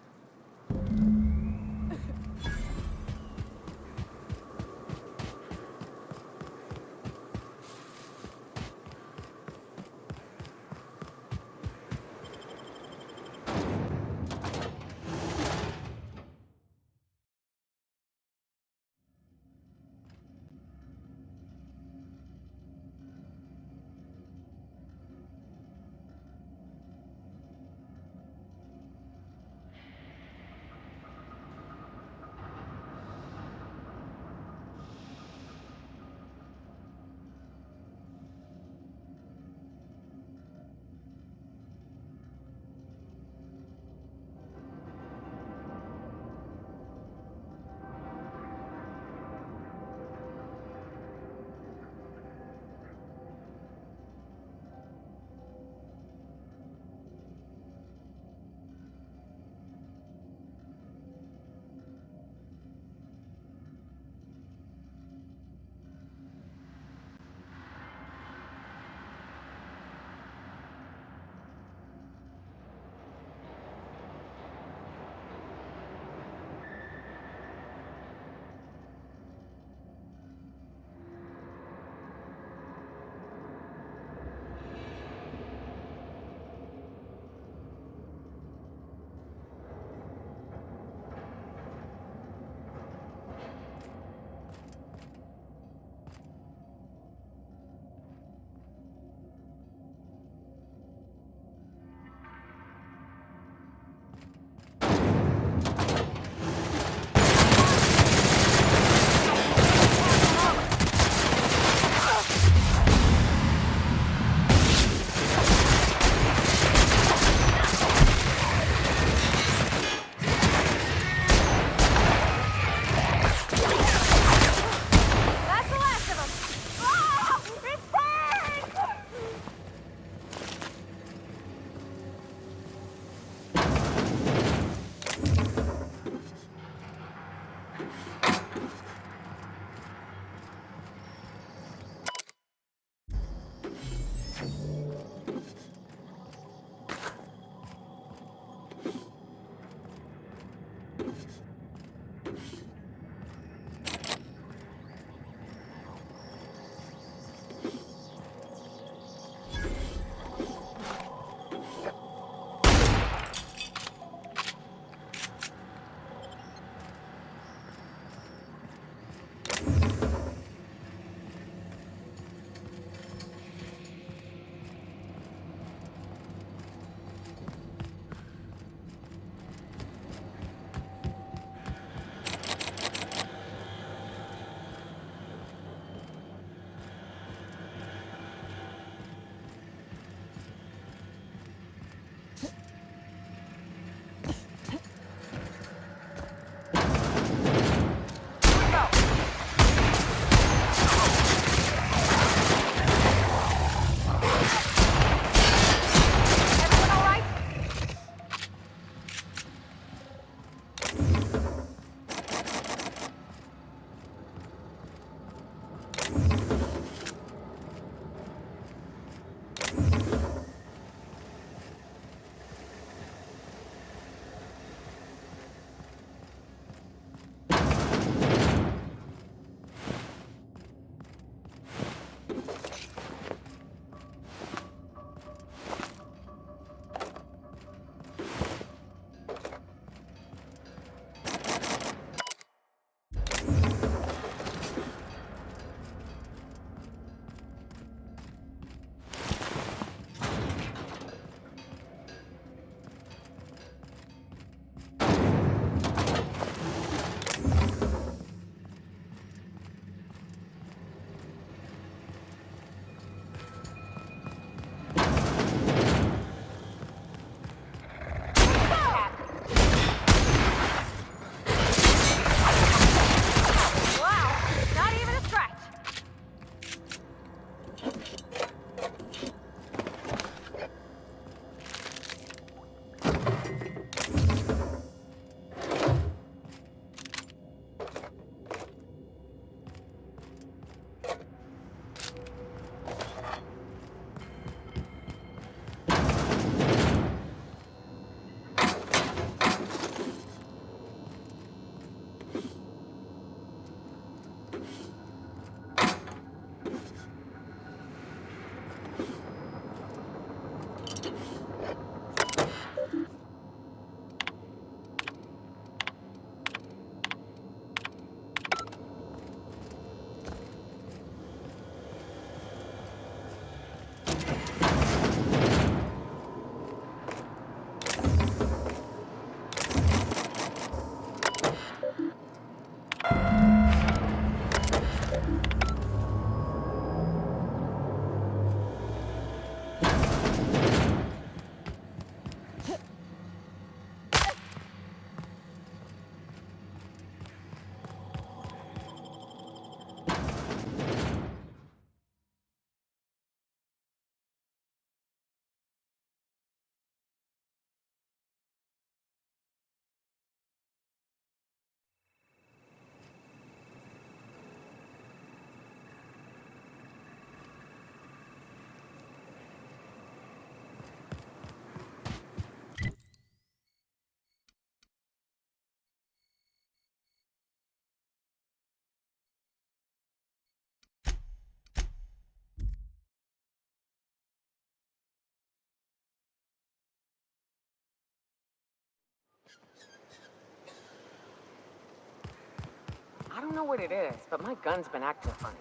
don't know what it is, but my gun's been acting funny.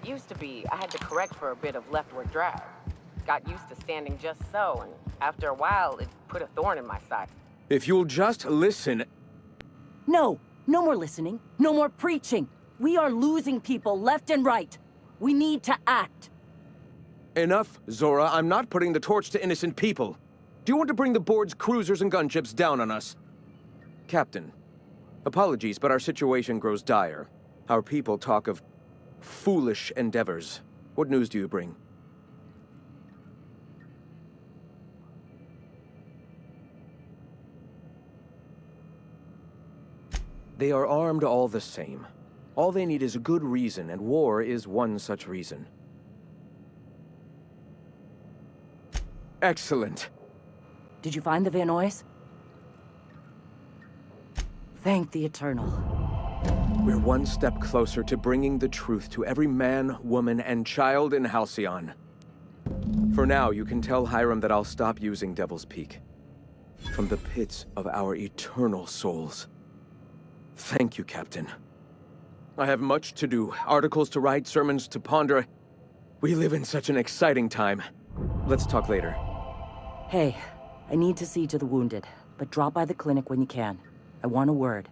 Used to be, I had to correct for a bit of leftward drag. Got used to standing just so, and after a while, it put a thorn in my side. If you'll just listen... No! No more listening. No more preaching. We are losing people left and right. We need to act. Enough, Zora. I'm not putting the torch to innocent people. Do you want to bring the board's cruisers and gunships down on us? Captain, apologies, but our situation grows dire. Our people talk of foolish endeavors. What news do you bring? They are armed all the same. All they need is a good reason, and war is one such reason. Excellent. Did you find the Vanois? Thank the Eternal. We're one step closer to bringing the truth to every man, woman, and child in Halcyon. For now, you can tell Hiram that I'll stop using Devil's Peak. From the pits of our eternal souls. Thank you, Captain. I have much to do, articles to write, sermons to ponder. We live in such an exciting time. Let's talk later. Hey, I need to see to the wounded, but drop by the clinic when you can. I want a word.